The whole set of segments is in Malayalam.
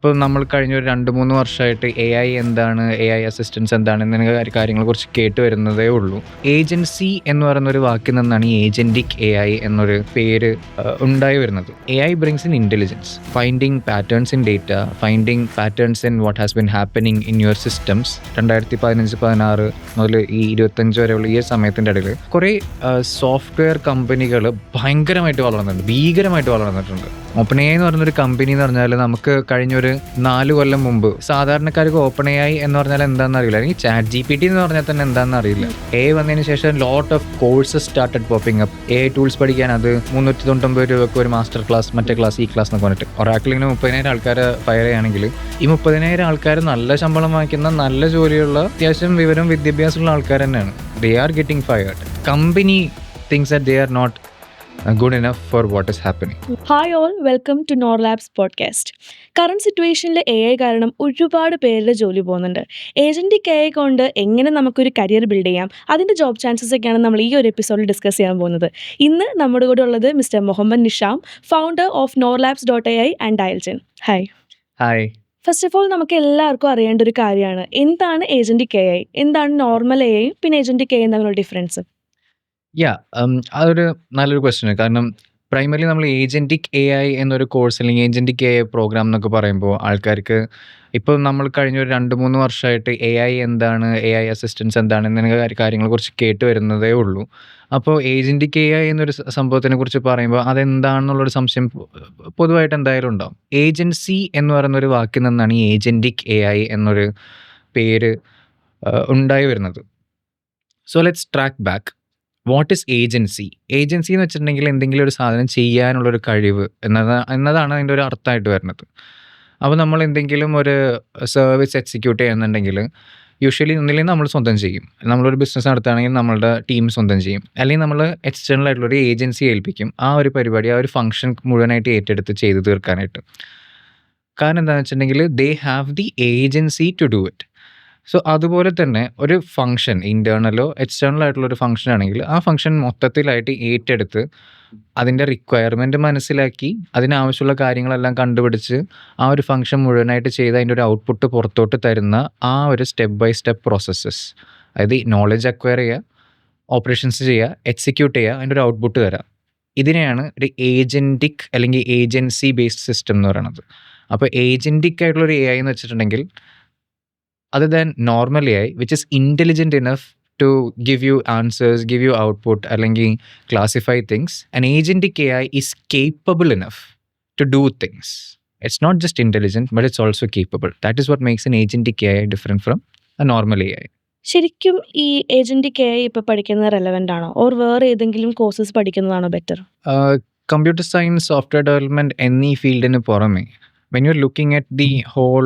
ഇപ്പോൾ നമ്മൾ കഴിഞ്ഞ ഒരു 2-3 വർഷമായിട്ട് AI എന്താണ്, AI അസിസ്റ്റൻസ് എന്താണ് എന്നിങ്ങനെ കാര്യങ്ങളെക്കുറിച്ച് കേട്ട് വരുന്നതേ ഉള്ളൂ. ഏജൻസി എന്ന് പറയുന്ന ഒരു വാക്കിൽ നിന്നാണ് ഈ ഏജന്റിക് AI എന്നൊരു പേര് ഉണ്ടായി വരുന്നത്. AI brings in intelligence, finding patterns in data, finding patterns in what has been happening in your systems. 2015-16 മുതൽ ഈ 25 വരെയുള്ള ഈ സമയത്തിൻ്റെ ഇടയിൽ കുറേ സോഫ്റ്റ്വെയർ കമ്പനികൾ ഭയങ്കരമായിട്ട് വളർന്നിട്ടുണ്ട്, ഭീകരമായിട്ട് വളർന്നിട്ടുണ്ട്. OpenAI എന്ന് പറയുന്നൊരു കമ്പനി എന്ന് പറഞ്ഞാൽ നമുക്ക് കഴിഞ്ഞൊരു 4 കൊല്ലം മുമ്പ് സാധാരണക്കാർക്ക് OpenAI എന്ന് പറഞ്ഞാൽ എന്താണെന്ന് അറിയില്ല, അല്ലെങ്കിൽ ChatGPT എന്ന് പറഞ്ഞാൽ തന്നെ എന്താണെന്ന് അറിയില്ല. AI വന്നതിന് ശേഷം lot of courses started popping up. AI tools പഠിക്കാൻ അത് 399 രൂപയ്ക്ക് ഒരു മാസ്റ്റർ ക്ലാസ്, മറ്റേ ക്ലാസ്, ഈ ക്ലാസ് എന്നൊക്കെ പറഞ്ഞിട്ട് ഒരാക്കിൽ ഇങ്ങനെ 30,000 ആൾക്കാർ ഫയർ ചെയ്യുകയാണെങ്കിൽ ഈ 30,000 ആൾക്കാർ നല്ല ശമ്പളം വാങ്ങിക്കുന്ന, നല്ല ജോലിയുള്ള, അത്യാവശ്യം വിവരം വിദ്യാഭ്യാസമുള്ള ആൾക്കാർ തന്നെയാണ്. They are getting fired. Company thinks that they are not good enough for what is happening. Hi all, welcome to Norlabs podcast. Current സിറ്റുവേഷനിൽ AI കാരണം ഒരുപാട് പേരുടെ ജോലി പോകുന്നുണ്ട്. ഏജന്റിക് AI കൊണ്ട് എങ്ങനെ നമുക്കൊരു കരിയർ ബിൽഡ് ചെയ്യാം, അതിൻ്റെ ജോബ് ചാൻസസ് ഒക്കെയാണ് നമ്മൾ ഈ ഒരു എപ്പിസോഡിൽ ഡിസ്കസ് ചെയ്യാൻ പോകുന്നത്. ഇന്ന് നമ്മുടെ കൂടെ ഉള്ളത് mister Muhammad Nisham, founder of norlabs.ai and Dialgen. Hi. Hi. First of all നമുക്ക് എല്ലാവർക്കും അറിയേണ്ട ഒരു കാര്യമാണ്, എന്താണ് ഏജന്റിക് AI, എന്താണ് നോർമൽ AI പിന്നെ ഏജന്റിക് AI തമ്മിലുള്ള ഡിഫറൻസ്? അതൊരു നല്ലൊരു ക്വസ്റ്റ്യൻ. കാരണം പ്രൈമറിലി നമ്മൾ ഏജന്റിക് AI എന്നൊരു കോഴ്സ് അല്ലെങ്കിൽ ഏജന്റിക് AI പ്രോഗ്രാം എന്നൊക്കെ പറയുമ്പോൾ ആൾക്കാർക്ക് ഇപ്പോൾ നമ്മൾ കഴിഞ്ഞ ഒരു 2-3 വർഷമായിട്ട് AI എന്താണ്, AI അസിസ്റ്റൻസ് എന്താണ് എന്നിങ്ങനെ കാര്യങ്ങളെക്കുറിച്ച് കേട്ട് വരുന്നതേ ഉള്ളൂ. അപ്പോൾ ഏജന്റിക് AI എന്നൊരു സംഭവത്തിനെ കുറിച്ച് പറയുമ്പോൾ അതെന്താണെന്നുള്ളൊരു സംശയം പൊതുവായിട്ട് എന്തായാലും ഉണ്ടാവും. ഏജൻസി എന്ന് പറയുന്ന ഒരു വാക്കിൽ നിന്നാണ് ഈ ഏജന്റിക് AI എന്നൊരു പേര് ഉണ്ടായി വരുന്നത്. So let's track back. What is agency? Agency എന്ന് വെച്ചിട്ടുണ്ടെങ്കിൽ എന്തെങ്കിലും ഒരു സാധനം ചെയ്യാനുള്ളൊരു കഴിവ് എന്നതാണ് അതിൻ്റെ ഒരു അർത്ഥമായിട്ട് വരുന്നത്. അപ്പോൾ നമ്മൾ എന്തെങ്കിലും ഒരു സർവീസ് എക്സിക്യൂട്ട് ചെയ്യുന്നുണ്ടെങ്കിൽ യൂഷ്വലി ഒന്നില്ലെങ്കിൽ നമ്മൾ സ്വന്തം ചെയ്യും. നമ്മളൊരു ബിസിനസ് നടത്തുകയാണെങ്കിൽ നമ്മളുടെ ടീം സ്വന്തം ചെയ്യും, അല്ലെങ്കിൽ നമ്മൾ എക്സ്റ്റേണൽ ആയിട്ടുള്ളൊരു ഏജൻസി ഏൽപ്പിക്കും ആ ഒരു പരിപാടി, ആ ഒരു ഫംഗ്ഷൻ മുഴുവനായിട്ട് ഏറ്റെടുത്ത് ചെയ്ത് തീർക്കാനായിട്ട്. കാരണം എന്താണെന്ന് വെച്ചിട്ടുണ്ടെങ്കിൽ they have the agency to do it. So അതുപോലെ തന്നെ ഒരു ഫംഗ്ഷൻ, ഇൻറ്റേർണലോ എക്സ്റ്റേണൽ ആയിട്ടുള്ളൊരു ഫംഗ്ഷൻ ആണെങ്കിൽ ആ ഫംഗ്ഷൻ മൊത്തത്തിലായിട്ട് ഏറ്റെടുത്ത് അതിൻ്റെ റിക്വയർമെൻറ്റ് മനസ്സിലാക്കി അതിനാവശ്യമുള്ള കാര്യങ്ങളെല്ലാം കണ്ടുപിടിച്ച് ആ ഒരു ഫംഗ്ഷൻ മുഴുവനായിട്ട് ചെയ്ത് അതിൻ്റെ ഒരു ഔട്ട്പുട്ട് പുറത്തോട്ട് തരുന്ന ആ ഒരു സ്റ്റെപ്പ് ബൈ സ്റ്റെപ്പ് പ്രോസസ്സസ്. അതായത് നോളജ് അക്വയർ ചെയ്യുക, ഓപ്പറേഷൻസ് ചെയ്യുക, എക്സിക്യൂട്ട് ചെയ്യുക, അതിൻ്റെ ഒരു ഔട്ട്പുട്ട് തരാം. ഇതിനെയാണ് ഒരു ഏജൻറ്റിക് അല്ലെങ്കിൽ ഏജൻസി ബേസ്ഡ് സിസ്റ്റം എന്ന് പറയുന്നത്. അപ്പോൾ ഏജൻറ്റിക് ആയിട്ടുള്ളൊരു AI എന്ന് വെച്ചിട്ടുണ്ടെങ്കിൽ other than normal AI, which is intelligent enough to give you answers, give you output, അല്ലെങ്കിൽ classify things, an agentic AI is capable enough to do things. It's not just intelligent, but it's also capable. That is what makes an agentic AI different from a normal AI. ശരിക്കും ഈ ഏജന്റിക് AI ഇപ്പോൾ പഠിക്കുന്നത് റെലവൻ്റ് ആണോ, ഓർ വേറെ ഏതെങ്കിലും കോഴ്സസ് പഠിക്കുന്നതാണോ better? Computer science, software development എന്നീ ഫീൽഡിന് പുറമെ when you are looking at the whole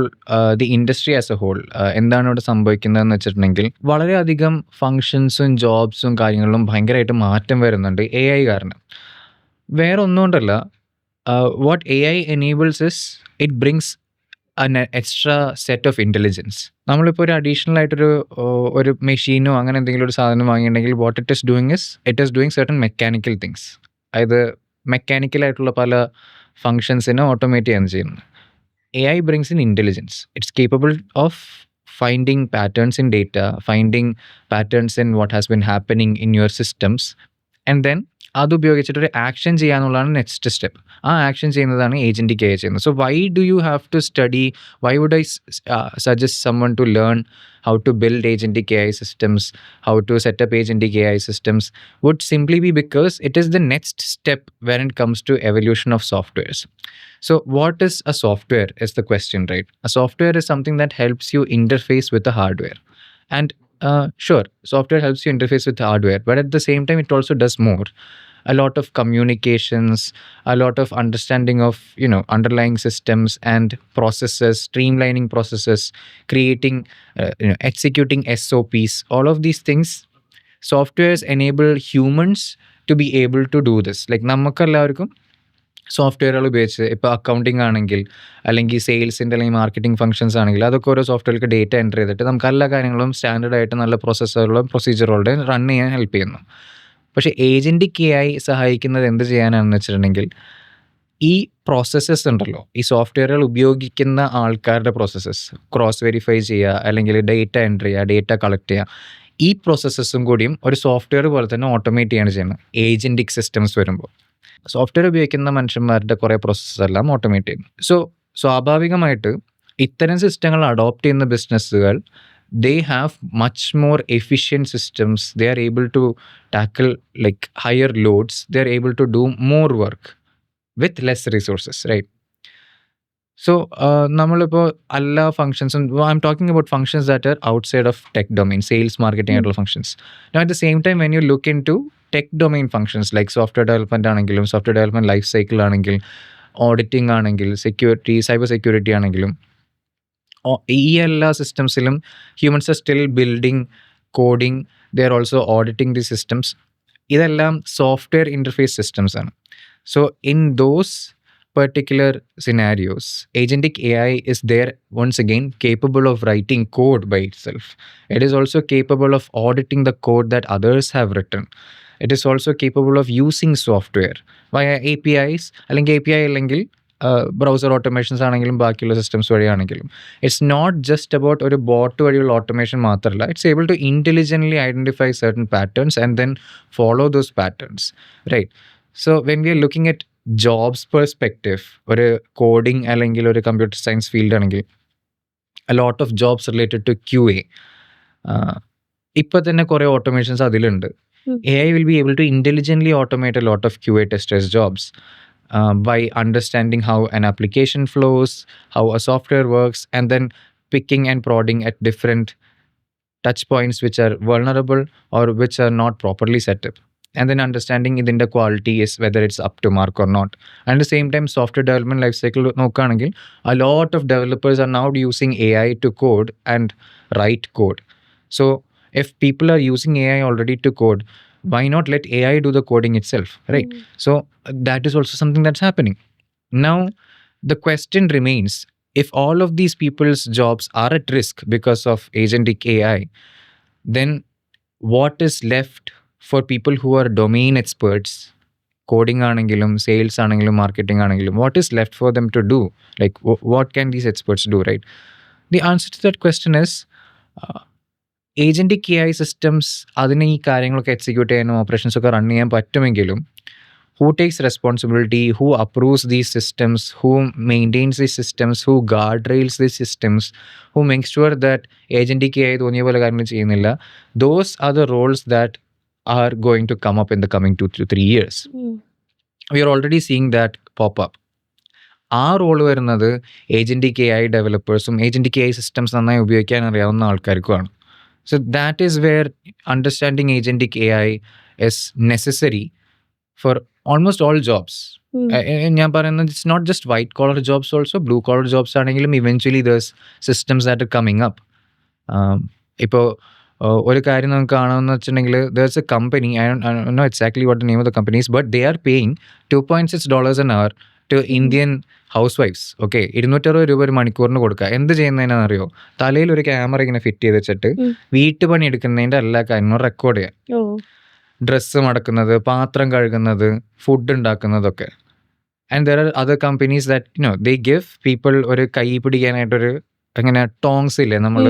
the industry as a whole, എന്താണ് ഇവിടെ സംഭവിക്കുന്നതെന്ന് വെച്ചിട്ടുണ്ടെങ്കിൽ വളരെയധികം ഫങ്ഷൻസും ജോബ്സും കാര്യങ്ങളിലും ഭയങ്കരമായിട്ട് മാറ്റം വരുന്നുണ്ട് AI കാരണം. വേറെ ഒന്നുകൊണ്ടല്ല, what AI enables is it brings an extra set of intelligence. നമ്മളിപ്പോൾ ഒരു അഡീഷണൽ ആയിട്ടൊരു ഒരു മെഷീനോ അങ്ങനെ എന്തെങ്കിലും ഒരു സാധനം വാങ്ങിയിട്ടുണ്ടെങ്കിൽ what it is doing is it is doing certain mechanical things. അതായത് മെക്കാനിക്കലായിട്ടുള്ള പല ഫങ്ഷൻസിനെ ഓട്ടോമേറ്റ് ചെയ്യാൻ ചെയ്യുന്നത്. AI brings in intelligence. It's capable of finding patterns in data, finding patterns in what has been happening in your systems, and then അത് ഉപയോഗിച്ചിട്ടൊരു ആക്ഷൻ ചെയ്യാന്നുള്ളതാണ് നെക്സ്റ്റ് സ്റ്റെപ്പ്. ആ ആക്ഷൻ ചെയ്യുന്നതാണ് ഏജന്റിക് AI ചെയ്യുന്നത്. So why do you have to study, why would I suggest someone to learn how to build agentic AI systems, how to set up agentic AI systems, would simply be because it is the next step when it comes to evolution of softwares. So what is a software is the question, right? A software is something that helps you interface with the hardware. And sure, software helps you interface with hardware, but at the same time it also does more. A lot of communications, a lot of understanding of, underlying systems and processes, streamlining processes, creating, executing SOPs. All of these things, softwares enable humans to be able to do this. Like നമുക്കെല്ലാവർക്കും സോഫ്റ്റ്വെയറുകൾ ഉപയോഗിച്ച്, ഇപ്പോൾ അക്കൗണ്ടിങ് ആണെങ്കിൽ, അല്ലെങ്കിൽ സെയിൽസിൻ്റെ അല്ലെങ്കിൽ മാർക്കറ്റിംഗ് ഫംഗ്ഷൻസ് ആണെങ്കിൽ, അതൊക്കെ ഓരോ സോഫ്റ്റ്വെയർക്ക് ഡേറ്റ എൻ്റർ ചെയ്തിട്ട് നമുക്ക് എല്ലാ കാര്യങ്ങളും സ്റ്റാൻഡേർഡായിട്ട് നല്ല പ്രോസസ്സറുകളും പ്രൊസീജിയറുകളുടെ റൺ ചെയ്യാൻ ഹെൽപ്പ് ചെയ്യുന്നു. പക്ഷേ ഏജന്റിക് AI സഹായിക്കുന്നത് എന്ത് ചെയ്യാനാണെന്ന് വെച്ചിട്ടുണ്ടെങ്കിൽ ഈ പ്രോസസ്സസ് ഉണ്ടല്ലോ, ഈ സോഫ്റ്റ്വെയറുകൾ ഉപയോഗിക്കുന്ന ആൾക്കാരുടെ പ്രോസസ്സസ് ക്രോസ് വെരിഫൈ ചെയ്യുക, അല്ലെങ്കിൽ ഡേറ്റ എൻട്രി ചെയ്യുക, ഡേറ്റ കളക്ട് ചെയ്യുക, ഈ പ്രോസസ്സസും കൂടിയും ഒരു സോഫ്റ്റ്വെയർ പോലെ തന്നെ ഓട്ടോമേറ്റ് ചെയ്യാണ് ചെയ്യുന്നത് ഏജൻറ്റിക് സിസ്റ്റംസ് വരുമ്പോൾ. സോഫ്റ്റ്വെയർ ഉപയോഗിക്കുന്ന മനുഷ്യന്മാരുടെ കുറേ പ്രോസസ്സസ് എല്ലാം ഓട്ടോമേറ്റ് ചെയ്യുന്നു. സോ സ്വാഭാവികമായിട്ട് ഇത്തരം സിസ്റ്റങ്ങൾ അഡോപ്റ്റ് ചെയ്യുന്ന ബിസിനസ്സുകൾ they have much more efficient systems. They are able to tackle like higher loads. They are able to do more work with less resources, right? So നമ്മളിപ്പോൾ എല്ലാ ഫങ്ഷൻസും, I'm talking about functions that are outside of tech domain, sales, marketing ആയിട്ടുള്ള functions. Now at the same time, when you look into tech domain functions like software development ആണെങ്കിലും, software development life cycle ആണെങ്കിൽ, auditing ആണെങ്കിൽ, security, cyber security ആണെങ്കിലും, ഈ എല്ലാ സിസ്റ്റംസിലും humans are still building, coding, they are also auditing the systems. ഇതെല്ലാം സോഫ്റ്റ്വെയർ ഇൻ്റർഫേസ് സിസ്റ്റംസ് ആണ്. So in those particular scenarios, agentic AI is there once again capable of writing code by itself. It is also capable of auditing the code that others have written. It is also capable of using software via APIs, അല്ലെങ്കിൽ API അല്ലെങ്കിൽ ബ്രൗസർ ഓട്ടോമേഷൻസ് ആണെങ്കിലും ബാക്കിയുള്ള സിസ്റ്റംസ് വഴിയാണെങ്കിലും. ഇറ്റ്സ് നോട്ട് ജസ്റ്റ് അബൌട്ട് ഒരു ബോട്ട് വഴിയുള്ള ഓട്ടോമേഷൻ മാത്രമല്ല, it's able to intelligently identify certain patterns and then follow those patterns, right? So when we are looking at jobs perspective, ഒരു കോഡിംഗ് അല്ലെങ്കിൽ ഒരു കമ്പ്യൂട്ടർ സയൻസ് ഫീൽഡ് ആണെങ്കിൽ a lot of jobs related to QA. ഇപ്പോൾ തന്നെ കുറേ ഓട്ടോമേഷൻസ് അതിലുണ്ട്. AI will be able to intelligently automate a lot of QA testers jobs by understanding how an application flows, how a software works, and then picking and prodding at different touch points which are vulnerable or which are not properly set up, and then understanding ഇതിൻ്റെ quality is whether it's up to mark or not. At the same time, software development life cycle നോക്കുകയാണെങ്കിൽ a lot of developers are now using AI to code and write code. So if people are using AI already to code, why not let AI do the coding itself, right? So that is also something that's happening. Now the question remains, if all of these people's jobs are at risk because of agentic AI, then what is left for people who are domain experts, coding ആണെങ്കിലും സെയിൽസ് ആണെങ്കിലും മാർക്കറ്റിംഗ് ആണെങ്കിലും, what is left for them to do? Like what can these experts do, right? The answer to that question is agentic AI systems അതിന് ഈ കാര്യങ്ങളൊക്കെ എക്സിക്യൂട്ട് ചെയ്യാനും ഓപ്പറേഷൻസ് ഒക്കെ റൺ ചെയ്യാൻ പറ്റുമെങ്കിലും, who takes responsibility, who approves these systems, who maintains these systems, who guardrails these systems, who makes sure that agentic AI തോന്നിയ പോലെ കാര്യങ്ങൾ ചെയ്യുന്നില്ല, those are the roles that are going to come up in the coming 2 to 3 years. We are already seeing that pop up. ആ റോൾ വരുന്നത് ഏജൻറ്റിക് AI ഡെവലപ്പേഴ്സും ഏജൻറ്റിക് AI സിസ്റ്റംസ് നന്നായി ഉപയോഗിക്കാൻ അറിയാവുന്ന ആൾക്കാർക്കുമാണ്. So that is where understanding agentic AI is necessary for almost all jobs. ഞാൻ പറയുന്നത് it's not just white collar jobs, also blue collar jobs ആണെങ്കിലും eventually there's systems that are coming up. ഇപ്പോൾ ഒരു കാര്യം നമുക്ക് കാണാമെന്ന് വെച്ചിട്ടുണ്ടെങ്കിൽ there's a company, I don't know exactly what the name of the company is, but they are paying $2.6 an hour to Indian housewives. Okay, 260 രൂപ ഒരു മണിക്കൂറിന് കൊടുക്കുക. എന്ത് ചെയ്യുന്നതിനാണെന്നറിയോ? തലയിൽ ഒരു ക്യാമറ ഇങ്ങനെ ഫിറ്റ് ചെയ്ത് വെച്ചിട്ട് വീട്ടുപണി എടുക്കുന്നതിൻ്റെ എല്ലാ കാര്യങ്ങളും റെക്കോർഡ് ചെയ്യാം. ഡ്രസ്സ് മടക്കുന്നത്, പാത്രം കഴുകുന്നത്, ഫുഡ് ഉണ്ടാക്കുന്നതൊക്കെ. And there are other companies that they give people ഒരു കൈ പിടിക്കാനായിട്ടൊരു അങ്ങനെ ടോങ്സ് ഇല്ലേ, നമ്മൾ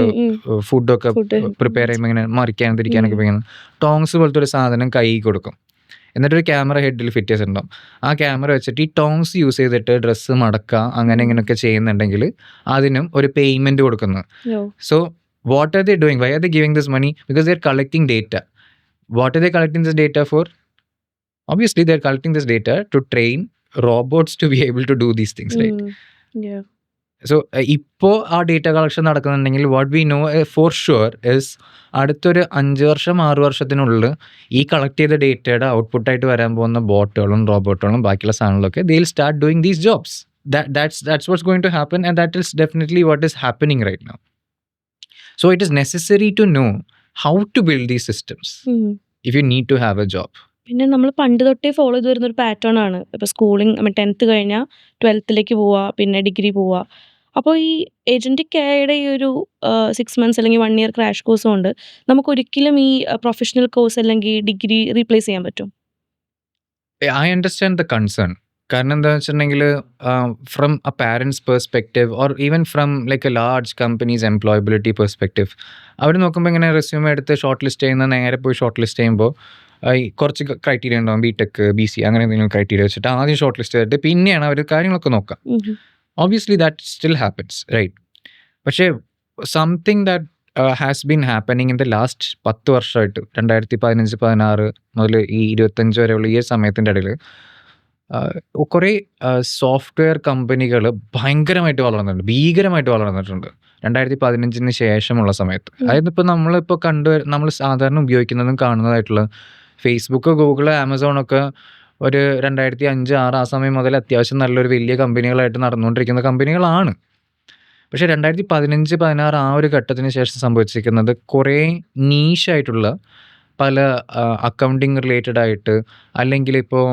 ഫുഡൊക്കെ പ്രിപ്പയർ ചെയ്യുമ്പോൾ ഇങ്ങനെ മറിക്കാനും തിരിക്കാനൊക്കെ ഉപയോഗിക്കുന്നത് ടോങ്സ് പോലത്തെ ഒരു സാധനം കൈ കൊടുക്കും. എന്നിട്ടൊരു ക്യാമറ ഹെഡിൽ ഫിറ്റ് ചെയ്തിട്ടുണ്ടാവും. ആ ക്യാമറ വെച്ചിട്ട് ഈ ടോങ്സ് യൂസ് ചെയ്തിട്ട് ഡ്രസ്സ് മടക്കുക അങ്ങനെ ഇങ്ങനെയൊക്കെ ചെയ്യുന്നുണ്ടെങ്കിൽ അതിനും ഒരു പേയ്മെൻറ്റ് കൊടുക്കുന്നു. So what are they doing? Why are they giving this money? Because they are collecting data. What are they collecting this data for? Obviously, they're collecting this data to train robots to be able to do these things, right? Yeah. So, ഇപ്പോൾ ആ ഡേറ്റ കളക്ഷൻ നടക്കുന്നുണ്ടെങ്കിൽ what we know for sure is അടുത്തൊരു 5 വർഷം 6 വർഷത്തിനുള്ളിൽ ഈ കളക്ട് ചെയ്ത ഡേറ്റയുടെ ഔട്ട്പുട്ടായിട്ട് വരാൻ പോകുന്ന ബോട്ടുകളും റോബോട്ടുകളും ബാക്കിയുള്ള സാധനങ്ങളൊക്കെ they will start doing these jobs. That's what's going to happen, and that is definitely what is happening right now. So it is necessary to know how to build these systems if you need to have a job. പിന്നെ നമ്മൾ പണ്ട് തൊട്ടേ ഫോളോ ചെയ്ത് വരുന്നൊരു പാറ്റേൺ ആണ്. ഇപ്പോൾ സ്കൂളിംഗ് 10th കഴിഞ്ഞാൽ 12th പോവുക, പിന്നെ ഡിഗ്രി പോവുക. അപ്പോൾ ഈ ഏജൻറ്റിക് AIയുടെ ഈ ഒരു 6 months അല്ലെങ്കിൽ 1 year ക്രാഷ് കോഴ്സ് കൊണ്ട് നമുക്കൊരിക്കലും ഈ പ്രൊഫഷണൽ കോഴ്സ് അല്ലെങ്കിൽ ഡിഗ്രി റീപ്ലേസ് ചെയ്യാൻ പറ്റും? I understand the concern. കാരണം എന്താന്ന് വെച്ചിട്ടുണ്ടെങ്കില് from a parents perspective or even from like a large companies employability perspective, അവർ നോക്കുമ്പോൾ ഇങ്ങനെ റെസ്യൂമെ എടുത്ത് ഷോർട്ട് ലിസ്റ്റ് ചെയ്യുന്ന നേരെ പോയി ഷോർട്ട് ലിസ്റ്റ് ചെയ്യുമ്പോൾ ഈ കുറച്ച് ക്രൈറ്റീരിയ ഉണ്ടാവും, BTech BC അങ്ങനെ എന്തെങ്കിലും ക്രൈറ്റീരിയ വെച്ചിട്ട് ആദ്യം ഷോർട്ട് ലിസ്റ്റ് ചെയ്തിട്ട് പിന്നെയാണ് അവർ കാര്യങ്ങളൊക്കെ നോക്കുക. Obviously that still happens, right? പക്ഷേ something that has been happening in the last 10 വർഷമായിട്ട് 2015-16 മുതൽ ഈ 25 വരെയുള്ള ഈ സമയത്തിൻ്റെ ഇടയിൽ കുറേ സോഫ്റ്റ്വെയർ കമ്പനികൾ ഭയങ്കരമായിട്ട് വളർന്നിട്ടുണ്ട്, ഭീകരമായിട്ട് വളർന്നിട്ടുണ്ട് 2015 ശേഷമുള്ള സമയത്ത്. അതായത് ഇപ്പോൾ നമ്മൾ സാധാരണ ഉപയോഗിക്കുന്നതും കാണുന്നതായിട്ടുള്ള ഫേസ്ബുക്ക്, ഗൂഗിൾ, ആമസോണൊക്കെ ഒരു 2005-6 ആ സമയം മുതൽ അത്യാവശ്യം നല്ലൊരു വലിയ കമ്പനികളായിട്ട് നടന്നുകൊണ്ടിരിക്കുന്ന കമ്പനികളാണ്. പക്ഷേ 2015-16 ആ ഒരു ഘട്ടത്തിന് ശേഷം സംഭവിച്ചിരിക്കുന്നത് കുറേ നീഷായിട്ടുള്ള പല അക്കൗണ്ടിങ് റിലേറ്റഡ് ആയിട്ട്, അല്ലെങ്കിൽ ഇപ്പോൾ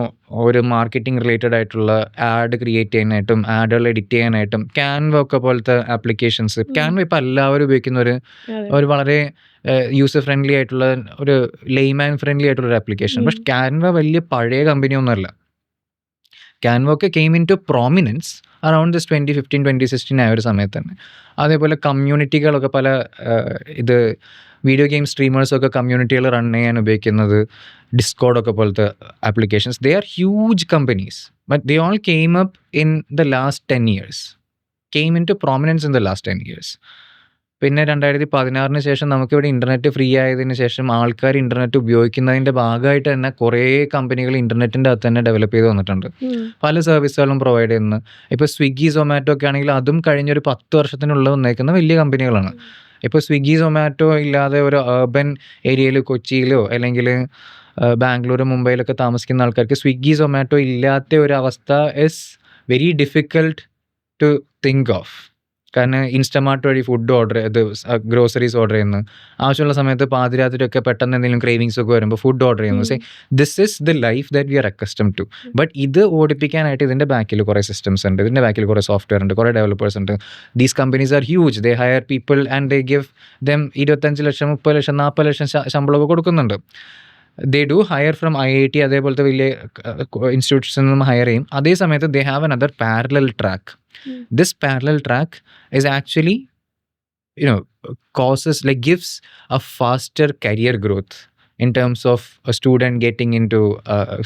ഒരു മാർക്കറ്റിംഗ് റിലേറ്റഡ് ആയിട്ടുള്ള ആഡ് ക്രിയേറ്റ് ചെയ്യാനായിട്ടും ആഡുകൾ എഡിറ്റ് ചെയ്യാനായിട്ടും ക്യാൻവ ഒക്കെ പോലത്തെ ആപ്ലിക്കേഷൻസ്. ക്യാൻവ ഇപ്പോൾ എല്ലാവരും ഉപയോഗിക്കുന്ന ഒരു വളരെ യൂസർ ഫ്രണ്ട്ലി ആയിട്ടുള്ള ഒരു ലെയ്മാൻ ഫ്രണ്ട്ലി ആയിട്ടുള്ള ഒരു ആപ്ലിക്കേഷൻ. പക്ഷെ ക്യാൻവ വലിയ പഴയ കമ്പനിയൊന്നുമല്ല. ക്യാൻവ ഒക്കെ came into prominence around this 2015-2016 ആ ഒരു സമയത്ത് തന്നെ. അതേപോലെ കമ്മ്യൂണിറ്റികളൊക്കെ പല ഇത് വീഡിയോ ഗെയിം സ്ട്രീമേഴ്സൊക്കെ കമ്മ്യൂണിറ്റികൾ റൺ ചെയ്യാൻ ഉപയോഗിക്കുന്നത് ഡിസ്കോഡൊക്കെ പോലത്തെ applications. They are huge companies, but they all came up in the last 10 years, came into prominence in the last 10 years. പിന്നെ 2016 ശേഷം നമുക്കിവിടെ ഇൻ്റർനെറ്റ് ഫ്രീ ആയതിനു ശേഷം ആൾക്കാർ ഇൻ്റർനെറ്റ് ഉപയോഗിക്കുന്നതിൻ്റെ ഭാഗമായിട്ട് തന്നെ കുറേ കമ്പനികൾ ഇൻ്റർനെറ്റിൻ്റെ അകത്ത് തന്നെ ഡെവലപ്പ് ചെയ്ത് വന്നിട്ടുണ്ട്. പല സർവീസുകളും പ്രൊവൈഡ് ചെയ്യുന്നു. ഇപ്പോൾ സ്വിഗ്ഗി, സൊമാറ്റോ ഒക്കെ ആണെങ്കിൽ അതും കഴിഞ്ഞൊരു 10 വർഷത്തിനുള്ളിൽ വന്നേക്കുന്ന വലിയ കമ്പനികളാണ്. ഇപ്പോൾ സ്വിഗ്ഗി, സൊമാറ്റോ ഇല്ലാതെ ഒരു അർബൻ ഏരിയയിൽ കൊച്ചിയിലോ അല്ലെങ്കിൽ ബാംഗ്ലൂർ, മുംബൈയിലൊക്കെ താമസിക്കുന്ന ആൾക്കാർക്ക് സ്വിഗ്ഗി, സൊമാറ്റോ ഇല്ലാത്ത ഒരു അവസ്ഥ is very difficult to think of. കാരണം ഇൻസ്റ്റമാർട്ട് വഴി ഫുഡ് ഓർഡർ ചെയ്ത് ഗ്രോസറീസ് ഓർഡർ ചെയ്യുന്നു, ആവശ്യമുള്ള സമയത്ത് പാതിരാത്രിയൊക്കെ പെട്ടെന്ന് എന്തെങ്കിലും ക്രേവിങ്സ് ഒക്കെ വരുമ്പോൾ ഫുഡ് ഓർഡർ ചെയ്യുന്നു. This is the life that we are accustom to. But ഇത് ഓടിപ്പിക്കാനായിട്ട് ഇതിൻ്റെ ബാക്കിൽ കുറേ സിസ്റ്റംസ് ഉണ്ട്, ഇതിൻ്റെ ബാക്കിൽ കുറേ സോഫ്റ്റ്വെയർ ഉണ്ട്, കുറേ ഡെവലപ്പേഴ്സ് ഉണ്ട്. These companies R huge. They higher people and they give them 25 ലക്ഷം, 30 ലക്ഷം, 40 ലക്ഷം ശമ്പളമൊക്കെ കൊടുക്കുന്നുണ്ട്. They do higher from IIT അതേപോലത്തെ വലിയ ഇൻസ്റ്റിറ്റ്യൂഷൻസിൽ നിന്നും ഹയർ ചെയ്യും. അതേ സമയത്ത് they have another parallel track. This parallel track is actually, gives a faster career growth in terms of a student getting into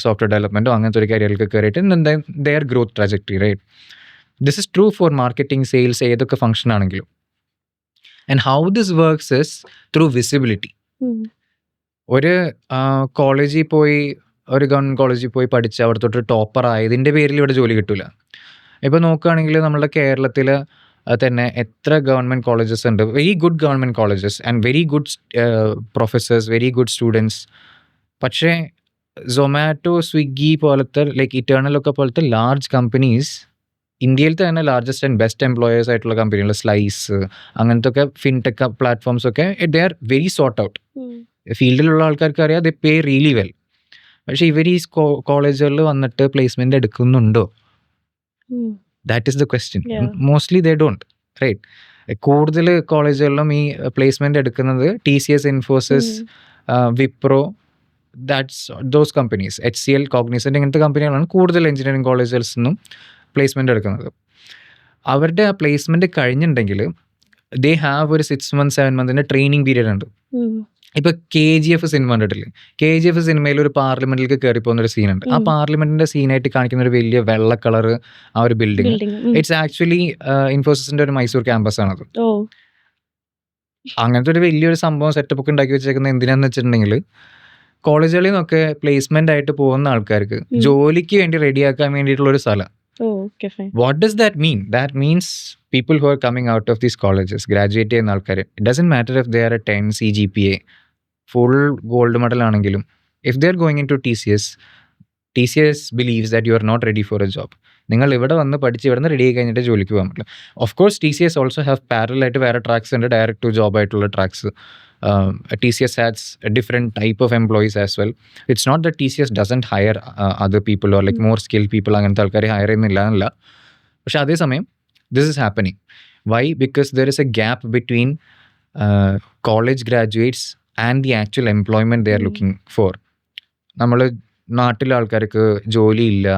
software development or അങ്ങനത്തെ ഒരു കരിയറിലേക്ക് കയറിയിട്ട് and then their growth trajectory, right? This is true for marketing, sales, ഏതൊക്കെ ഫംഗ്ഷൻ ആണെങ്കിലും. And how this works is through visibility. ഒരു കോളേജിൽ പോയി, ഒരു ഗവൺമെൻറ് കോളേജിൽ പോയി പഠിച്ച് അവിടെ തൊട്ട് ടോപ്പർ ആയതിൻ്റെ പേരിൽ ഇവിടെ ജോലി കിട്ടില്ല. ഇപ്പോൾ നോക്കുകയാണെങ്കിൽ നമ്മുടെ കേരളത്തിൽ തന്നെ എത്ര ഗവൺമെൻറ് കോളേജസ് ഉണ്ട്, very good government colleges and very good professors, very good students. പക്ഷേ സൊമാറ്റോ, സ്വിഗ്ഗി പോലത്തെ ഇറ്റേണലൊക്കെ പോലത്തെ ലാർജ് കമ്പനീസ്, ഇന്ത്യയിലത്തെ തന്നെ ലാർജസ്റ്റ് ആൻഡ് ബെസ്റ്റ് എംപ്ലോയേഴ്സ് ആയിട്ടുള്ള കമ്പനികൾ, സ്ലൈസ് അങ്ങനത്തെ ഒക്കെ ഫിൻടെക് പ്ലാറ്റ്ഫോംസ് ഒക്കെ they are very sort out. ഫീൽഡിലുള്ള ആൾക്കാർക്ക് അറിയാം, ദേ പേ റിയലി വെൽ. പക്ഷേ ഇവർ ഈ കോളേജുകളിൽ വന്നിട്ട് പ്ലേസ്മെൻറ്റ് എടുക്കുന്നുണ്ടോ? That is the question. Mostly they don't, right? കൂടുതൽ കോളേജുകളിലും ഈ പ്ലേസ്മെൻറ്റ് എടുക്കുന്നത് TCS, Infosys, Wipro, those companies, HCL, Cognizant ഇങ്ങനത്തെ കമ്പനികളാണ് കൂടുതൽ എഞ്ചിനീയറിംഗ് കോളേജുകളിൽ നിന്നും പ്ലേസ്മെൻറ്റ് എടുക്കുന്നത്. അവരുടെ ആ പ്ലേസ്മെൻറ്റ് കഴിഞ്ഞിട്ടുണ്ടെങ്കിൽ ദേ ഹാവ് ഒരു 6 months 7 months ട്രെയിനിങ് പീരീഡ് ഉണ്ട്. ഇപ്പോൾ KGF സിനിമ കണ്ടിട്ടില്ലേ? KGF സിനിമയിൽ ഒരു പാർലമെന്റിലേക്ക് കയറി പോകുന്ന ഒരു സീനുണ്ട്. ആ പാർലമെന്റിന്റെ സീനായിട്ട് കാണിക്കുന്ന ഒരു വലിയ വെള്ള കളർ ആ ഒരു ബിൽഡിംഗ്, ഇറ്റ്സ് ആക്ച്വലി ഇൻഫോസിസിന്റെ ഒരു മൈസൂർ ക്യാമ്പസ് ആണത്. അങ്ങനത്തെ ഒരു വലിയൊരു സംഭവം സെറ്റപ്പ് ഒക്കെ ഉണ്ടാക്കി വെച്ചേക്കുന്നത് എന്തിനാന്ന് വെച്ചിട്ടുണ്ടെങ്കിൽ കോളേജുകളിൽ നിന്നൊക്കെ പ്ലേസ്മെന്റ് ആയിട്ട് പോകുന്ന ആൾക്കാർക്ക് ജോലിക്ക് വേണ്ടി റെഡിയാക്കാൻ വേണ്ടിയിട്ടുള്ള ഒരു സ്ഥലം. What does that mean? That means people who are coming out of these colleges, graduate ചെയ്യുന്ന ആൾക്കാർ, it doesn't matter if they are a 10 CGPA, full gold medal ആണെങ്കിലും, if they are going into TCS believes that you are not ready for a job. നിങ്ങൾ ഇവിടെ വന്ന് പഠിച്ച് ഇവിടെ നിന്ന് റെഡി ആയി കഴിഞ്ഞിട്ട് ജോലിക്ക് പോകാൻ പറ്റില്ല. Of course TCS also have parallel ആയിട്ട് വേറെ ട്രാക്സ് ഉണ്ട്, ഡയറക്റ്റ് ടു ജോബ് ആയിട്ടുള്ള tracks. TCS has a different type of employees as well. It's not that TCS doesn't hire other people or more skilled people, അങ്ങനത്തെ ആൾക്കാരെ ഹയർ ചെയ്യുന്നില്ല എന്നല്ല. പക്ഷെ അതേസമയം this is happening. Why? Because there is a gap between college graduates and the actual employment they are looking for. നമ്മൾ നാട്ടിലെ ആൾക്കാർക്ക് ജോലിയില്ല,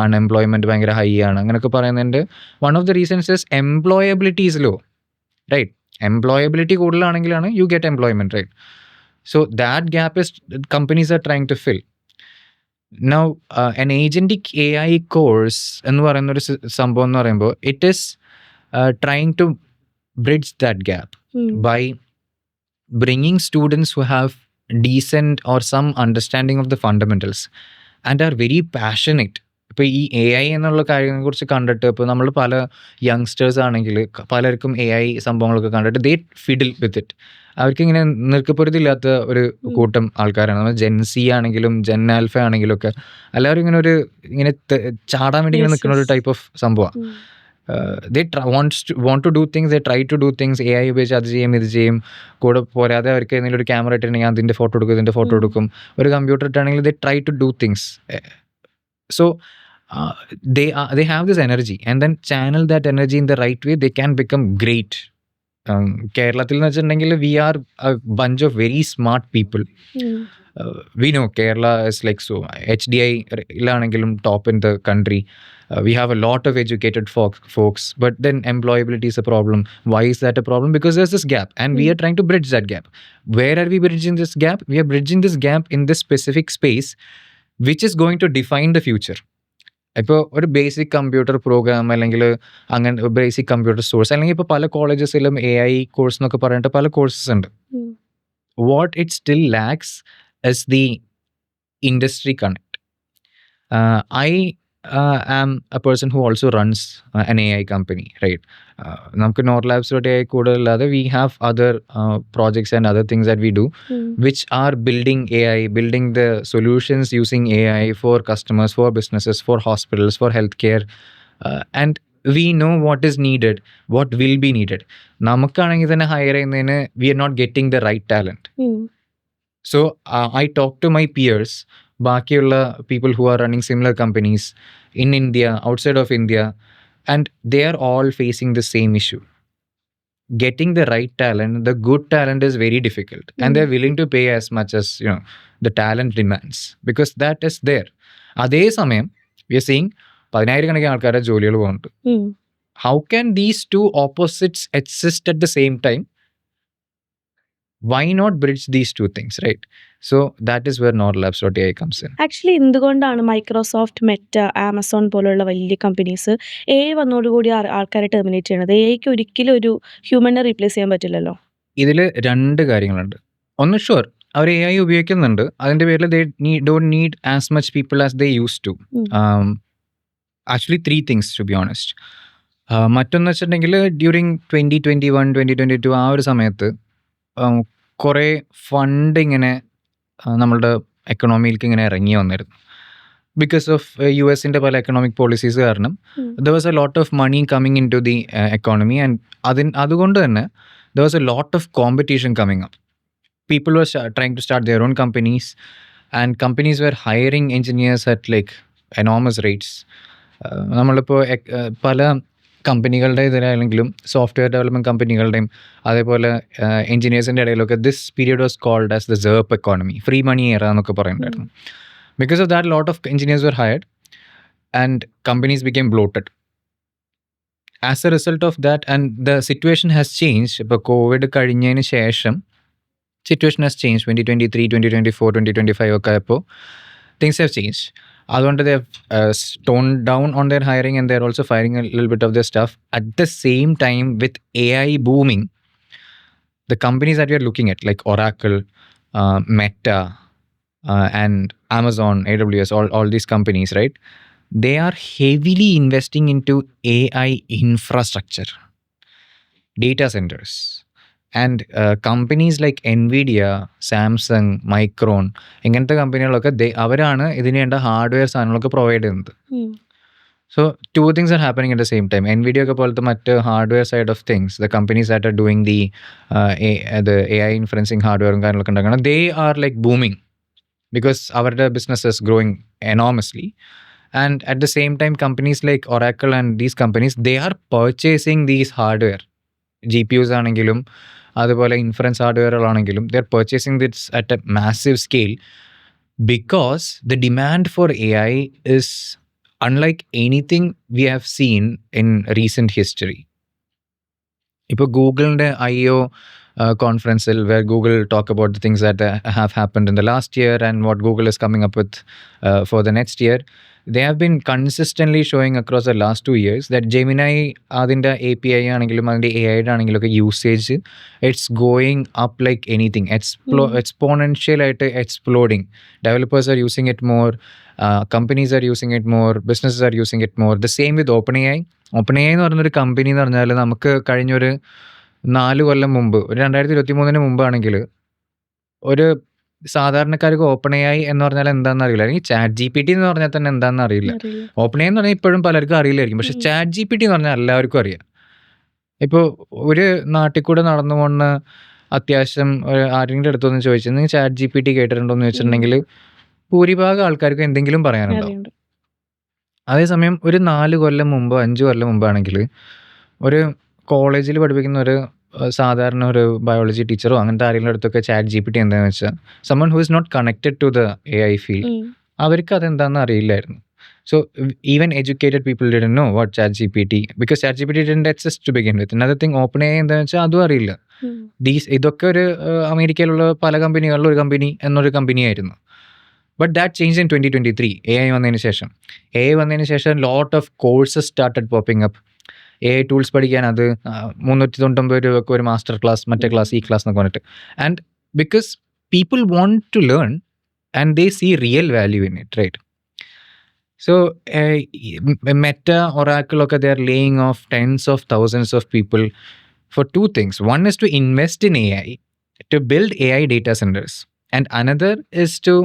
അൺഎംപ്ലോയ്മെൻറ്റ് ഭയങ്കര ഹൈ ആണ് അങ്ങനെയൊക്കെ പറയുന്നതിൻ്റെ one of the reasons is employability is low, right? Employability കൂടുതലാണെങ്കിലാണ് you get employment, right? So that gap is companies are trying to fill. Now an agentic AI course എന്ന് പറയുന്നൊരു സംഭവം എന്ന് പറയുമ്പോൾ it is trying to bridge that gap by bringing students who have decent or some understanding of the fundamentals and are very passionate. ഇപ്പോൾ ഈ എ ഐ എന്നുള്ള കാര്യങ്ങളെക്കുറിച്ച് കണ്ടിട്ട് ഇപ്പോൾ നമ്മൾ പല യങ്സ്റ്റേഴ്സ് ആണെങ്കിൽ പലർക്കും എ ഐ സംഭവങ്ങളൊക്കെ കണ്ടിട്ട് ദേ ഫിഡിൽ വിത്ത് ഇറ്റ്. അവർക്കിങ്ങനെ നിൽക്കപ്പൊരുതില്ലാത്ത ഒരു കൂട്ടം ആൾക്കാരാണ്. നമ്മൾ ജെൻ സി ആണെങ്കിലും ജെൻ ആൽഫ ആണെങ്കിലും ഒക്കെ എല്ലാവരും ഇങ്ങനെ ചാടാൻ വേണ്ടി ഇങ്ങനെ നിൽക്കുന്ന ഒരു ടൈപ്പ് ഓഫ് സംഭവമാണ്. they want to do things, they try to do things, AI ഉപയോഗിച്ച് അത് ചെയ്യും ഇത് ചെയ്യും. കൂടെ പോരാതെ അവർക്ക് എന്തെങ്കിലും ഒരു ക്യാമറ ഇട്ടുണ്ടെങ്കിൽ അതിൻ്റെ ഫോട്ടോ എടുക്കും ഇതിൻ്റെ ഫോട്ടോ എടുക്കും. ഒരു computer ഇട്ടാണെങ്കിൽ they try to do things. So they have this energy and then channel that energy in the right way, they can become great. കേരളത്തിൽ എന്ന് വെച്ചിട്ടുണ്ടെങ്കിൽ we are a bunch of very smart people. We know Kerala is like so HDI ഇലാണെങ്കിലും top in the country. We have a lot of educated folks, but then employability is a problem. Why is that a problem? Because there's this gap and we are trying to bridge that gap. Where are we bridging this gap? We are bridging this gap in this specific space which is going to define the future. ഇപ്പോൾ ഒരു ബേസിക് കമ്പ്യൂട്ടർ പ്രോഗ്രാം അല്ലെങ്കിൽ അങ്ങനെ ബേസിക് കമ്പ്യൂട്ടർ സോഴ്സ് അല്ലെങ്കിൽ ഇപ്പോൾ പല കോളേജസിലും AI കോഴ്സ് എന്നൊക്കെ പറഞ്ഞിട്ട് പല കോഴ്സസ് ഉണ്ട്. What it still lacks is the industry connect. I am a person who also runs an AI company, right? നമുക്ക് NorLabs.ai കൂടുതലല്ലാതെ we have other projects and other things that we do which are building AI, building the solutions using AI for customers, for businesses, for hospitals, for healthcare, and we know what is needed, what will be needed. നമുക്കാണെങ്കിൽ തന്നെ ഹയർ ചെയ്യുന്നതിന് we are not getting the right talent. So I talk to my peers, ബാക്കിയുള്ള people who are running similar companies in India, outside of India, and they are all facing the same issue. Getting the right talent, the good talent is very difficult, and they're willing to pay as much as the talent demands because that is there. അതേ സമയം we are seeing 10,000 ആൾക്കാരുടെ ജോലികൾ പോകുന്നുണ്ട്. How can these two opposites exist at the same time? Why not bridge these two things, right? So that is where NorLabs.ai comes in. Actually എന്തുകൊണ്ടാണ് മൈക്രോസോഫ്റ്റ്, മെറ്റ, ആമസോൺ പോലുള്ള വലിയ കമ്പനീസ് AI വന്നോടുകൂടി ആൾക്കാരെ ടെർമിനേറ്റ് ചെയ്യണത്? AIക്ക് ഒരിക്കലും ഒരു ഹ്യൂമനെ റീപ്ലേസ് ചെയ്യാൻ പറ്റില്ലല്ലോ. ഇതിൽ 2 കാര്യങ്ങളുണ്ട്. ഒന്ന് ഷുവർ അവർ AI ഉപയോഗിക്കുന്നുണ്ട്, അതിൻ്റെ പേരിൽ they don't need as much people as they used to. Actually 3 things to be honest. മറ്റൊന്ന് വെച്ചിട്ടുണ്ടെങ്കിൽ ഡ്യൂറിങ് 2021, 2022 ആ ഒരു സമയത്ത് കുറേ ഫണ്ട് ഇങ്ങനെ നമ്മളുടെ എക്കണോമിയിലേക്ക് ഇങ്ങനെ ഇറങ്ങി വന്നിരുന്നു. ബിക്കോസ് ഓഫ് US-ൻ്റെ പല എക്കണോമിക് പോളിസീസ് കാരണം there was a lot of money coming into the economy and അതുകൊണ്ട് തന്നെ there was a lot of competition coming up. People were trying to start their own companies and companies were hiring engineers at like enormous rates. നമ്മളിപ്പോൾ പല കമ്പനികളുടെ ഇതിലാണെങ്കിലും സോഫ്റ്റ്വെയർ ഡെവലപ്മെൻറ്റ് കമ്പനികളുടെയും അതേപോലെ എൻജിനീയേഴ്സിൻ്റെ ഇടയിലൊക്കെ this period was called as the ZERP economy, free money era എന്നൊക്കെ പറയുന്നുണ്ടായിരുന്നു. Because of that lot of engineers were hired and companies became bloated. As a result of that and the situation has change. ഇപ്പോൾ കോവിഡ് കഴിഞ്ഞതിന് ശേഷം സിറ്റുവേഷൻ ഹാസ് ചേഞ്ച്. 2023, 2024, 2025 ഒക്കെ ആയപ്പോൾ things have changed. അതുകൊണ്ട് they have toned down on their hiring and they're also firing a little bit of their stuff. At the same time, with AI booming, the companies that we are looking at like Oracle, Meta, and Amazon, AWS, all these companies, right? They are heavily investing into AI infrastructure, data centers. And companies like NVIDIA, Samsung, Micron, ഇങ്ങനത്തെ കമ്പനികളൊക്കെ അവരാണ് ഇതിന് വേണ്ട ഹാർഡ്വെയർ സാധനങ്ങളൊക്കെ പ്രൊവൈഡ് ചെയ്യുന്നത്. So 2 things are happening at the same time. NVIDIA ഒക്കെ പോലത്തെ മറ്റ് hardware side of things, the companies that are doing the AI inferencing ഹാർഡ്വെയറും കാര്യങ്ങളൊക്കെ ഉണ്ടാക്കണം, they are like booming because അവരുടെ business is growing enormously. And at the same time, companies like Oracle and these companies, they are purchasing these hardware, GPUs ആണെങ്കിലും അതുപോലെ inference ഹാർഡ്വെയറുകളാണെങ്കിലും they are purchasing this at a massive scale because the demand for AI is unlike anything we have seen in recent history. ഇപ്പോൾ ഗൂഗിളിൻ്റെ IO conference where Google talk about the things that have happened in the last year and what Google is coming up with for the next year. They have been consistently showing across the last 2 years that Gemini അതിൻ്റെ API ആണെങ്കിലും അതിൻ്റെ AI ആണെങ്കിലും ഒക്കെ usage it's going up like anything exponential ആയിട്ട് exploding. Developers are using it more, companies are using it more, businesses are using it more. The same with OpenAI. OpenAI എന്ന് പറയുന്നൊരു കമ്പനി എന്ന് പറഞ്ഞാൽ നമുക്ക് കഴിഞ്ഞൊരു 4 കൊല്ലം മുമ്പ്, ഒരു 2023 മുമ്പാണെങ്കിൽ ഒരു സാധാരണക്കാർക്ക് OpenAI എന്ന് പറഞ്ഞാൽ എന്താണെന്ന് അറിയില്ല, അല്ലെങ്കിൽ ChatGPT എന്ന് പറഞ്ഞാൽ തന്നെ എന്താണെന്ന് അറിയില്ല. OpenAI എന്ന് പറഞ്ഞാൽ ഇപ്പോഴും പലർക്കും അറിയില്ലായിരിക്കും, പക്ഷെ ChatGPT എന്ന് പറഞ്ഞാൽ എല്ലാവർക്കും അറിയാം. ഇപ്പോൾ ഒരു നാട്ടിൽ കൂടെ നടന്നു പോകുന്ന അത്യാവശ്യം ആരെങ്കിലും അടുത്തൊന്ന് ചോദിച്ചാൽ നിങ്ങൾ ChatGPT കേട്ടിട്ടുണ്ടോ എന്ന് ചോദിച്ചിട്ടുണ്ടെങ്കിൽ ഭൂരിഭാഗം ആൾക്കാർക്ക് എന്തെങ്കിലും പറയാനുണ്ടാവും. അതേസമയം ഒരു 4 കൊല്ലം മുമ്പോ 5 കൊല്ലം മുമ്പാണെങ്കിൽ ഒരു കോളേജിൽ പഠിപ്പിക്കുന്ന ഒരു സാധാരണ ഒരു ബയോളജി ടീച്ചറോ അങ്ങനത്തെ ആരെങ്കിലും അടുത്തൊക്കെ ChatGPT എന്താണെന്ന് വെച്ചാൽ someone who is not connected to the AI field, അവർക്ക് അതെന്താണെന്ന് അറിയില്ലായിരുന്നു. So even educated people didn't know what ChatGPT, because ChatGPT didn't exist to begin with. Another thing, OpenAI എന്താണെന്ന് വെച്ചാൽ അതും അറിയില്ല. ഇതൊക്കെ ഒരു അമേരിക്കയിലുള്ള പല കമ്പനികളിലും ഒരു കമ്പനി എന്നൊരു കമ്പനിയായിരുന്നു. But that changed in 2023. AI വന്നതിന് ശേഷം lot of courses started popping up. AI tools പഠിക്കാൻ അത് 399 രൂപയ്ക്ക് ഒരു മാസ്റ്റർ ക്ലാസ്, മറ്റേ ക്ലാസ്, ഈ ക്ലാസ് എന്നൊക്കെ പറഞ്ഞിട്ട്. And because people want to learn and they see real value in it, right? So Meta, Oracle ഒക്കെ they are laying off tens of thousands of people for 2 things. One is to invest in AI, to build AI data centers, and another is to,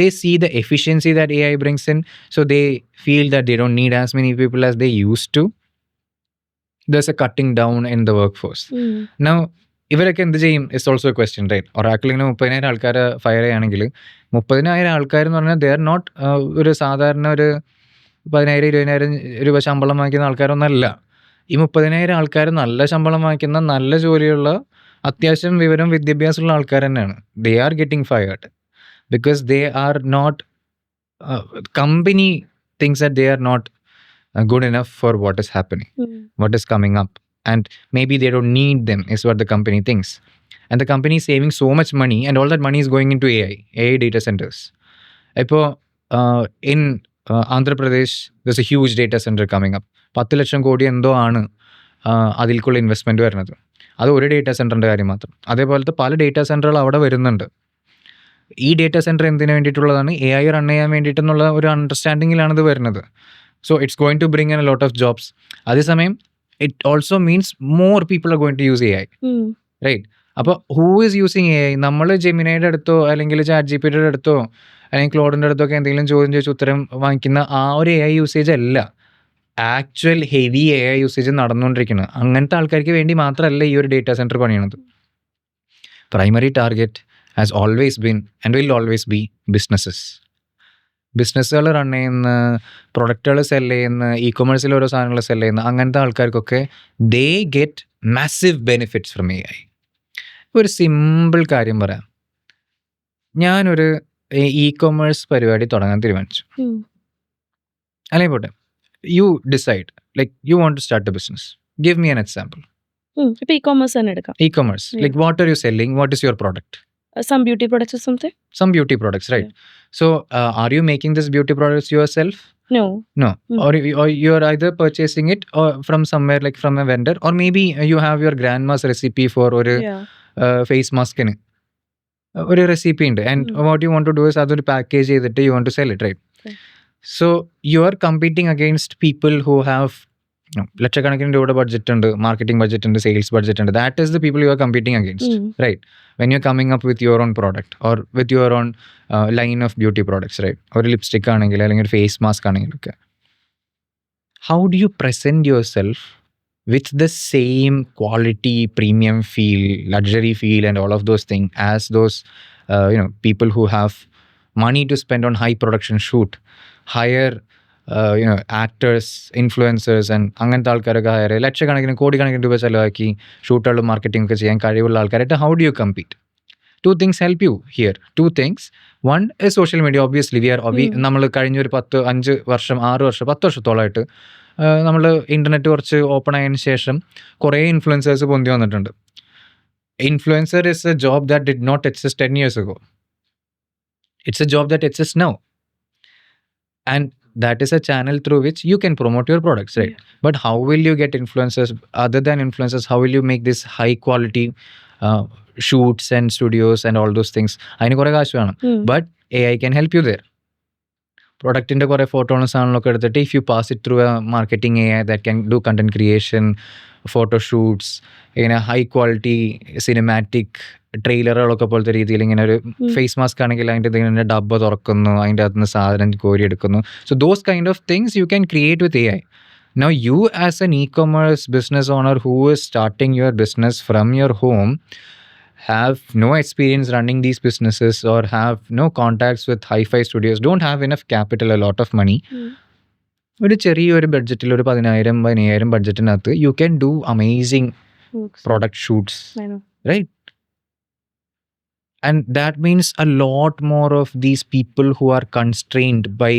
they see the efficiency that AI brings in, so they feel that they don't need as many people as they used to. There's a cutting down in the workforce. Now ഇവരൊക്കെ എന്ത് ചെയ്യും is also a question, right? Oracle ഇങ്ങനെ 30,000 ആൾക്കാരെ ഫയർ ചെയ്യുകയാണെങ്കിൽ 30,000 ആൾക്കാരെന്ന് പറഞ്ഞാൽ ദേ ആർ നോട്ട് ഒരു സാധാരണ ഒരു 10,000-20,000 രൂപ ശമ്പളം വാങ്ങിക്കുന്ന ആൾക്കാരൊന്നല്ല. ഈ 30,000 ആൾക്കാർ നല്ല ശമ്പളം വാങ്ങിക്കുന്ന, നല്ല ജോലിയുള്ള, അത്യാവശ്യം വിവരം വിദ്യാഭ്യാസമുള്ള ആൾക്കാർ തന്നെയാണ്. They are getting fired because they are not company thinks that they are not good enough for what is happening, what is coming up, and maybe they don't need them is what the company thinks. And the company is saving so much money, and all that money is going into AI data centers. Ipo in Andhra Pradesh there's a huge data center coming up. 10 lakh crore എന്തോ ആണ് അതിൽക്കുള്ള ഇൻവെസ്റ്റ്മെന്റ് വരുന്നത്. അത് ഒരു ഡേറ്റാ സെന്ററിന്റെ കാര്യം മാത്രം. അതേപോലത്തെ പല ഡേറ്റാ സെന്ററുകൾ അവിടെ വരുന്നുണ്ട്. ഈ ഡേറ്റാ സെൻറ്റർ എന്തിനു വേണ്ടിയിട്ടുള്ളതാണ്? AI റൺ ചെയ്യാൻ വേണ്ടിയിട്ടെന്നുള്ള ഒരു അണ്ടർസ്റ്റാൻഡിങ്ങിലാണിത് വരുന്നത്. So it's going to bring a lot of jobs. അതേസമയം it also means more people are going to use AI, right? അപ്പോൾ ഹൂ ഈസ് യൂസിങ് AI? നമ്മൾ ജെമിനയുടെ അടുത്തോ അല്ലെങ്കിൽ ChatGPTയുടെ അടുത്തോ അല്ലെങ്കിൽ ക്ലോഡിൻ്റെ അടുത്തോ ഒക്കെ എന്തെങ്കിലും ചോദ്യം ചോദിച്ച് ഉത്തരം വാങ്ങിക്കുന്ന ആ ഒരു AI യൂസേജ് അല്ല ആക്ച്വൽ ഹെവി AI യൂസേജ് നടന്നുകൊണ്ടിരിക്കുന്നത്. അങ്ങനത്തെ ആൾക്കാർക്ക് വേണ്ടി മാത്രമല്ല ഈ ഒരു ഡേറ്റാ സെൻറ്റർ പണിയണത്. Primary target has always been and will always be businesses. ബിസിനസ്സുകൾ റൺ ചെയ്യുന്ന, പ്രൊഡക്റ്റുകൾ സെല് ചെയ്യുന്ന, ഇ-കൊമേഴ്സിൽ ഓരോ സാധനങ്ങൾ സെല് ചെയ്യുന്ന അങ്ങനത്തെ ആൾക്കാർക്കൊക്കെ they get massive benefits from AI. ഒരു സിമ്പിൾ കാര്യം പറയാം. ഞാനൊരു ഇ-കൊമേഴ്സ് പരിപാടി തുടങ്ങാൻ തീരുമാനിച്ചു. അല്ലെങ്കിൽ പോട്ടെ, you decide like you want to start a business. Give me an example. ഇപ്പോൾ ഇ-കൊമേഴ്സ് തന്നെ എടുക്കാം. E-commerce, like what are you selling? What is your product? Some beauty products or something? Some beauty products, right? So are you making this beauty products yourself? No. Or you're either purchasing it or from somewhere, like from a vendor, or maybe you have your grandma's recipe for ഒരു face maskന് ഒരു റെസിപ്പി ഉണ്ട്, and what you want to do is അതൊരു പാക്കേജ് ചെയ്തിട്ട് you want to sell it, right? So you are competing against people who have ലക്ഷക്കണക്കിന് രൂപയുടെ ബഡ്ജറ്റ് ഉണ്ട്, മാർക്കറ്റിംഗ് ബഡ്ജറ്റ് ഉണ്ട്, സെയിൽസ് ബഡ്ജറ്റ് ഉണ്ട്. That is the people you are competing against, right? When you are coming up with your own product or with your own line of beauty products, right? ഒരു ലിപ്സ്റ്റിക് ആണെങ്കിൽ അല്ലെങ്കിൽ ഒരു ഫേസ് മാസ്ക് ആണെങ്കിലൊക്കെ, how do you present yourself with the same quality, premium feel, luxury feel and all of those thing as those people who have money to spend on high production shoot, hire actors, influencers and അങ്ങനത്തെ ആൾക്കാരൊക്കെ ഹയർ, ലക്ഷക്കണക്കിന് കോടിക്കണക്കിന് രൂപ ചിലവാക്കി ഷൂട്ടുകളും മാർക്കറ്റിംഗ് ഒക്കെ ചെയ്യാൻ കഴിവുള്ള ആൾക്കാരായിട്ട് how do U compete? two things help you here. Two things. One is social media. Obviously, നമ്മൾ കഴിഞ്ഞ ഒരു 5 വർഷം 6 വർഷം 10 വർഷത്തോളമായിട്ട് നമ്മൾ ഇൻ്റർനെറ്റ് കുറച്ച് ഓപ്പൺ ആയതിനു ശേഷം കുറേ ഇൻഫ്ലുവൻസേഴ്സ് പൊന്തി വന്നിട്ടുണ്ട്. Influencer is a job that did not exist 10 years ago. It's a job that exists now. And that is a channel through which you can promote your products, right? Yeah. But how will you get influencers? Other than influencers, how will you make this high quality shoots and studios and all those things? അതിന് കുറേ കാശ് വേണം. But AI can help you there. പ്രൊഡക്റ്റിൻ്റെ കുറേ ഫോട്ടോകളും സാധനങ്ങളൊക്കെ എടുത്തിട്ട് if you pass it through A marketing AI that can do content creation, photoshoots, ഇങ്ങനെ ഹൈ ക്വാളിറ്റി സിനിമാറ്റിക് ട്രെയിലറുകളൊക്കെ പോലത്തെ രീതിയിൽ ഇങ്ങനെ ഒരു ഫേസ് മാസ്ക് ആണെങ്കിൽ അതിൻ്റെ ഇങ്ങനെ ഡബ്ബ തുറക്കുന്നു, അതിൻ്റെ അകത്ത് നിന്ന് സാധനം കോരിയെടുക്കുന്നു. So those kind of things you can create with AI. Now you as an e-commerce business owner who is starting your business from your home, have no experience running these businesses or have no contacts with hi-fi studios, don't have enough capital, a lot of money. ഒരു ചെറിയൊരു ബഡ്ജറ്റിൽ ഒരു 10,000-15,000 ബഡ്ജറ്റിനകത്ത് you can do amazing product shoots, right? And that means a lot more of these people who are constrained by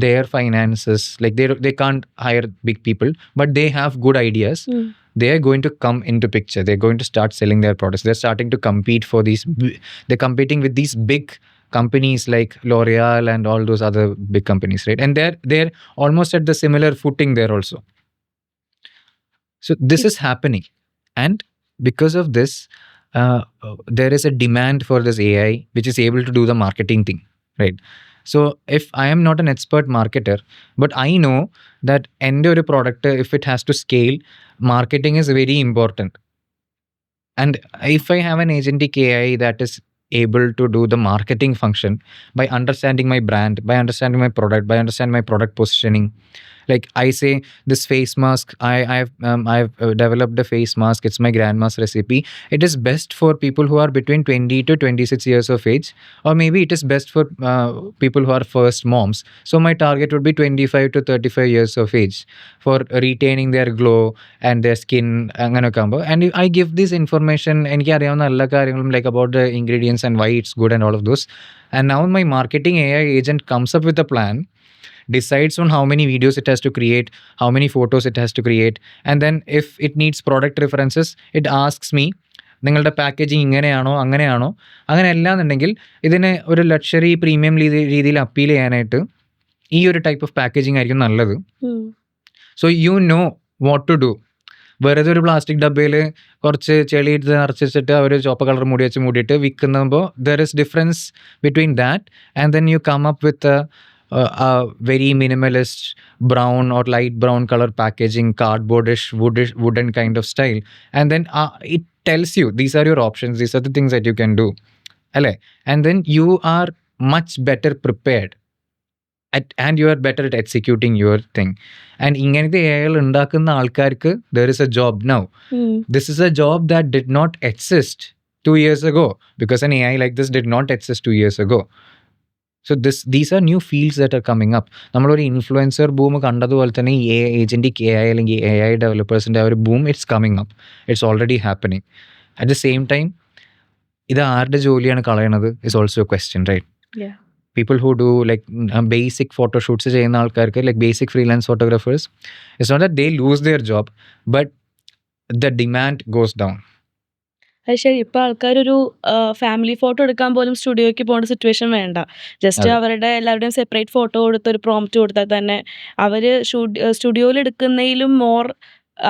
their finances, like they can't hire big people, but they have good ideas. They are going to come into picture. They're going to start selling their products. They're starting to compete for these. They're competing with these big companies like L'Oreal and all those other big companies, right? And they're almost at the similar footing there also. So this is happening, and because of this, there is a demand for this AI which is able to do the marketing thing, right? So if I am not an expert marketer, but I know that എൻ്റെ ഒരു product, if it has to scale, marketing is very important. And if I have an agentic AI that is able to do the marketing function by understanding my brand, by understanding my product, by understanding my product positioning, like I say this face mask, I've developed a face mask. It's my grandma's recipe. It is best for people who are between 20 to 26 years of age, or maybe it is best for people who are first moms. So my target would be 25 to 35 years of age for retaining their glow and their skin അങ്ങനെയൊക്കെ ആകുമ്പോൾ. And I give this information, എനിക്ക് അറിയാവുന്ന എല്ലാ കാര്യങ്ങളും like about the ingredients and why it's good and all of those. And now my marketing AI agent comes up with a plan, decides on how many videos it has to create, how many photos it has to create, and then if it needs product references, it asks me, നിങ്ങളുടെ പാക്കേജിങ് ഇങ്ങനെയാണോ അങ്ങനെയാണോ, അങ്ങനെ അല്ലാന്നുണ്ടെങ്കിൽ ഇതിനെ ഒരു ലക്ഷറി പ്രീമിയം രീതിയിൽ അപ്പീൽ ചെയ്യാനായിട്ട് ഈ ഒരു ടൈപ്പ് ഓഫ് പാക്കേജിങ് ആയിരിക്കും നല്ലത്. So you know what to do. വെറുതെ ഒരു പ്ലാസ്റ്റിക് ഡബ്ബയിൽ കുറച്ച് ചെളി എടുത്ത് നിറച്ചിട്ട് അവർ ചുവപ്പ് കളർ മൂടിയിട്ട് വിൽക്കുമ്പോൾ there is difference between that and then you come up with a very minimalist brown or light brown color packaging, cardboardish, wooden kind of style, and then it tells you these are your options, these are the things that you can do, and then you are much better prepared and you are better at executing your thing. And ഇങ്ങനത്തെ AI ഉണ്ടാക്കുന്ന ആൾക്കാർക്ക് there is a job now. This is a job that did not exist 2 years ago, because an AI like this did not exist 2 years ago. So these are new fields that are coming up. നമ്മളൊരു ഇൻഫ്ലുവൻസർ ബൂം കണ്ടതുപോലെ തന്നെ ഈ ഏജൻറ്റിക് AI അല്ലെങ്കിൽ AI ഡെവലപ്പേഴ്സിൻ്റെ ആ ഒരു boom it's coming up. It's already happening. At the same time ഇത് ആരുടെ ജോലിയാണ് കളയണത് is also a question, right? People who do like basic photoshoots ചെയ്യുന്ന ആൾക്കാർക്ക്, like basic freelance photographers, it's not that they lose their job, but the demand goes down. അത് ശരി. ഇപ്പൊ ആൾക്കാരൊരു ഫാമിലി ഫോട്ടോ എടുക്കാൻ പോലും സ്റ്റുഡിയോയ്ക്ക് പോകേണ്ട സിറ്റുവേഷൻ വേണ്ട. ജസ്റ്റ് അവരുടെ എല്ലാവരുടെയും സെപ്പറേറ്റ് ഫോട്ടോ കൊടുത്ത് ഒരു പ്രോംപ്റ്റ് കൊടുത്താൽ തന്നെ അവര് സ്റ്റുഡിയോയിൽ എടുക്കുന്നതിലും മോർ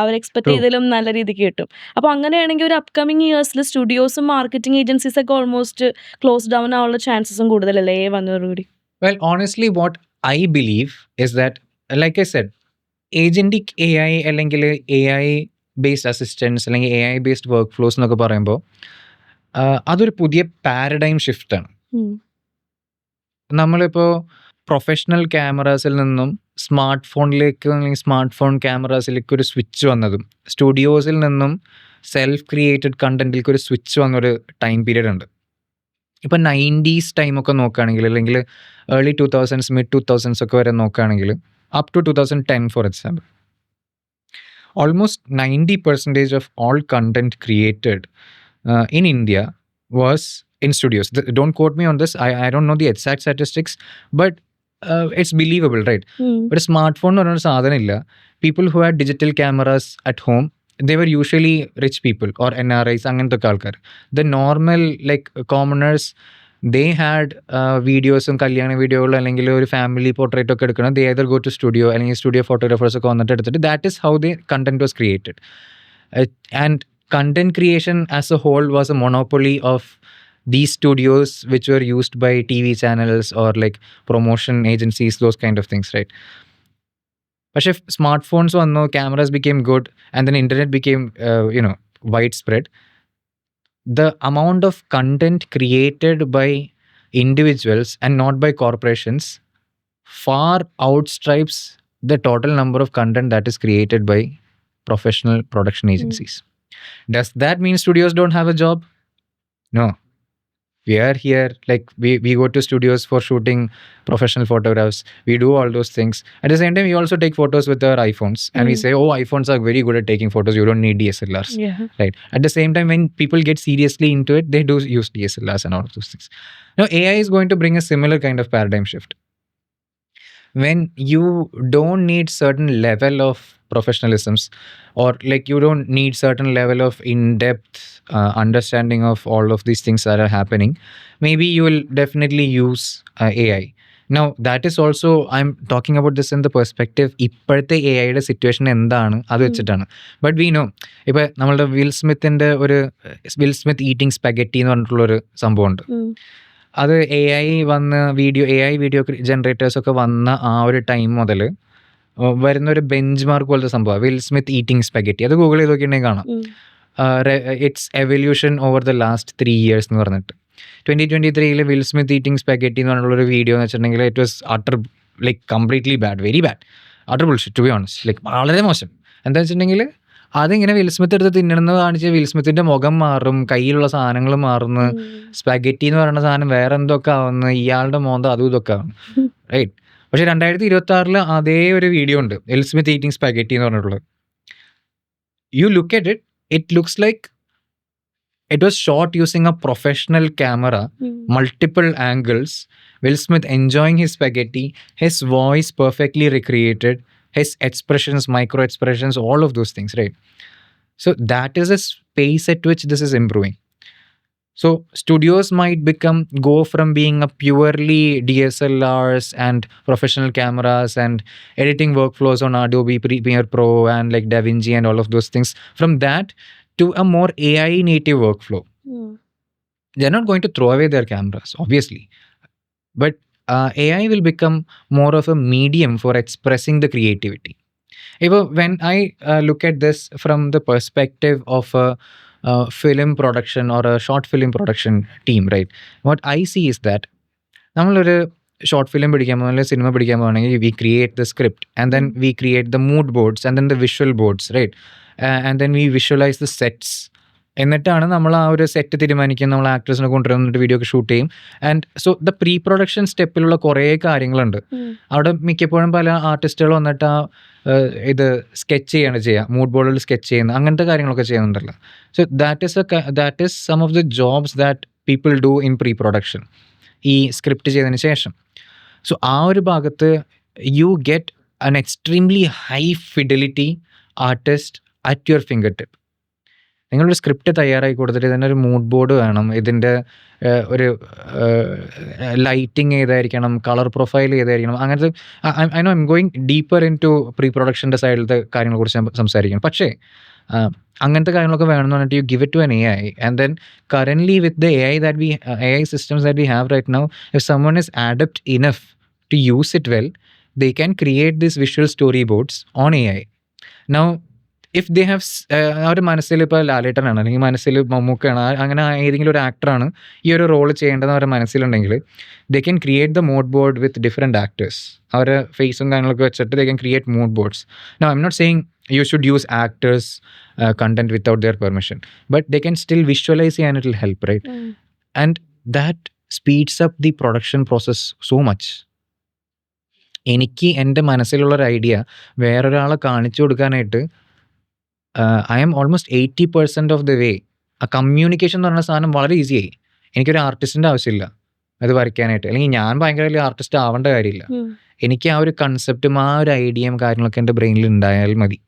അവർ എക്സ്പെക്ട് ചെയ്തതിലും നല്ല രീതിക്ക് കിട്ടും. അപ്പോൾ അങ്ങനെയാണെങ്കിൽ ഒരു അപ്കമിങ് ഇയേഴ്സിൽ സ്റ്റുഡിയോസും മാർക്കറ്റിംഗ് ഏജൻസീസ് ഒക്കെ ഓൾമോസ്റ്റ് ക്ലോസ് ഡൗൺ ആവാനുള്ള ചാൻസസും കൂടുതലല്ലേ വന്നതോടുകൂടി? Well, honestly, what I believe is that, like I said, agentic AI അല്ലെങ്കിൽ AI ബേസ്ഡ് അസിസ്റ്റൻസ് അല്ലെങ്കിൽ AI ബേസ്ഡ് വർക്ക് ഫ്ലോസ് എന്നൊക്കെ പറയുമ്പോൾ അതൊരു പുതിയ പാരഡൈം ഷിഫ്റ്റാണ്. നമ്മളിപ്പോൾ പ്രൊഫഷണൽ ക്യാമറാസിൽ നിന്നും സ്മാർട്ട് ഫോണിലേക്ക് അല്ലെങ്കിൽ സ്മാർട്ട് ഫോൺ ക്യാമറാസിലേക്ക് ഒരു സ്വിച്ച് വന്നതും, സ്റ്റുഡിയോസിൽ നിന്നും സെൽഫ് ക്രിയേറ്റഡ് കണ്ടന്റിലേക്ക് ഒരു സ്വിച്ച് വന്നൊരു ടൈം പീരീഡ് ഉണ്ട്. ഇപ്പം 90s ടൈമൊക്കെ നോക്കുകയാണെങ്കിൽ, അല്ലെങ്കിൽ ഏർലി 2000s മിഡ് 2000s ഒക്കെ വരെ നോക്കുകയാണെങ്കിൽ, up to 2010 for example, almost 90% of all content created in India was in studios. Don't quote me on this. I don't know the exact statistics, but it's believable, right? But a smartphone or sadhanilla, people who had digital cameras at home, they were usually rich people or NRIs, അങ്ങനത്തെ ആൾക്കാർ. The normal like commoners, they had വീഡിയോസും കല്യാണ വീഡിയോകളും അല്ലെങ്കിൽ ഒരു ഫാമിലി പോർട്രേറ്റ് ഒക്കെ എടുക്കണം. They either go to studio അല്ലെങ്കിൽ സ്റ്റുഡിയോ ഫോട്ടോഗ്രാഫേഴ്സ് ഒക്കെ വന്നിട്ട് എടുത്തിട്ട് that is how the content was created. And content creation as a whole was a monopoly of these studios, which were used by TV channels or like promotion agencies, those kind of things, right? But if smartphones were cameras became good and then internet became widespread, the amount of content created by individuals and not by corporations far outstrips the total number of content that is created by professional production agencies. Does that mean studios don't have a job? No. We are here, like we go to studios for shooting professional photographs. We do all those things. At the same time, we also take photos with our iPhones and we say, oh, iPhones are very good at taking photos. You don't need DSLRs. Yeah. Right. At the same time, when people get seriously into it, they do use DSLRs and all of those things. Now, AI is going to bring a similar kind of paradigm shift. When you don't need certain level of professionalisms, or like you don't need certain level of in-depth understanding of all of these things that are happening, maybe you will definitely use AI. Now that is also, I'm talking about this in the perspective ഇപ്പോഴത്തെ എ ഐയുടെ സിറ്റുവേഷൻ എന്താണ് അത് വെച്ചിട്ടാണ്. ബട്ട് വി നോ, ഇപ്പം നമ്മളുടെ വിൽ സ്മിത്ത് ഈറ്റിംഗ് സ്പെഗറ്റി എന്ന് പറഞ്ഞിട്ടുള്ളൊരു സംഭവമുണ്ട്. അത് എ ഐ വീഡിയോ ജനറേറ്റേഴ്സ് ഒക്കെ വന്ന ആ ഒരു ടൈം മുതൽ വരുന്ന ഒരു ബെഞ്ച് മാർക്ക് പോലത്തെ സംഭവം വിൽ സ്മിത്ത് ഈറ്റിംഗ് സ്പെഗറ്റി. അത് ഗൂഗിൾ ചെയ്ത് നോക്കിയിട്ടുണ്ടെങ്കിൽ കാണാം. It's evolution over the last 3 years എന്ന് പറഞ്ഞിട്ട് 2023 വിൽ സ്മിത്ത് ഈറ്റിംഗ് സ്പെഗറ്റി എന്ന് പറഞ്ഞിട്ടുള്ളൊരു വീഡിയോ എന്ന് വെച്ചിട്ടുണ്ടെങ്കിൽ it was utter like completely bad, very bad, utter bullshit to be honest. Like വളരെ മോശം. എന്താ വെച്ചിട്ടുണ്ടെങ്കിൽ അതിങ്ങനെ വിൽ സ്മിത്ത് എടുത്ത് തിന്നണമെന്ന് കാണിച്ച് വിൽ സ്മിത്തിൻ്റെ മുഖം മാറും, കയ്യിലുള്ള സാധനങ്ങൾ മാറുന്നു, സ്പാഗറ്റി എന്ന് പറയുന്ന സാധനം വേറെ എന്തൊക്കെ ആവുന്നു, ഇയാളുടെ മോന്ത അതും ഇതൊക്കെ ആവുന്നു, റൈറ്റ്? പക്ഷേ 2026 അതേ ഒരു വീഡിയോ ഉണ്ട്, വിൽ സ്മിത്ത് ഈറ്റിംഗ് സ്പാഗറ്റി എന്ന് പറഞ്ഞിട്ടുള്ളത്. You look at it, it looks like it was shot using a professional camera, multiple angles, Will Smith enjoying his spaghetti, his voice perfectly recreated, his expressions, micro expressions, all of those things, right? So that is a space at which this is improving. So studios might go from being a purely DSLRs and professional cameras and editing workflows on Adobe Premiere Pro and like DaVinci and all of those things. From that to a more AI native workflow. They're not going to throw away their cameras, obviously. But AI will become more of a medium for expressing the creativity. When I look at this from the perspective of a film production or a short film production team, right? What I see is that നമ്മളൊരു ഷോർട്ട് ഫിലിം പിടിക്കാൻ പോകുക അല്ലെങ്കിൽ സിനിമ പിടിക്കാൻ പോകുകയാണെങ്കിൽ we create the script and then we create the mood boards and then the visual boards, right? And then we visualise the sets. എന്നിട്ടാണ് നമ്മൾ ആ ഒരു സെറ്റ് തീരുമാനിക്കുന്നത്, നമ്മൾ ആക്ടേഴ്സിനെ കൊണ്ടുവന്നിട്ട് വീഡിയോ ഒക്കെ ഷൂട്ട് ചെയ്യും. And so the pre production സ്റ്റെപ്പിലുള്ള കുറേ കാര്യങ്ങളുണ്ട്. അവിടെ മിക്കപ്പോഴും പല ആർട്ടിസ്റ്റുകൾ വന്നിട്ട് ആ ഇത് സ്കെച്ച് ചെയ്യുക, മൂഡ് ബോർഡിൽ സ്കെച്ച് ചെയ്യുന്ന അങ്ങനത്തെ കാര്യങ്ങളൊക്കെ ചെയ്യുന്നുണ്ടല്ലോ. So that is some of the jobs that people do in pre production, ഈ സ്ക്രിപ്റ്റ് ചെയ്തതിന് ശേഷം. സോ ആ ഒരു ഭാഗത്ത് you get an extremely high fidelity artist at your fingertip. നിങ്ങളൊരു സ്ക്രിപ്റ്റ് തയ്യാറാക്കി കൊടുത്തിട്ട് ഇതിനൊരു മൂഡ് ബോർഡ് വേണം, ഇതിൻ്റെ ഒരു ലൈറ്റിങ് ഏതായിരിക്കണം, കളർ പ്രൊഫൈൽ ഏതായിരിക്കണം, അങ്ങനത്തെ I know I'm going deeper into pre പ്രൊഡക്ഷൻ്റെ സൈഡിലത്തെ കാര്യങ്ങളെക്കുറിച്ച് ഞാൻ സംസാരിക്കണം. പക്ഷേ അങ്ങനത്തെ കാര്യങ്ങളൊക്കെ വേണമെന്ന് പറഞ്ഞിട്ട് you give it to an AI, and then currently with the AI systems that we have right now, if someone is adept enough to use it well, they can create these visual storyboards on AI. Now if they have അവരുടെ മനസ്സിൽ ഇപ്പോൾ ലാലേട്ടനാണ് അല്ലെങ്കിൽ മനസ്സിൽ മമ്മൂക്കയാണ്, അങ്ങനെ ഏതെങ്കിലും ഒരു ആക്ടറാണ് ഈ ഒരു റോൾ ചെയ്യേണ്ടതെന്ന് അവരുടെ മനസ്സിലുണ്ടെങ്കിൽ they can create the mood board with different actors. അവരുടെ ഫേസും കാര്യങ്ങളൊക്കെ വെച്ചിട്ട് they can create mood boards. Now I'm not saying you should use actors content without their permission, but they can still visualize and it will help, right? And that speeds up the production process so much. എനിക്ക് എൻ്റെ മനസ്സിലുള്ളൊരു ഐഡിയ വേറൊരാളെ കാണിച്ചു കൊടുക്കാനായിട്ട് I am almost 80% of the way. ആ കമ്മ്യൂണിക്കേഷൻ എന്ന് പറയുന്ന സാധനം വളരെ ഈസിയായി. എനിക്കൊരു ആർട്ടിസ്റ്റിൻ്റെ ആവശ്യമില്ല അത് വരയ്ക്കാനായിട്ട്. അല്ലെങ്കിൽ ഞാൻ ഭയങ്കര വലിയ ആർട്ടിസ്റ്റ് ആവേണ്ട കാര്യമില്ല. എനിക്ക് ആ ഒരു കൺസെപ്റ്റും ആ ഒരു ഐഡിയയും കാര്യങ്ങളൊക്കെ എൻ്റെ ബ്രെയിനിൽ ഉണ്ടായാൽ മതി.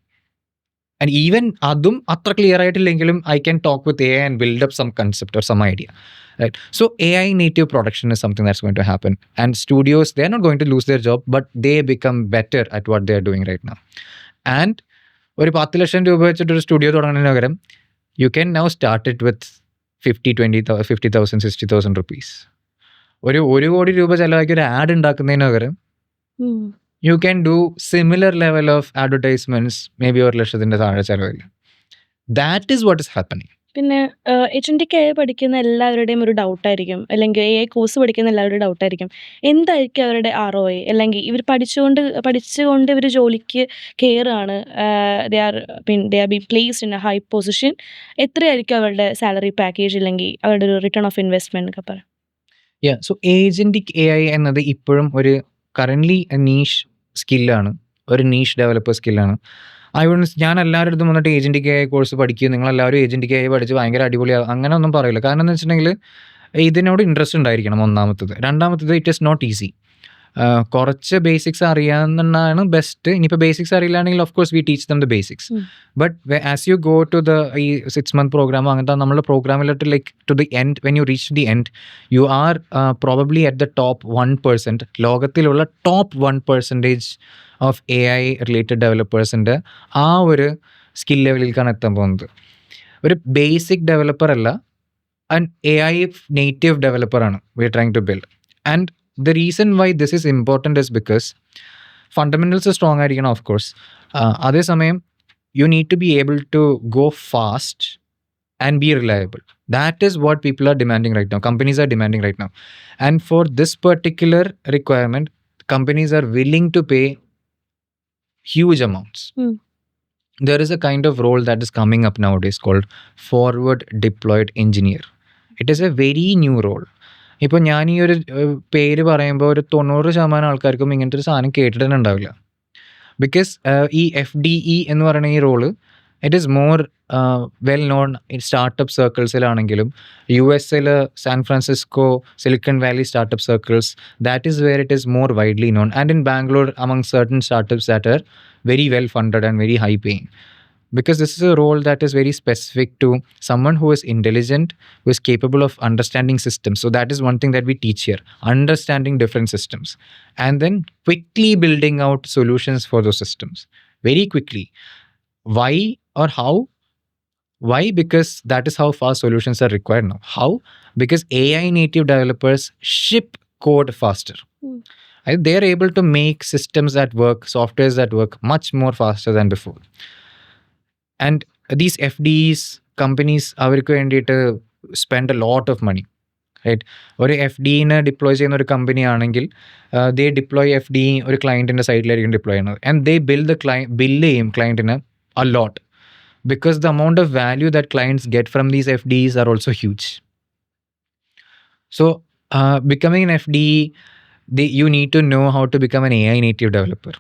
ആൻഡ് ഈവൻ അതും അത്ര ക്ലിയർ ആയിട്ടില്ലെങ്കിലും I can talk with AI and build up some concept or some idea. Right. So AI native production is something that's going to happen. And studios, they're not going to lose their job, but they become better at what they're doing right now. And ഒരു 10 ലക്ഷം രൂപ വെച്ചിട്ട് ഒരു സ്റ്റുഡിയോ തുടങ്ങുന്നതിന് പകരം you can now start it with 50,000 60,000 rupees. ഒരു 1 കോടി രൂപ ചിലവാക്കി ഒരു ആഡ് ഉണ്ടാക്കുന്നതിന് പകരം you can do similar level of advertisements maybe 1 ലക്ഷത്തിൻ്റെ താഴെ ചിലവില്ല. That is what is happening. പിന്നെ HNDK പഠിക്കുന്ന എല്ലാവരുടെയും ഒരു ഡൗട്ടായിരിക്കും, അല്ലെങ്കിൽ AI കോഴ്സ് പഠിക്കുന്ന എല്ലാവരുടെയും ഡൗട്ടായിരിക്കും, എന്തായിരിക്കും അവരുടെ ROI? അല്ലെങ്കിൽ ഇവർ പഠിച്ചുകൊണ്ട് ഇവർ ജോലിക്ക് കയറുകയാണ്, they are B placed in A high position. എത്രയായിരിക്കും അവരുടെ സാലറി പാക്കേജ്, അല്ലെങ്കിൽ അവരുടെ ഒരു റിട്ടേൺ ഓഫ് ഇൻവെസ്റ്റ്മെന്റ് ഒക്കെ പറയാം? സോ ഏജന്റിക് AI എന്നത് ഇപ്പോഴും ഒരു കറന്റ്ലി നീഷ് സ്കില്ലാണ്, ഒരു നീഷ് ഡെവലപ്പർ സ്കില്ലാണ്. ഞാൻ എല്ലാവരുടെ അടുത്തും വന്നിട്ട് ഏജന്റിക് AI കോഴ്സ് പഠിക്കുക, നിങ്ങളെല്ലാവരും ഏജന്റിക് AI പഠിച്ച് ഭയങ്കര അടിപൊളിയാകും അങ്ങനെ ഒന്നും പറയില്ല. കാരണം എന്ന് വെച്ചിട്ടുണ്ടെങ്കിൽ ഇതിനോട് ഇൻട്രസ്റ്റ് ഉണ്ടായിരിക്കണം, ഒന്നാമത്തത്. രണ്ടാമത്തത് ഇറ്റ് ഈസ് നോട്ട് ഈസി. കുറച്ച് ബേസിക്സ് അറിയാവുന്നതാണ് ബെസ്റ്റ്. ഇനിയിപ്പോൾ ബേസിക്സ് അറിയില്ലാണെങ്കിൽ of course we teach them the basics. But as you go to the ഈ 6 month പ്രോഗ്രാമോ അങ്ങനത്തെ നമ്മളുടെ പ്രോഗ്രാമിലോട്ട് like to the end, when you reach the end you are probably at the top 1%, ലോകത്തിലുള്ള ടോപ്പ് 1% ഓഫ് AI റിലേറ്റഡ് ഡെവലപ്പേഴ്സിൻ്റെ ആ ഒരു സ്കിൽ ലെവലിലേക്കാണ് എത്താൻ പോകുന്നത്. ഒരു ബേസിക് ഡെവലപ്പർ അല്ല, ആൻഡ് AI നേറ്റീവ് ഡെവലപ്പറാണ് we are trying to build. And the reason why this is important is because fundamentals strong ആയിരിക്കണം of course. അതേസമയം you need to be able to go fast and be reliable. That is what people are demanding right now, companies are demanding right now. And for this particular requirement, companies are willing to pay huge amounts. There is a kind of role that is coming up nowadays called forward deployed engineer. It is a very new role. ഇപ്പോൾ ഞാൻ ഈ ഒരു പേര് പറയുമ്പോൾ ഒരു 90% ആൾക്കാർക്കും ഇങ്ങനത്തെ ഒരു സാധനം കേട്ടിട്ട് തന്നെ ഉണ്ടാവില്ല. ബിക്കോസ് ഈ FDE എന്ന് പറയുന്ന ഈ role it is more well known startup സർക്കിൾസിലാണെങ്കിലും US San Francisco Silicon Valley startup circles, that is where it is more widely known. And in Bangalore among certain startups that are very well funded and very high paying. Because this is a role that is very specific to someone who is intelligent, who is capable of understanding systems. So that is one thing that we teach here, understanding different systems and then quickly building out solutions for those systems very quickly. Why or how? Why? Because that is how fast solutions are required now. How? Because AI native developers ship code faster. They are able to make systems that work, softwares that work much more faster than before. And these FDEs companies അവർക്ക് വേണ്ടിയിട്ട് spend a lot of money, right? ഒരു FDEനെ ഡിപ്ലോയ് ചെയ്യുന്ന ഒരു കമ്പനി ആണെങ്കിൽ they deploy FDE ഒരു ക്ലയൻറ്റിൻ്റെ സൈഡിലായിരിക്കും ഡിപ്ലോയ് ചെയ്യുന്നത്. And they ബില്ല് ചെയ്യും ക്ലയൻറ്റിന് a lot because the amount of value that clients get from these FDEs are also huge. So becoming an FDE, you need to know how to become an AI native developer.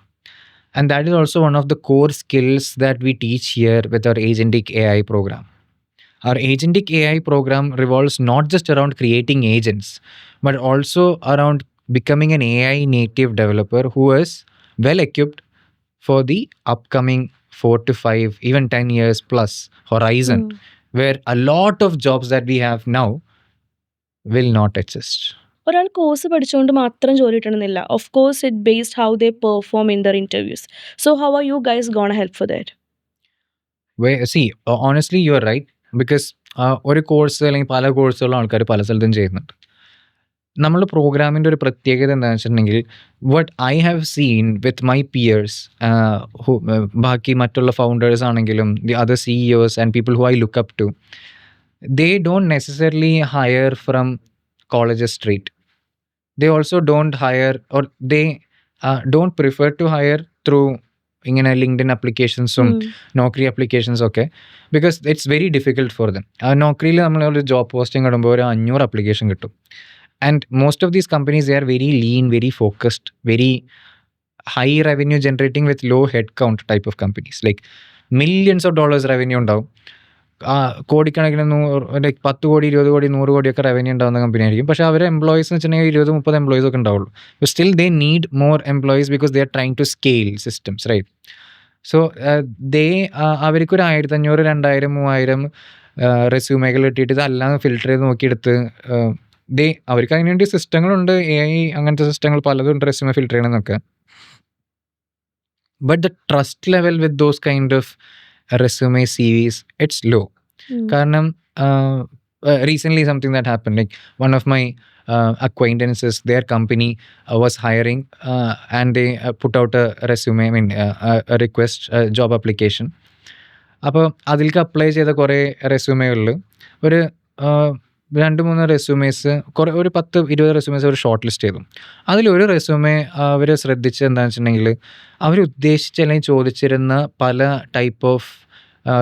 And that is also one of the core skills that we teach here with our Agentic AI program. Our Agentic AI program revolves not just around creating agents, but also around becoming an AI native developer who is well equipped for the upcoming 4 to 5, even 10 years plus horizon, where a lot of jobs that we have now will not exist. ഒരാൾ കോഴ്സ് പഠിച്ചുകൊണ്ട് മാത്രം ജോലി കിട്ടണമെന്നില്ല. Of course it based how they perform in there interviews. So how are you guys gonna help for that? See, honestly you are right, because ഒരു കോഴ്സ് അല്ലെങ്കിൽ പല കോഴ്സുകളും ആൾക്കാർ പല സ്ഥലത്തും ചെയ്യുന്നുണ്ട്. നമ്മളുടെ പ്രോഗ്രാമിൻ്റെ ഒരു പ്രത്യേകത എന്താണെന്ന് വെച്ചിട്ടുണ്ടെങ്കിൽ what I have seen with my peers, ബാക്കി മറ്റുള്ള ഫൗണ്ടേഴ്സ് ആണെങ്കിലും the other CEOs and people who I look up to, they don't necessarily hire from colleges straight. They also don't hire, or they don't prefer to hire through ഇങ്ങനെ ലിങ്ക്ഡിൻ അപ്ലിക്കേഷൻസും നോക്കറി അപ്ലിക്കേഷൻസും ഒക്കെ, because it's very difficult for them. നോക്കറിയിൽ നമ്മളൊരു ജോബ് പോസ്റ്റിംഗ് ഇടുമ്പോൾ ഒരു 500 അപ്ലിക്കേഷൻ കിട്ടും. And most of these companies they are very lean, very focused, very high revenue generating with low head count type of companies. Like millions of dollars revenue ഉണ്ടാവും, കോടിക്കണക്കിന് 10 കോടി 20 കോടി 100 കോടിയൊക്കെ റവന്യൂ ഉണ്ടാകുന്ന കമ്പനി ആയിരിക്കും. പക്ഷേ അവരെ എംപ്ലോയീസ് എന്ന് വെച്ചിട്ടുണ്ടെങ്കിൽ 20-30 എംപ്ലോയീസ് ഒക്കെ ഉണ്ടാവുള്ളൂ. Still they need more employees because they are trying to scale systems, right? So അവർക്കൊരു 1500, 2000, 3000 റെസ്യൂമേകൾ ഇട്ടിട്ട് ഇതെല്ലാം ഫിൽട്ടർ ചെയ്ത് നോക്കിയെടുത്ത് അവർക്ക് അതിനുവേണ്ടി സിസ്റ്റങ്ങളുണ്ട്. AI അങ്ങനത്തെ സിസ്റ്റങ്ങൾ പലതും ഉണ്ട് റെസ്യൂമെ ഫിൽട്ടർ ചെയ്യണമെന്നൊക്കെ. But the trust level with those kind of resume CVs, it's low. കാരണം recently something that happened, like one of my acquaintances, their company was hiring and they put out a resume, a request, job application. അപ്പോൾ അതിലേക്ക് അപ്ലൈ ചെയ്ത കുറേ റെസ്യൂമേകളിൽ ഒരു 2-3 റെസ്യൂമേസ് ഒരു 10-20 റെസ്യൂമേസ് അവർ ഷോർട്ട് ലിസ്റ്റ് ചെയ്തു. അതിലൊരു റെസ്യൂമേ അവർ ശ്രദ്ധിച്ചത് എന്താണെന്ന് വെച്ചിട്ടുണ്ടെങ്കിൽ അവർ ഉദ്ദേശിച്ച അല്ലെങ്കിൽ ചോദിച്ചിരുന്ന പല ടൈപ്പ് ഓഫ്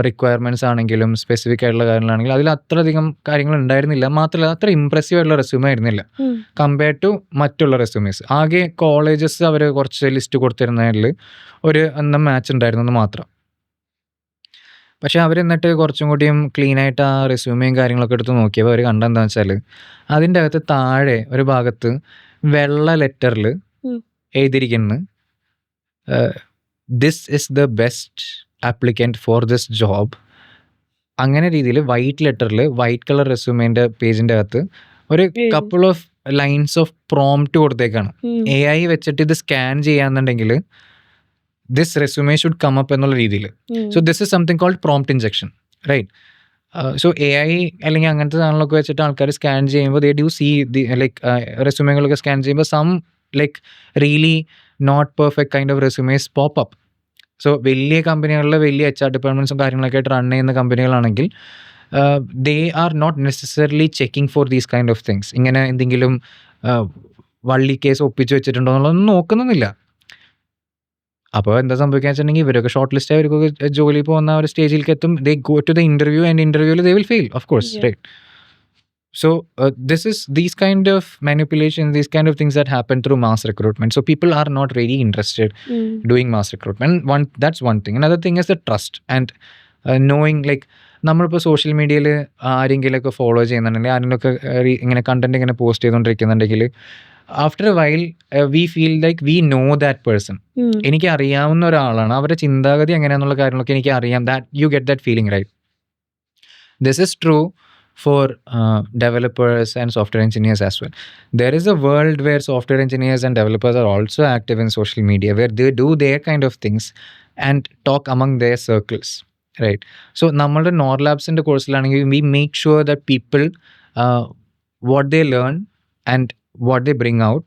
റിക്വയർമെൻറ്റ്സ് ആണെങ്കിലും സ്പെസിഫിക് ആയിട്ടുള്ള കാര്യങ്ങളാണെങ്കിലും അതിൽ അത്രയധികം കാര്യങ്ങൾ ഉണ്ടായിരുന്നില്ല. മാത്രമല്ല അത്ര ഇമ്പ്രസീവ് ആയിട്ടുള്ള റെസ്യൂമേ ആയിരുന്നില്ല കമ്പയർഡ് ടു മറ്റുള്ള റെസ്യൂമേസ്. ആകെ കോളേജസ് അവർ കുറച്ച് ലിസ്റ്റ് കൊടുത്തിരുന്നതിൽ ഒരു മാച്ച് ഉണ്ടായിരുന്നെന്ന് മാത്രം. പക്ഷേ അവരെന്നിട്ട് കുറച്ചും കൂടിയും ക്ലീനായിട്ട് ആ റെസ്യൂമേയും കാര്യങ്ങളൊക്കെ എടുത്ത് നോക്കിയപ്പോൾ അവർ കണ്ടെന്താണെന്ന് വെച്ചാൽ അതിൻ്റെ അകത്ത് താഴെ ഒരു ഭാഗത്ത് വെള്ള ലെറ്ററിൽ എഴുതിയിരിക്കുന്നു, this is the best applicant for this job. അങ്ങനെ രീതിയിൽ വൈറ്റ് ലെറ്ററിൽ വൈറ്റ് കളർ റെസ്യൂമേൻ്റെ പേജിൻ്റെ അകത്ത് ഒരു couple of lines of prompt കൊടുത്തേക്കാണ്. AI വെച്ചിട്ട് ഇത് സ്കാൻ ചെയ്യാന്നുണ്ടെങ്കിൽ this resume should come up എന്നുള്ള രീതിയിൽ. So this is something called prompt injection, right? So AI അല്ലെങ്കിൽ അങ്ങനത്തെ സാധനങ്ങളൊക്കെ വെച്ചിട്ട് ആൾക്കാർ സ്കാൻ ചെയ്യുമ്പോൾ they do see the like റെസ്യൂമേകളൊക്കെ സ്കാൻ ചെയ്യുമ്പോൾ some like really not perfect kind of resumes pop up. So വലിയ കമ്പനികളിൽ വലിയ HR ഡിപ്പാർട്ട്മെൻറ്റ്സും കാര്യങ്ങളൊക്കെ ആയിട്ട് റൺ ചെയ്യുന്ന കമ്പനികളാണെങ്കിൽ they are not necessarily checking for these kind of things. ഇങ്ങനെ എന്തെങ്കിലും വള്ളി കേസ് ഒപ്പിച്ച് വെച്ചിട്ടുണ്ടോ എന്നുള്ളതൊന്നും നോക്കുന്നൊന്നുമില്ല. അപ്പോൾ എന്താ സംഭവിക്കുക വെച്ചിട്ടുണ്ടെങ്കിൽ ഇവരൊക്കെ ഷോർട്ട് ലിസ്റ്റ് അവർക്കൊക്കെ ജോലി പോകുന്ന ഒരു സ്റ്റേജിലേക്ക് എത്തും. They go to the interview and ഇൻ്റർവ്യൂവിൽ they will fail, of course, right? So this is these kind of manipulations, these kind of things that happen through mass recruitment. So people are not really interested doing mass recruitment. That's one thing. Another thing is the trust and knowing, like നമ്മളിപ്പോൾ സോഷ്യൽ മീഡിയയിൽ ആരെങ്കിലുമൊക്കെ ഫോളോ ചെയ്യുന്നുണ്ടെങ്കിൽ ആരെങ്കിലുമൊക്കെ ഇങ്ങനെ കണ്ടന്റ് ഇങ്ങനെ പോസ്റ്റ് ചെയ്തുകൊണ്ടിരിക്കുന്നുണ്ടെങ്കിൽ after a while we feel like we know that person. എനിക്ക് അറിയാവുന്ന ഒരാളാണ്, അവരുടെ ചിന്താഗതി എങ്ങനെയാണെന്നുള്ള കാര്യങ്ങളൊക്കെ എനിക്ക് അറിയാം. That you get that feeling, right? This is true for developers and software engineers as well. There is a world where software engineers and developers are also active in social media, where they do their kind of things and talk among their circles, right? So നമ്മളുടെ നോർലാബ്സിൻ്റെ കോഴ്സിലാണെങ്കിൽ we make sure that people what they learn and what they bring out,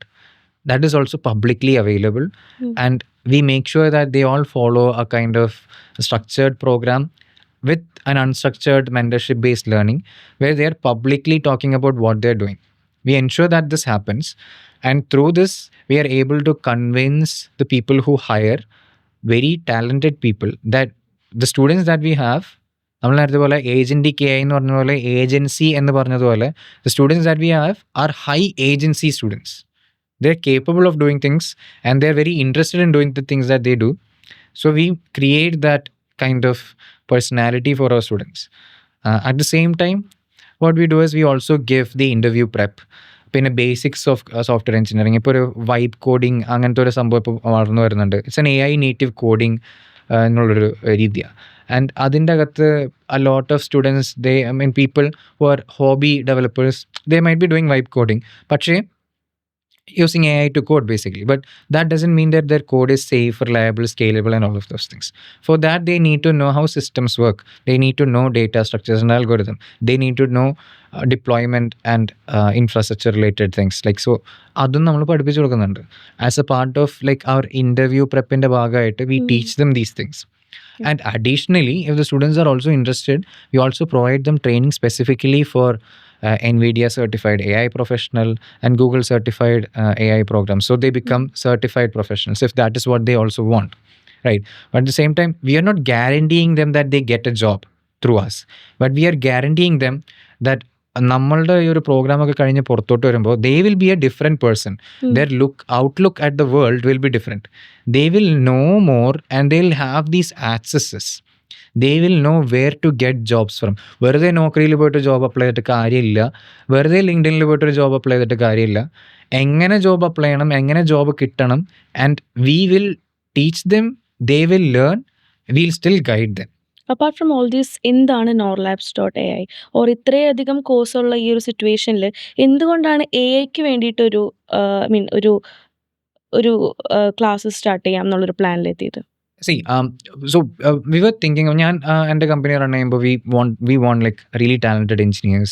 that is also publicly available. And we make sure that they all follow a kind of structured program with an unstructured mentorship based learning where they are publicly talking about what they're doing. We ensure that this happens, and through this we are able to convince the people who hire, very talented people, that the students that we have, നമ്മൾ നേരത്തെ പോലെ ഏജൻറ്റി KI എന്ന് പറഞ്ഞ പോലെ ഏജൻസി എന്ന് പറഞ്ഞതുപോലെ the students that we have are high agency students. They're capable of doing things and they're very interested in doing the things that they do. So we create that kind of personality for our students. At the same time, what we do is we also give the interview prep. പിന്നെ ബേസിക്സ് ഓഫ് സോഫ്റ്റ്വെയർ എഞ്ചിനീയറിംഗ്, ഇപ്പോൾ ഒരു വൈബ് കോഡിങ് അങ്ങനത്തെ ഒരു സംഭവം ഇപ്പോൾ വളർന്നു വരുന്നുണ്ട്. It's an AI native coding എന്നുള്ളൊരു രീതിയാണ്. ആൻഡ് അതിൻ്റെ അകത്ത് a lot of students, people who are hobby developers, they might be doing vibe coding, പക്ഷേ using AI to code basically, but that doesn't mean that their code is safe, reliable, scalable and all of those things. For that they need to know how systems work, they need to know data structures and algorithm, they need to know deployment and infrastructure related things, like so അതും നമ്മൾ പഠിപ്പിച്ചു കൊടുക്കുന്നുണ്ട്. As a part of like our interview prep ന്റെ ഭാഗമായിട്ട് we teach them these things. And additionally, if the students are also interested, we also provide them training specifically for NVIDIA certified AI professional and Google certified AI programs. So they become certified professionals if that is what they also want, right? But at the same time, we are not guaranteeing them that they get a job through us, but we are guaranteeing them that നമ്മളുടെ ഈ ഒരു പ്രോഗ്രാമൊക്കെ കഴിഞ്ഞ് പുറത്തോട്ട് വരുമ്പോൾ they will be a different person. Their outlook at the world will be different. They will know more and they will have these accesses they will know where to get jobs from. വെറുതെ നോക്കറിയിൽ പോയിട്ട് ജോബ് അപ്ലൈ ചെയ്തിട്ട് കാര്യമില്ല, വെറുതെ ലിങ്ക്ഡിനിൽ പോയിട്ടൊരു ജോബ് അപ്ലൈ ചെയ്തിട്ട് കാര്യമില്ല. എങ്ങനെ ജോബ് അപ്ലൈ ചെയ്യണം, എങ്ങനെ ജോബ് കിട്ടണം, and we will teach them, they will learn, will still guide them. Apart from all these, എന്താണ് norlabs.ai? ഓർ ഇത്രയധികം കോഴ്സുള്ള ഈ ഒരു സിറ്റുവേഷനിൽ എന്തുകൊണ്ടാണ് എഐക്ക് വേണ്ടിയിട്ടൊരു ഒരു ക്ലാസ് സ്റ്റാർട്ട് ചെയ്യാം എന്നുള്ളൊരു പ്ലാനിലെത്തിയത്? See, so we were thinking, ഞാൻ എൻ്റെ കമ്പനി റൺ ചെയ്യുമ്പോൾ we want like really talented engineers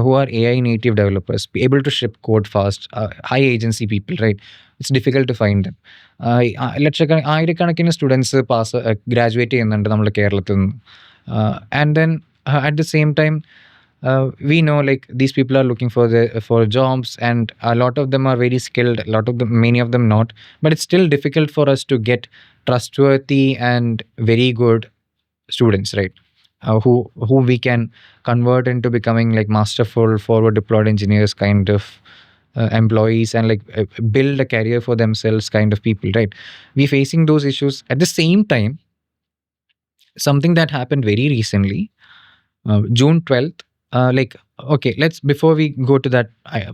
who are AI native developers, able to ship code fast, high agency people, right? It's difficult to find them. ആയിരക്കണക്കിന് സ്റ്റുഡൻസ് ഗ്രാജുവേറ്റ് ചെയ്യുന്നുണ്ട് നമ്മുടെ കേരളത്തിൽ നിന്ന്. And then at the same time, we know like these people are looking for jobs, and a lot of them are very skilled, many of them not, but it's still difficult for us to get trustworthy and very good students, right? Who we can convert into becoming like masterful forward deployed engineers kind of employees, and like build a career for themselves kind of people, right? We facing those issues. At the same time, something that happened very recently, June 12th, before we go to that,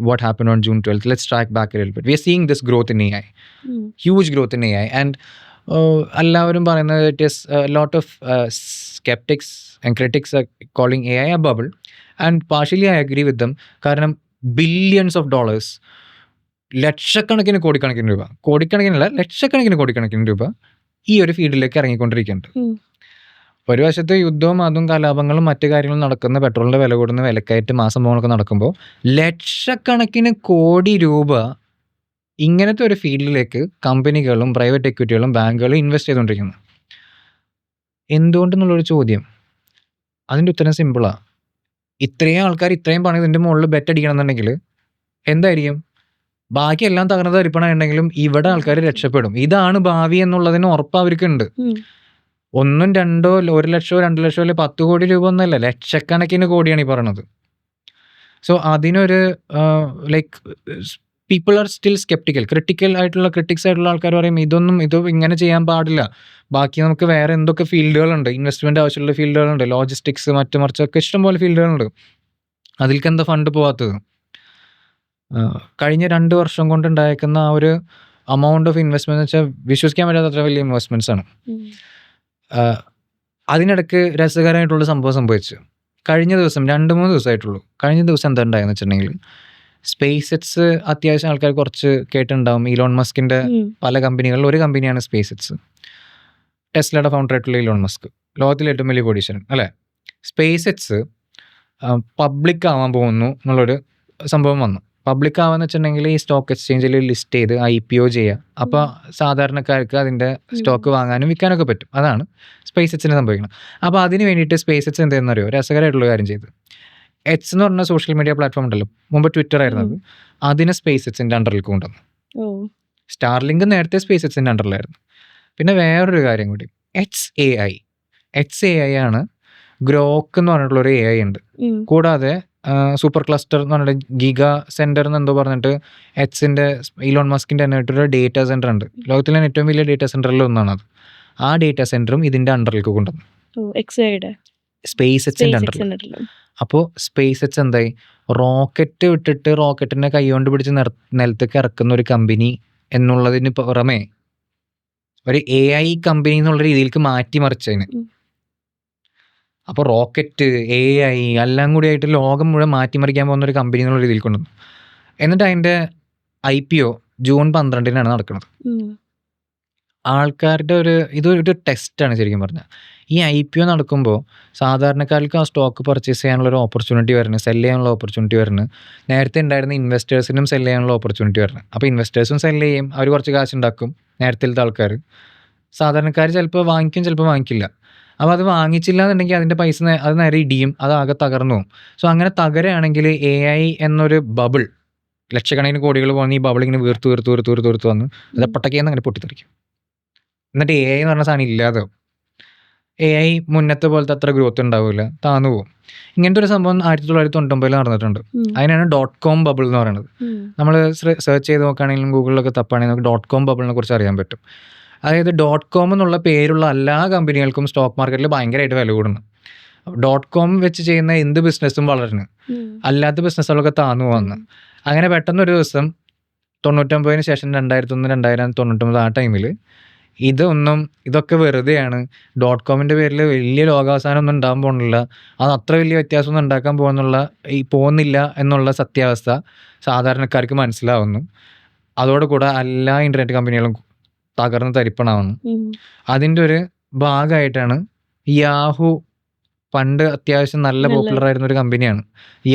what happened on June 12th, let's track back a little bit. We are seeing this growth in AI, huge growth in AI, and എല്ലാവരും പറയുന്നത് it is a lot of skeptics and critics are calling AI a bubble, and partially I agree with them. കാരണം billions of dollars, ലക്ഷക്കണക്കിന് കോടിക്കണക്കിന് രൂപ ഈ ഒരു ഫീൽഡിലേക്ക് ഇറങ്ങിക്കൊണ്ടിരിക്കുന്നുണ്ട്. ഒരു വശത്ത് യുദ്ധവും അതും കലാപങ്ങളും മറ്റു കാര്യങ്ങളും നടക്കുന്ന, പെട്രോളിൻ്റെ വില കൂടുന്ന, വിലക്കയറ്റ്, മാസംഭവങ്ങളൊക്കെ നടക്കുമ്പോൾ ലക്ഷക്കണക്കിന് കോടി രൂപ ഇങ്ങനത്തെ ഒരു ഫീൽഡിലേക്ക് കമ്പനികളും പ്രൈവറ്റ് എക്വിറ്റികളും ബാങ്കുകളും ഇൻവെസ്റ്റ് ചെയ്തുകൊണ്ടിരിക്കുന്നു. എന്തുകൊണ്ടെന്നുള്ളൊരു ചോദ്യം, അതിൻ്റെ ഉത്തരം സിമ്പിളാണ്. ഇത്രയും ആൾക്കാർ ഇത്രയും പണം ഇതിൻ്റെ മുകളിൽ ബെറ്റ് അടിക്കണം എന്നുണ്ടെങ്കിൽ എന്തായിരിക്കും? ബാക്കിയെല്ലാം തകർന്ന് തരിപ്പണമുണ്ടെങ്കിലും ഇവിടെ ആൾക്കാർ രക്ഷപ്പെടും. ഇതാണ് ഭാവി എന്നുള്ളതിന് ഉറപ്പ് അവർക്കുണ്ട്. 1 2 1 ലക്ഷമോ 2 ലക്ഷമോ അല്ലെ 10 കോടി രൂപ ഒന്നല്ല, ലക്ഷക്കണക്കിന് കോടിയാണ് ഈ പറയണത്. സോ അതിനൊരു like people are still sceptical. Critics ആയിട്ടുള്ള ആൾക്കാർ പറയും ഇത് ഇങ്ങനെ ചെയ്യാൻ പാടില്ല, ബാക്കി നമുക്ക് വേറെ എന്തൊക്കെ ഫീൽഡുകളുണ്ട്, ഇൻവെസ്റ്റ്മെൻറ്റ് ആവശ്യമുള്ള ഫീൽഡുകളുണ്ട്, ലോജിസ്റ്റിക്സ് മറിച്ചൊക്കെ ഇഷ്ടംപോലെ ഫീൽഡുകളുണ്ട്, അതിലേക്ക് എന്താ ഫണ്ട് പോകാത്തത്? കഴിഞ്ഞ 2 വർഷം കൊണ്ട് ഉണ്ടായേക്കുന്ന ആ ഒരു amount of ഇൻവെസ്റ്റ്മെന്റ് വെച്ചാൽ വിശ്വസിക്കാൻ പറ്റാത്ത അത്ര വലിയ ഇൻവെസ്റ്റ്മെന്റ്സ് ആണ്. അതിനിടയ്ക്ക് രസകരമായിട്ടുള്ള സംഭവം സംഭവിച്ചു. കഴിഞ്ഞ ദിവസം 2-3 ദിവസമായിട്ടുള്ളൂ. കഴിഞ്ഞ ദിവസം എന്താ ഉണ്ടായെന്ന് വെച്ചിട്ടുണ്ടെങ്കിൽ, സ്പേസ് എക്സ് അത്യാവശ്യം ആൾക്കാർ കുറച്ച് കേട്ടിട്ടുണ്ടാവും. ഇലോൺ മസ്കിൻ്റെ പല കമ്പനികളിൽ ഒരു കമ്പനിയാണ് സ്പേസ് എക്സ്. ടെസ്ലയുടെ ഫൗണ്ടർ ആയിട്ടുള്ള ഇലോൺ മസ്ക്, ലോകത്തിലെ ഏറ്റവും വലിയ കോടീശ്വരൻ അല്ലേ. സ്പേസ് എക്സ് പബ്ലിക് ആവാൻ പോകുന്നു എന്നുള്ളൊരു സംഭവം വന്നു. പബ്ലിക് ആവാന്ന് വെച്ചിട്ടുണ്ടെങ്കിൽ ഈ സ്റ്റോക്ക് എക്സ്ചേഞ്ചിൽ ലിസ്റ്റ് ചെയ്ത് IPO ചെയ്യുക. അപ്പോൾ സാധാരണക്കാർക്ക് അതിൻ്റെ സ്റ്റോക്ക് വാങ്ങാനും വിൽക്കാനൊക്കെ പറ്റും. അതാണ് സ്പേസ് എക്സിന് സംഭവിക്കുന്നത്. അപ്പോൾ അതിന് വേണ്ടിയിട്ട് സ്പേസ് എക്സ് എന്താണെന്ന് അറിയോ? രസകരമായിട്ടുള്ള കാര്യം ചെയ്ത്. എക്സ് എന്ന് പറഞ്ഞ സോഷ്യൽ മീഡിയ പ്ലാറ്റ്ഫോം ഉണ്ടല്ലോ, മുമ്പ് ട്വിറ്റർ ആയിരുന്നത്, അതിനെ സ്പേസ് എക്സിൻ്റെ അണ്ടറിലേക്ക് കൊണ്ടുവന്നു. സ്റ്റാർലിങ്ക് നേരത്തെ സ്പേസ് എക്സിൻ്റെ അണ്ടറിലായിരുന്നു. പിന്നെ വേറൊരു കാര്യം കൂടി, XAI ആണ്. ഗ്രോക്ക് എന്ന് പറഞ്ഞിട്ടുള്ളൊരു AI ഉണ്ട്. കൂടാതെ സൂപ്പർ ക്ലസ്റ്റർ എന്ന് പറഞ്ഞിട്ട് ഗിഗ സെൻറ്റർ എന്നെന്തോ പറഞ്ഞിട്ട് എക്സിൻ്റെ ഇലോൺ മസ്കിൻ്റെ തന്നെ ആയിട്ടൊരു ഡേറ്റാ സെൻറ്റർ ഉണ്ട്. ലോകത്തിലെ ഏറ്റവും വലിയ ഡേറ്റാ സെൻറ്ററിൽ ഒന്നാണ് അത്. ആ ഡേറ്റാ സെൻറ്ററും ഇതിൻ്റെ അണ്ടറിലേക്ക് കൊണ്ടുവന്നു, സ്പേസ് എക്സിൻ്റെ അണ്ടറിൽ. അപ്പോൾ സ്പേസ് എക്സ് എന്തായി? റോക്കറ്റ് വിട്ടിട്ട് റോക്കറ്റിനെ കൈകൊണ്ട് പിടിച്ച് നിലത്തേക്ക് ഇറക്കുന്ന ഒരു കമ്പനി എന്നുള്ളതിന് പുറമെ ഒരു AI കമ്പനി എന്നുള്ള രീതിയിലേക്ക് മാറ്റിമറിച്ചതിന്. അപ്പോൾ റോക്കറ്റ്, AI എല്ലാം കൂടി ആയിട്ട് ലോകം മുഴുവൻ മാറ്റിമറിക്കാൻ പോകുന്ന ഒരു കമ്പനി എന്നുള്ള രീതിയിൽ കൊണ്ടുവന്നു. എന്നിട്ട് അതിൻ്റെ IPO ജൂൺ 12-നാണ് നടക്കുന്നത്. ആൾക്കാരുടെ ഇതൊരു ടെസ്റ്റാണ് ശരിക്കും പറഞ്ഞാൽ. ഈ IPO നടക്കുമ്പോൾ സാധാരണക്കാർക്ക് ആ സ്റ്റോക്ക് പർച്ചേസ് ചെയ്യാനുള്ള ഒരു ഓപ്പർച്യൂണിറ്റി വരുന്നത്, സെല് ചെയ്യാനുള്ള ഓപ്പർച്യൂണിറ്റി വരുന്നത്, നേരത്തെ ഉണ്ടായിരുന്ന ഇൻവെസ്റ്റേഴ്സിനും സെല് ചെയ്യാനുള്ള ഓപ്പർച്യൂണിറ്റി വരുന്നത്. അപ്പോൾ ഇൻവെസ്റ്റേഴ്സും സെല് ചെയ്യും, അവർ കുറച്ച് കാശ് ഉണ്ടാക്കും. നേരത്തെ ആൾക്കാർ, സാധാരണക്കാർ ചിലപ്പോൾ വാങ്ങിക്കും, ചിലപ്പോൾ വാങ്ങിക്കില്ല. അപ്പോൾ അത് വാങ്ങിച്ചില്ല എന്നുണ്ടെങ്കിൽ അതിൻ്റെ പൈസ അത് നേരെ ഇടിയും, അതാകെ തകർന്നു പോകും. സോ അങ്ങനെ തകരുകയാണെങ്കിൽ AI എന്നൊരു ബബിൾ, ലക്ഷക്കണക്കിന് കോടികൾ പോകുന്ന ഈ ബബിൾ ഇങ്ങനെ വീർത്ത് വന്ന് അത് പട്ടക്കേന്ന് അങ്ങനെ പൊട്ടിത്തെറിക്കും. എന്നിട്ട് AI എന്ന് പറഞ്ഞ സാധനം ഇല്ലാതാവും. AI മുന്നത്തെ പോലത്തെ അത്ര ഗ്രോത്ത് ഉണ്ടാവില്ല, താന്നു പോകും. ഇങ്ങനത്തെ ഒരു സംഭവം 1999 നടന്നിട്ടുണ്ട്. അതിനാണ് .com ബബിൾ എന്ന് പറയുന്നത്. നമ്മൾ സെർച്ച് ചെയ്ത് നോക്കുകയാണെങ്കിലും ഗൂഗിളിലൊക്കെ തപ്പാണെങ്കിൽ നമുക്ക് .com ബബിളിനെ കുറിച്ച് അറിയാൻ പറ്റും. അതായത് .com എന്നുള്ള പേരുള്ള എല്ലാ കമ്പനികൾക്കും സ്റ്റോക്ക് മാർക്കറ്റിൽ ഭയങ്കരമായിട്ട് വില കൂടുന്നു. .com വെച്ച് ചെയ്യുന്ന എന്ത് ബിസിനസ്സും വളരുന്നു, അല്ലാത്ത ബിസിനസ്സുകളൊക്കെ താന്നു പോകുന്നു. അങ്ങനെ പെട്ടെന്നൊരു ദിവസം 99 ശേഷം 2001, 2099 ആ ടൈമിൽ ഇതൊക്കെ വെറുതെയാണ്, .comന്റെ പേരിൽ വലിയ ലോകാവസാനം ഒന്നും ഉണ്ടാകാൻ പോകുന്നില്ല, അത് അത്ര വലിയ വ്യത്യാസമൊന്നും ഉണ്ടാക്കാൻ പോകുന്നില്ല എന്നുള്ള സത്യാവസ്ഥ സാധാരണക്കാർക്ക് മനസ്സിലാവുന്നു. അതോടുകൂടെ എല്ലാ ഇൻ്റർനെറ്റ് കമ്പനികളും തകർന്ന് തരിപ്പണാവുന്നു. അതിൻ്റെ ഒരു ഭാഗമായിട്ടാണ് യാഹു. പണ്ട് അത്യാവശ്യം നല്ല പോപ്പുലർ ആയിരുന്ന ഒരു കമ്പനിയാണ്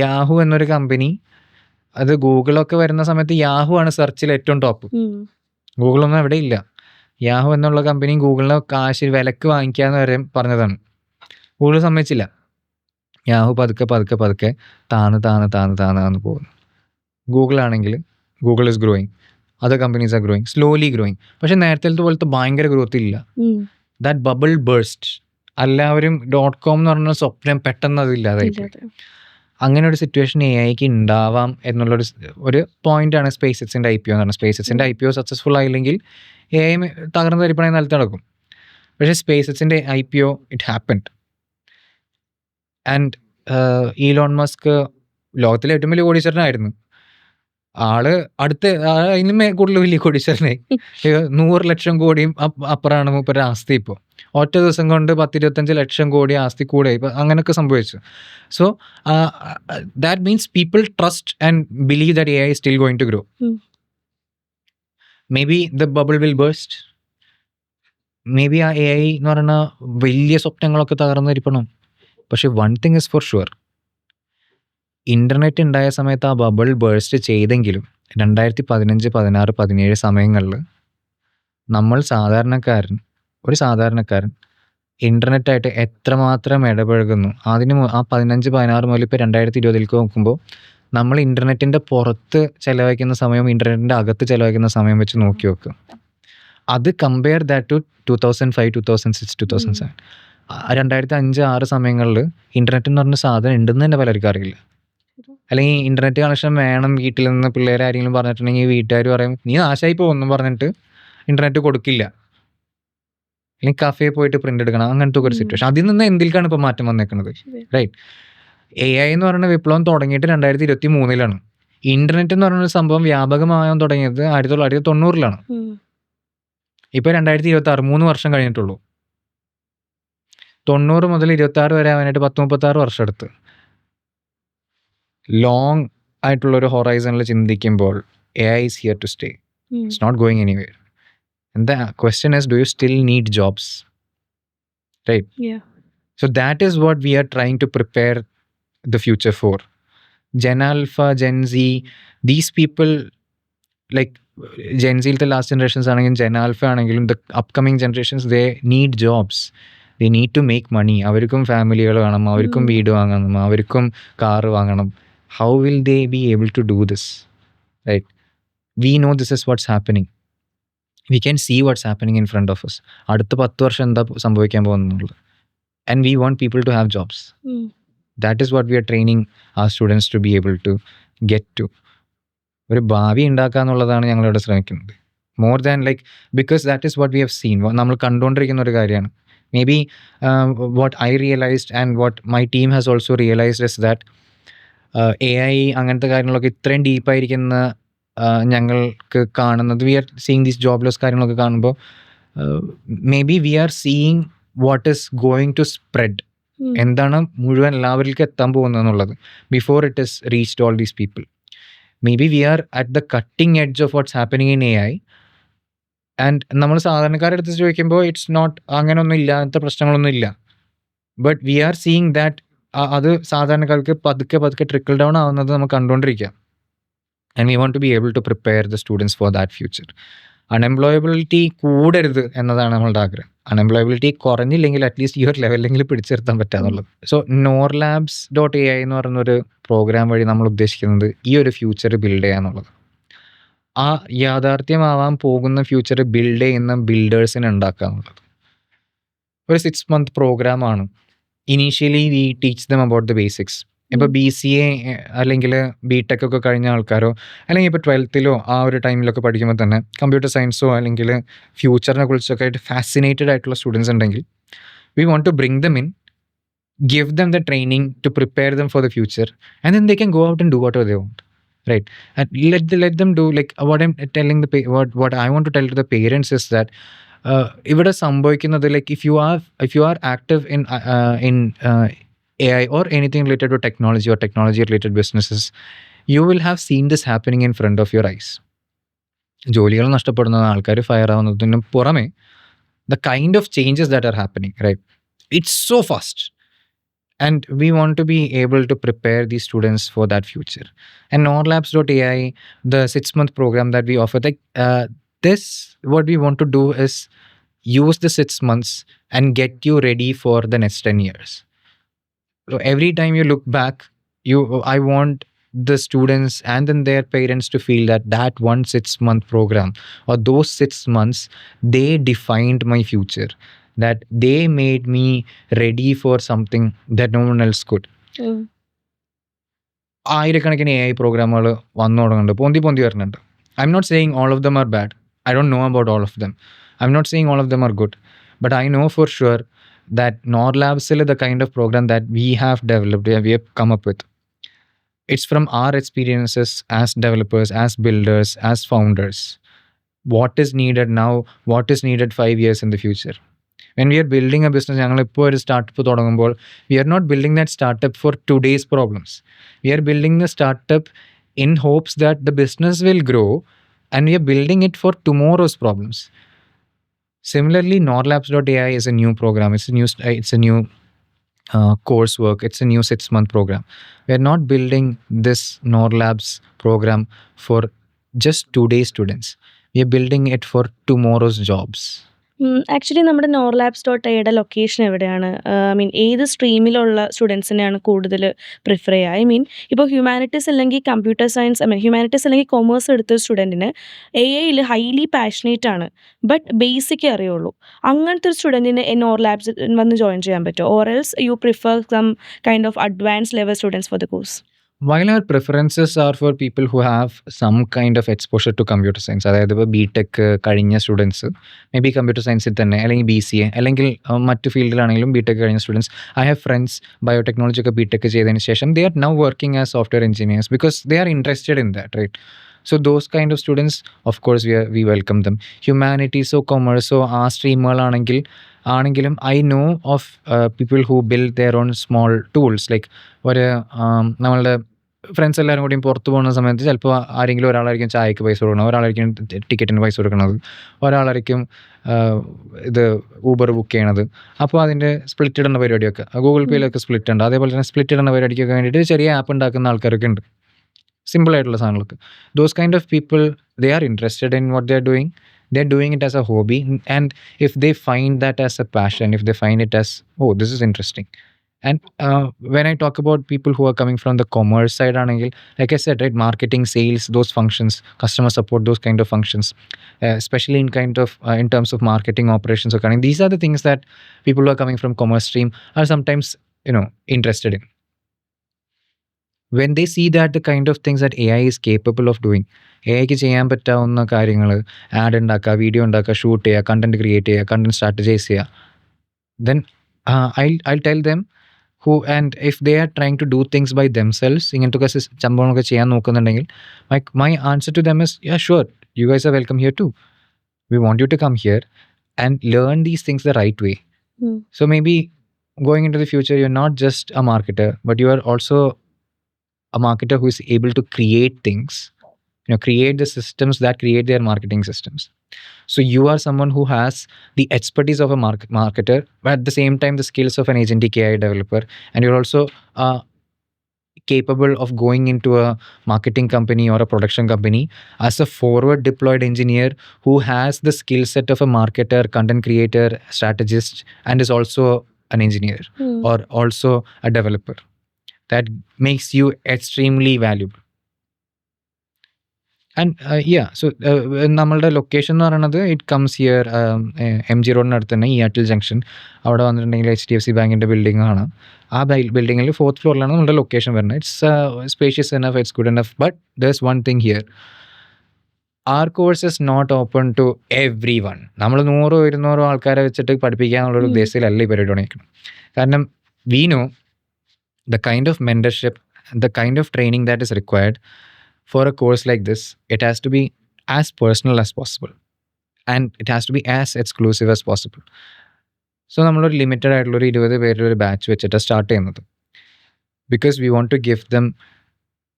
യാഹു എന്നൊരു കമ്പനി. അത് ഗൂഗിളൊക്കെ വരുന്ന സമയത്ത് യാഹു ആണ് സെർച്ചിൽ ഏറ്റവും ടോപ്പ്. ഗൂഗിളൊന്നും എവിടെ ഇല്ല. യാഹു എന്നുള്ള കമ്പനി ഗൂഗിളിനെ കാശ് വിലക്ക് വാങ്ങിക്കാന്ന് വരെ പറഞ്ഞതാണ്. ഗൂഗിൾ സമ്മതിച്ചില്ല. യാഹു പതുക്കെ താന്ന് പോകുന്നു. ഗൂഗിൾ ആണെങ്കിൽ Google is growing, other companies are growing, slowly growing. പക്ഷെ നേരത്തെ പോലത്തെ ഭയങ്കര ഗ്രോത്ത് ഇല്ല. That bubble burst. എല്ലാവരും .com എന്ന് പറഞ്ഞ സ്വപ്നം പെട്ടെന്ന് അതില്ലാതായി. അങ്ങനെ ഒരു സിറ്റുവേഷൻ AI ഉണ്ടാവാം എന്നുള്ളൊരു പോയിന്റാണ് സ്പേസ് എക്സിൻ്റെ IPO എന്ന് പറഞ്ഞത്. സ്പേസ് എക്സിൻ്റെ IPO സക്സസ്ഫുൾ ആയില്ലെങ്കിൽ AI തകർന്ന് തരിപ്പണ നിലത്ത് നടക്കും. പക്ഷേ സ്പേസ് എക്സിൻ്റെ IPO it happened. And Elon Musk ലോകത്തിലെ ഏറ്റവും വലിയ കോടീശ്വരനായിരുന്നു. അതിനും കൂടുതൽ വലിയ കോടീശ്വരനായി. 100 ലക്ഷം കോടിയും അപ്പുറമാണ് മൂപ്പരുടെ ആസ്തി. ഇപ്പോൾ ഒറ്റ ദിവസം കൊണ്ട് 10-25 ലക്ഷം കോടി ആസ്തി കൂടെ ഇപ്പം അങ്ങനെയൊക്കെ സംഭവിച്ചു. So that means people trust and believe that AI is still going to grow. May be the bubble will burst. May be ആ AI എന്ന് പറയുന്ന വലിയ സ്വപ്നങ്ങളൊക്കെ തകർന്നിരിക്കണം. പക്ഷെ one thing is for sure, internet ഉണ്ടായ സമയത്ത് ആ ബബിൾ ബേഴ്സ്റ്റ് ചെയ്തെങ്കിലും 2015, 16, 17 സമയങ്ങളിൽ ഒരു സാധാരണക്കാരൻ ഇൻ്റർനെറ്റായിട്ട് എത്രമാത്രം ഇടപഴകുന്നു. ആ 15, 16 മുതൽ ഇപ്പോൾ 2020 നോക്കുമ്പോൾ നമ്മൾ ഇൻ്റർനെറ്റിൻ്റെ പുറത്ത് ചിലവഴിക്കുന്ന സമയം ഇൻ്റർനെറ്റിൻ്റെ അകത്ത് ചിലവഴിക്കുന്ന സമയം വെച്ച് നോക്കി വെക്കുക. അത് കമ്പയർ ദാറ്റ് ടു 2005, 2006, 2007, 2005, 2006 സമയങ്ങളിൽ ഇൻ്റർനെറ്റ് എന്ന് പറഞ്ഞ സാധനം ഉണ്ടെന്ന് തന്നെ പലർക്കും അറിയില്ല. അല്ലെങ്കിൽ ഇൻ്റർനെറ്റ് കണക്ഷൻ വേണം വീട്ടിൽ നിന്ന് പിള്ളേർ ആരെങ്കിലും പറഞ്ഞിട്ടുണ്ടെങ്കിൽ വീട്ടുകാർ പറയും നീ നാശമായി പോകുന്നു പറഞ്ഞിട്ട് ഇൻ്റർനെറ്റ് കൊടുക്കില്ല. അല്ലെങ്കിൽ കഫേ പോയിട്ട് പ്രിൻ്റ് എടുക്കണം, അങ്ങനത്തെ ഒരു സിറ്റുവേഷൻ. അതിൽ നിന്ന് എന്തിലേക്കാണ് ഇപ്പോൾ മാറ്റം വന്നേക്കുന്നത്? റൈറ്റ്. AI എന്ന് പറയുന്ന വിപ്ലവം തുടങ്ങിയിട്ട് 2023 ഇൻ്റർനെറ്റ് എന്ന് പറയുന്ന സംഭവം വ്യാപകമാകാൻ തുടങ്ങിയത് 1990 ഇപ്പോൾ 2026, 3 വർഷം കഴിഞ്ഞിട്ടുള്ളൂ. 90 മുതൽ 26 വരെ ആവാനായിട്ട് 10-36 വർഷം എടുത്ത്. ലോങ് ആയിട്ടുള്ളൊരു ഹൊറൈസണിൽ ചിന്തിക്കുമ്പോൾ AI is here to stay. It's not going anywhere. And the question is, do you still need jobs? Right? Yeah. So that is what we are trying to prepare the future for. Gen Alpha, Gen Z, these people, like Gen Z, the last generations ആണെങ്കിലും Gen Alpha ആണെങ്കിലും the upcoming generations, they need jobs. They need to make money. അവർക്കും ഫാമിലികൾ വേണം, അവർക്കും വീട് വാങ്ങണം, അവർക്കും കാറ് വാങ്ങണം. How will they be able to do this? Right? We know this is what's happening. We can see what's happening in front of us. അടുത്ത 10 വർഷം എന്താ സംഭവിക്കാൻ പോകുന്നുള്ളത്. And we want people to have jobs. That is what we are training our students to be able to get to. ഒരു ഭാവി ഉണ്ടാക്കുക എന്നുള്ളതാണ് ഞങ്ങളിവിടെ ശ്രമിക്കുന്നത്. More than because that is what we have seen. നമ്മൾ കണ്ടുകൊണ്ടിരിക്കുന്ന ഒരു കാര്യമാണ്. Maybe what I realized and what my team has also realized is that AI അങ്ങനത്തെ കാര്യങ്ങളൊക്കെ ഇത്രയും ഡീപ്പായിരിക്കുന്ന ഞങ്ങൾക്ക് കാണുന്നത്, we are seeing these jobless കാര്യങ്ങളൊക്കെ കാണുമ്പോൾ maybe we are seeing what is going to spread, എന്താണ് മുഴുവൻ എല്ലാവരിലേക്കും എത്താൻ പോകുന്നത് എന്നുള്ളത്, before it is reached all these people. Maybe we are at the cutting edge of what's happening in AI. And നമ്മൾ സാധാരണക്കാരുടെ അടുത്ത് ചോദിക്കുമ്പോൾ ഇറ്റ്സ് നോട്ട് അങ്ങനെയൊന്നും ഇല്ല, അങ്ങനത്തെ പ്രശ്നങ്ങളൊന്നും ഇല്ല. But we are seeing that അത് സാധാരണക്കാർക്ക് പതുക്കെ ട്രിക്കിൾ ഡൗൺ ആവുന്നത് നമുക്ക് കണ്ടുകൊണ്ടിരിക്കാം. And we want to be able to prepare the students for that future. Unemployability കൂടരുത് എന്നതാണ് നമ്മളുടെ ആഗ്രഹം. അൺഎംപ്ലോയബിലിറ്റി കുറഞ്ഞില്ലെങ്കിൽ അറ്റ്ലീസ്റ്റ് ഈ ഒരു ലെവലിലെങ്കിൽ പിടിച്ചിരുത്താൻ പറ്റാന്നുള്ളത്. സോ norlabs.ai എന്ന് പറയുന്നൊരു പ്രോഗ്രാം വഴി നമ്മൾ ഉദ്ദേശിക്കുന്നത് ഈ ഒരു ഫ്യൂച്ചർ ബിൽഡ് ചെയ്യാന്നുള്ളത്. ആ യാഥാർത്ഥ്യമാവാൻ പോകുന്ന ഫ്യൂച്ചർ ബിൽഡ് ചെയ്യുന്ന ബിൽഡേഴ്സിനെ ഉണ്ടാക്കുക എന്നുള്ളത്. ഒരു 6 month പ്രോഗ്രാമാണ്. Initially V teach dum about the basics. ഇപ്പോൾ BCA അല്ലെങ്കിൽ BTech ഒക്കെ കഴിഞ്ഞ ആൾക്കാരോ അല്ലെങ്കിൽ ഇപ്പോൾ 12th ആ ഒരു ടൈമിലൊക്കെ പഠിക്കുമ്പോൾ തന്നെ കമ്പ്യൂട്ടർ സയൻസോ അല്ലെങ്കിൽ ഫ്യൂച്ചറിനെ കുറിച്ചൊക്കെ ആയിട്ട് ഫാസിനേറ്റഡ് ആയിട്ടുള്ള സ്റ്റുഡൻസ് ഉണ്ടെങ്കിൽ we want to bring them in, give them the training to prepare them for the future, and then they can go out and do whatever they want, right? And let them do, like what I'm telling what I want to tell to the parents is that ഇവിടെ സംഭവിക്കുന്നത്, like if you are active in AI or anything related to technology or technology related businesses, you will have seen this happening in front of your eyes. ജോലികൾ നഷ്ടപ്പെടുന്നത്, ആൾക്കാർ ഫയർ ആവുന്നതിനും പുറമെ the kind of changes that are happening, right? It's so fast. And we want to be able to prepare these students for that future. And norlabs.ai, the 6-month program that we offer, like this, what we want to do is use the 6 months and get you ready for the next 10 years. So every time you look back, I want the students and then their parents to feel that one 6-month program or those 6 months, they defined my future, that they made me ready for something that no one else could. ആയിരക്കണക്കിന് AI പ്രോഗ്രാമുകൾ വന്നു തുടങ്ങുന്നുണ്ട്, പൊന്തി വരുന്നുണ്ട്. I'm not saying all of them are bad. I don't know about all of them. I'm not saying all of them are good. But I know for sure that Norlabs is the kind of program that we have developed, we have come up with. It's from our experiences as developers, as builders, as founders. What is needed now, what is needed 5 years in the future. When we are building a business, ഞങ്ങളിപ്പോൾ ഒരു സ്റ്റാർട്ടപ്പ് തുടങ്ങുമ്പോൾ we are not building that startup for today's problems. We are building the startup in hopes that the business will grow, and we are building it for tomorrow's problems. Similarly, norlabs.ai is a new program. It's a new coursework. It's a new 6-month program. We are not building this Norlabs program for just today's students. We are building it for tomorrow's jobs. Actually നമ്മുടെ norlabs.aiയുടെ ലൊക്കേഷൻ എവിടെയാണ്? ഏത് സ്ട്രീമിലുള്ള സ്റ്റുഡൻസിനെയാണ് കൂടുതൽ പ്രിഫർ ചെയ്യുക? ഇപ്പോൾ ഹ്യൂമാനിറ്റീസ് അല്ലെങ്കിൽ കമ്പ്യൂട്ടർ സയൻസ്, ഹ്യൂമാനിറ്റീസ് അല്ലെങ്കിൽ കൊമേഴ്സ് എടുത്ത സ്റ്റുഡൻറ്റിന് AI ഹൈലി പാഷനേറ്റ് ആണ്, ബട്ട് ബേസിക്കേ അറിയുള്ളൂ. അങ്ങനത്തെ ഒരു സ്റ്റുഡൻറ്റിന് norlabs വന്ന് ജോയിൻ ചെയ്യാൻ പറ്റുമോ? Or else you prefer some kind of advance level students for the course? While our preferences are for people who have some kind of exposure to computer science, അതായത് ഇപ്പോൾ BTech കഴിഞ്ഞ സ്റ്റുഡൻസ്, മേ ബി കമ്പ്യൂട്ടർ സയൻസിൽ തന്നെ അല്ലെങ്കിൽ BCA അല്ലെങ്കിൽ മറ്റ് ഫീൽഡിലാണെങ്കിലും BTech കഴിഞ്ഞ students. I have friends biotechnology ഒക്കെ BTech ചെയ്തതിന് ശേഷം they are now working as software engineers because they are interested in that, right? So those kind of students, of course, we welcome them. Humanities or commerce or ആ സ്ട്രീമുകളാണെങ്കിലും I know of people who build their own small tools. Like ഒരു നമ്മളുടെ ഫ്രണ്ട്സ് എല്ലാവരും കൂടിയും പുറത്ത് പോകുന്ന സമയത്ത് ചിലപ്പോൾ ആരെങ്കിലും ഒരാളായിരിക്കും ചായക്ക് പൈസ കൊടുക്കണം, ഒരാളായിരിക്കും ടിക്കറ്റിന് പൈസ കൊടുക്കണത്, ഒരാളായിരിക്കും ഇത് ഊബർ ബുക്ക് ചെയ്യണത്. അപ്പോൾ അതിൻ്റെ സ്പ്ലിറ്റ് ഇടുന്ന പരിപാടിയൊക്കെ ഗൂഗിൾ പേയിലൊക്കെ സ്പ്ലിറ്റ് ഉണ്ട്. അതേപോലെ തന്നെ സ്പ്ലിറ്റ് ഇടുന്ന പരിപാടിക്കൊക്കെ വേണ്ടിയിട്ട് ചെറിയ ആപ്പ് ഉണ്ടാക്കുന്ന ആൾക്കാരൊക്കെ ഉണ്ട്, സിമ്പിളായിട്ടുള്ള സാധനങ്ങൾക്ക്. Those kind of people, they are interested in what they are doing. They're doing it as a hobby, and if they find that as a passion, if they find it as, oh, this is interesting. And when I talk about people who are coming from the commerce side, like I said, right, marketing, sales, those functions, customer support, those kind of functions, especially in terms of marketing operations, these are the things that people who are coming from commerce stream are sometimes interested in. When they see that the kind of things that AI is capable of doing, AIക്ക് ചെയ്യാൻ പറ്റാവുന്ന കാര്യങ്ങൾ, ആഡ് ഉണ്ടാക്കുക, വീഡിയോ ഉണ്ടാക്കുക, ഷൂട്ട് ചെയ്യുക, കണ്ടന്റ് ക്രിയേറ്റ് ചെയ്യുക, കണ്ടന്റ് സ്ട്രാറ്റജൈസ് ചെയ്യുക, then I'll tell them and if they are trying to do things by themselves, ഇങ്ങനത്തെ സംഭവങ്ങളൊക്കെ ചെയ്യാൻ നോക്കുന്നുണ്ടെങ്കിൽ, my answer to them is, yeah, sure, you guys are welcome here too. We want you to come here and learn these things the right way. So maybe going into the future, you're not just a marketer, but you are also a marketer who is able to create things, create the systems that create their marketing systems. So you are someone who has the expertise of a marketer, but at the same time the skills of an agentic AI developer, and you're also capable of going into a marketing company or a production company as a forward deployed engineer who has the skill set of a marketer, content creator, strategist, and is also an engineer or also a developer. That makes you extremely valuable. നമ്മളുടെ ലൊക്കേഷൻ എന്ന് പറയുന്നത് ഇറ്റ് കംസ് ഹിയർ MG റോഡിനടുത്ത് തന്നെ ഈയാറ്റിൽ ജംഗ്ഷൻ. അവിടെ വന്നിട്ടുണ്ടെങ്കിൽ HDFC ബാങ്കിൻ്റെ ബിൽഡിംഗ് ആണ്. ആ ബിൽഡിങ്ങിൽ 4th ഫ്ലോറിലാണ് നമ്മുടെ ലൊക്കേഷൻ വരുന്നത്. It's spacious enough, it's good enough. But there is one thing here, our course is not open to everyone. നമ്മൾ 100-200 ആൾക്കാരെ വെച്ചിട്ട് പഠിപ്പിക്കാനുള്ളൊരു ഉദ്ദേശത്തിലല്ല ഈ പരിപാടി തുടങ്ങിയിരിക്കുന്നത്. കാരണം we know the kind of mentorship, the kind of training that is required for a course like this. It has to be as personal as possible and it has to be as exclusive as possible. So നമ്മളൊരു ലിമിറ്റഡ് ആയിട്ടുള്ളൊരു 20 പേരുടെ ഒരു ബാച്ച് വെച്ചിട്ട് സ്റ്റാർട്ട് ചെയ്യുന്നത്. Because we want to give them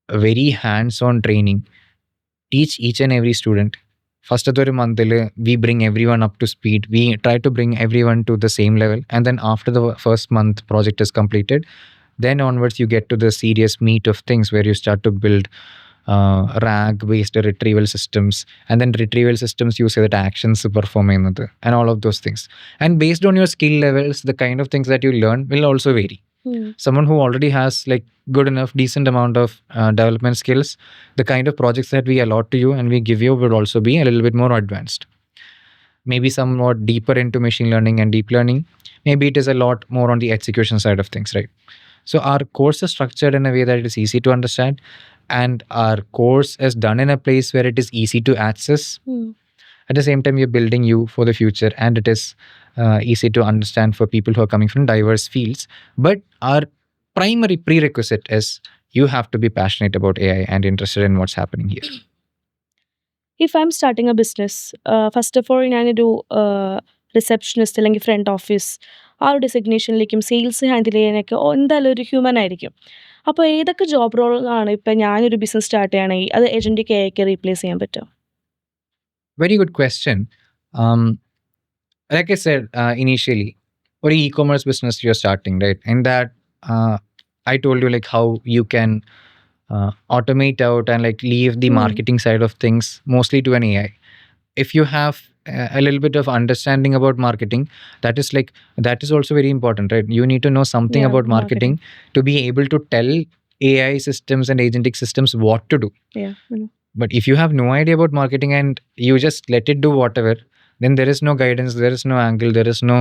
a very hands-on training, teach each and every student. ഫസ്റ്റത്തെ ഒരു മന്തിൽ we bring everyone up to speed. We try to bring everyone to the same level, and then after the first month project is completed, then onwards you get to the serious meat of things where you start to build RAG based retrieval systems, and then retrieval systems use that actions perform ചെയ്യുന്നത് and all of those things. And based on your skill levels, the kind of things that you learn will also vary. Someone who already has like good enough decent amount of development skills, the kind of projects that we allot to you and we give you will also be a little bit more advanced. Maybe somewhat deeper into machine learning and deep learning. Maybe it is a lot more on the execution side of things, right? So our course is structured in a way that it is easy to understand, and our course is done in a place where it is easy to access. At the same time, you're building you for the future, and it is easy to understand for people who are coming from diverse fields. But our primary prerequisite is you have to be passionate about AI and interested in what's happening here. If I'm starting a business, first of all ഞാനൊരു റിസപ്ഷനിസ്റ്റ് അല്ലെങ്കിൽ ഫ്രണ്ട് ഓഫീസ് ആ ഒരു ഡെസിഗ്നേഷനിലേക്കും സെയിൽസ് ഹാൻഡിൽ ചെയ്യാനൊക്കെ എന്തായാലും ഒരു ഹ്യൂമൻ ആയിരിക്കും. അപ്പോൾ ഏതൊക്കെ ജോബ് റോളാണ് ഇപ്പം ഞാനൊരു ബിസിനസ് സ്റ്റാർട്ട് ചെയ്യുകയാണെങ്കിൽ അത് ഏജൻറ്റിക് AI റീപ്ലേസ് ചെയ്യാൻ പറ്റുമോ? Very good question. Like I said initially, or e-commerce business you're starting, right? In that, I told you like how you can automate out and like leave the marketing side of things mostly to an AI. If you have a little bit of understanding about marketing, that is also very important, right? You need to know something Yeah, about marketing to be able to tell AI systems and agentic systems what to do. Yeah. But if you have no idea about marketing and you just let it do whatever, then there is no guidance, there is no angle, there is no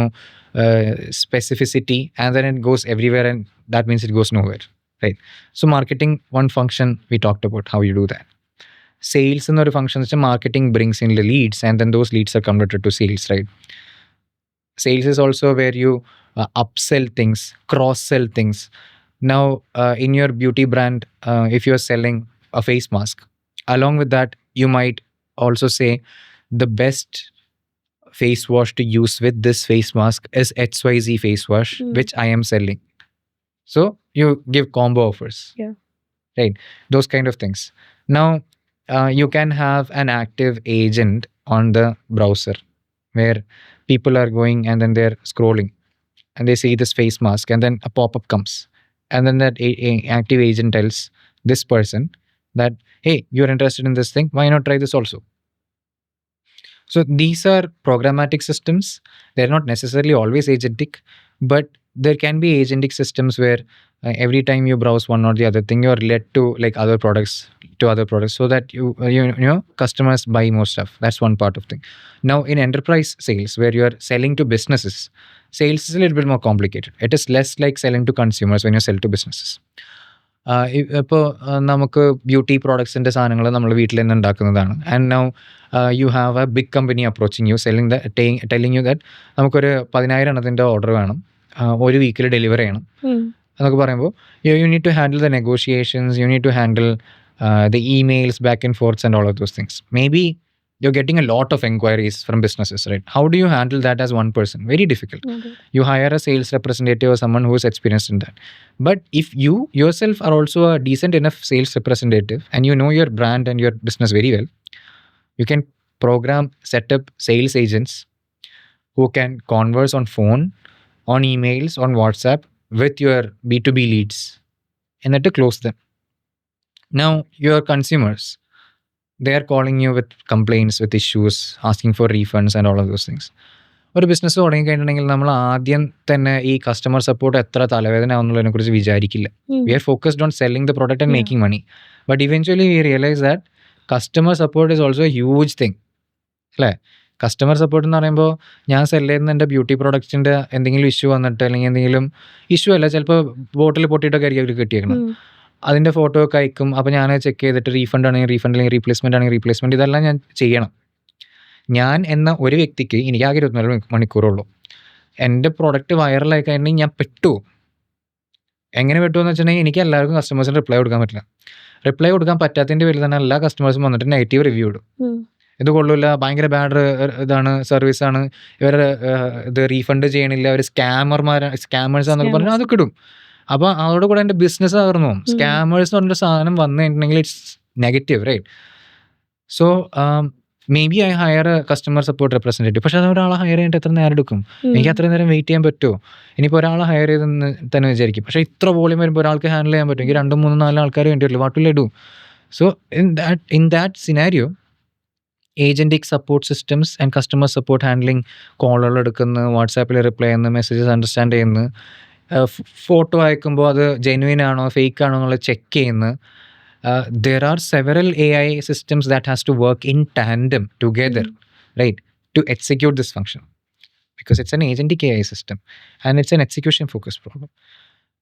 specificity, and then it goes everywhere, and that means it goes nowhere, right? So marketing, one function we talked about how you do that. Sales another function is marketing brings in the leads, and then those leads are converted to sales, right? Sales is also where you upsell things, cross-sell things. Now, in your beauty brand, if you're selling a face mask, along with that, you might also say the best face wash to use with this face mask is XYZ face wash, which I am selling. So you give combo offers. Yeah. Right. Those kind of things. Now, you can have an active agent on the browser where people are going and then they're scrolling and they see this face mask and then a pop-up comes. And then that active agent tells this person that, hey, you're interested in this thing, why not try this also? So these are programmatic systems. They're not necessarily always agentic, but there can be agentic systems where every time you browse one or the other thing, you're led to like other products so that you know customers buy more stuff. That's one part of thing. Now in enterprise sales, where you are selling to businesses, sales is a little bit more complicated. It is less like selling to consumers when you sell to businesses. ഇപ്പോൾ നമുക്ക് ബ്യൂട്ടി പ്രോഡക്ട്സിൻ്റെ സാധനങ്ങൾ നമ്മൾ വീട്ടിൽ തന്നെ ഉണ്ടാക്കുന്നതാണ്. And now you have a big company approaching you telling you that നമുക്കൊരു 10,000 എണ്ണത്തിൻ്റെ ഓർഡർ വേണം, ഒരു വീക്കിൽ ഡെലിവർ ചെയ്യണം എന്നൊക്കെ പറയുമ്പോൾ you need to handle the negotiations, you need to handle the emails back and forths and all of those things. Maybe you're getting a lot of inquiries from businesses, right? How do you handle that as one person? Very difficult. Okay. You hire a sales representative or someone who is experienced in that. But if you yourself are also a decent enough sales representative and you know your brand and your business very well, you can set up sales agents who can converse on phone, on emails, on WhatsApp with your B2B leads and then to close them. Now, your consumers, they are calling you with complaints, with issues, asking for refunds and all of those things. ഒരു ബിസിനസ് തുടങ്ങിക്കഴിഞ്ഞിട്ടുണ്ടെങ്കിൽ നമ്മൾ ആദ്യം തന്നെ ഈ കസ്റ്റമർ സപ്പോർട്ട് എത്ര തലവേദന ആവുന്നതിനെ കുറിച്ച് വിചാരിക്കില്ല. We are focused on selling the product and making money. But eventually we realise that customer support is also a huge thing അല്ലേ? കസ്റ്റമർ സപ്പോർട്ട് എന്ന് പറയുമ്പോൾ ഞാൻ സെല് ചെയ്യുന്ന എൻ്റെ ബ്യൂട്ടി പ്രോഡക്ട്സിൻ്റെ എന്തെങ്കിലും ഇഷ്യൂ വന്നിട്ട് അല്ലെങ്കിൽ എന്തെങ്കിലും ഇഷ്യൂ അല്ല, ചിലപ്പോൾ ബോട്ടിൽ പൊട്ടിയിട്ടൊക്കെ ആയിരിക്കും അവർ കിട്ടിയേക്കണം. അതിൻ്റെ ഫോട്ടോ ഒക്കെ അയക്കും. അപ്പോൾ ഞാൻ ചെക്ക് ചെയ്തിട്ട് റീഫണ്ട് ആണെങ്കിൽ റീഫണ്ട്, അല്ലെങ്കിൽ റീപ്ലേസ്മെൻ്റ് ആണെങ്കിൽ റീപ്ലേസ്മെൻറ്റ്, ഇതെല്ലാം ഞാൻ ചെയ്യണം. ഞാൻ എന്ന ഒരു വ്യക്തിക്ക് എനിക്കാകെ 24 മണിക്കൂറുള്ളൂ. എൻ്റെ പ്രോഡക്റ്റ് വൈറലായി കഴിഞ്ഞിട്ടുണ്ടെങ്കിൽ ഞാൻ പെട്ടു. എങ്ങനെ പെട്ടു എന്ന് വെച്ചിട്ടുണ്ടെങ്കിൽ എനിക്ക് എല്ലാവർക്കും കസ്റ്റമേഴ്സിന് റിപ്ലൈ കൊടുക്കാൻ പറ്റില്ല. റിപ്ലൈ കൊടുക്കാൻ പറ്റാത്തതിൻ്റെ പേരിൽ തന്നെ എല്ലാ കസ്റ്റമേഴ്സും വന്നിട്ട് നെഗറ്റീവ് റിവ്യൂ ഇടും. ഇത് കൊള്ളില്ല, ഭയങ്കര ബാഡ് ഇതാണ് സർവീസാണ്, ഇവർ ഇത് റീഫണ്ട് ചെയ്യണില്ല, അവർ സ്കാമേഴ്സ് ആണെന്നൊക്കെ പറഞ്ഞാൽ അതൊക്കെ ഇടും. അപ്പോൾ അതോടെ കൂടെ എൻ്റെ ബിസിനസ് തകർന്നു പോകും. സ്കാമേഴ്സ് എന്ന് പറഞ്ഞൊരു സാധനം വന്നു കഴിഞ്ഞിട്ടുണ്ടെങ്കിൽ it's negative, right? So maybe I hire a customer support representative. പക്ഷേ അത് ഒരാളെ ഹയർ ചെയ്തിട്ട് എത്ര നേരം എടുക്കും? എനിക്ക് അത്രയും നേരം വെയിറ്റ് ചെയ്യാൻ പറ്റുമോ? ഇനിയിപ്പോൾ ഒരാളെ ഹയർ ചെയ്തെന്ന് തന്നെ വിചാരിക്കും, പക്ഷേ ഇത്ര വോളിയം വരുമ്പോൾ ഒരാൾക്ക് ഹാൻഡിൽ ചെയ്യാൻ പറ്റും. എനിക്ക് 2, 3, 4 ആൾക്കാർ വേണ്ടിയുള്ളൂ. What will I do? So in that scenario agentic support systems and customer support handling, കോളുകൾ എടുക്കുന്നു, വാട്സാപ്പിൽ റിപ്ലൈ ചെയ്യുന്നു, മെസ്സേജസ് അണ്ടർസ്റ്റാൻഡ് ചെയ്യുന്നു, ഫോട്ടോ അയക്കുമ്പോൾ അത് ജെന്യുവിൻ ആണോ ഫേക്ക് ആണോ എന്നുള്ളത് ചെക്ക് ചെയ്യുന്നു. There are several AI systems that has to work in tandem together, right, to execute this function, because it's an agentic AI system and it's an execution focused problem.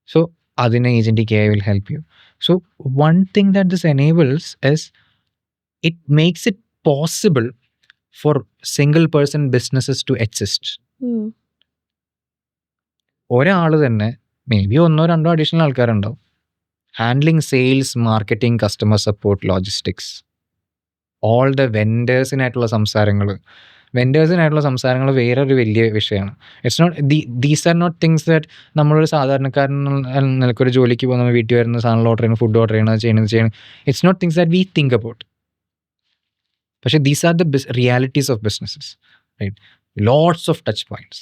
So adina agentic AI will help you. So one thing that this enables is it makes it possible for single person businesses to exist. ഒരാൾ തന്നെ മേ ബി 1-2 അഡീഷണൽ ആൾക്കാരുണ്ടാവും handling sales, marketing, customer support, logistics, all the വെൻഡേഴ്സിനായിട്ടുള്ള സംസാരങ്ങൾ. വെൻഡേഴ്സിനായിട്ടുള്ള സംസാരങ്ങൾ വേറൊരു വലിയ വിഷയമാണ്. It's not these are not things that നമ്മളൊരു സാധാരണക്കാരൻ നിലക്കൊരു ജോലിക്ക് പോകുന്ന വീട്ടിൽ വരുന്ന സാധനങ്ങൾ ഓർഡർ ചെയ്യണം, ഫുഡ് ഓർഡർ ചെയ്യണം. It's not things that we think about. പക്ഷേ these are the realities of businesses, right? Lots of touch points.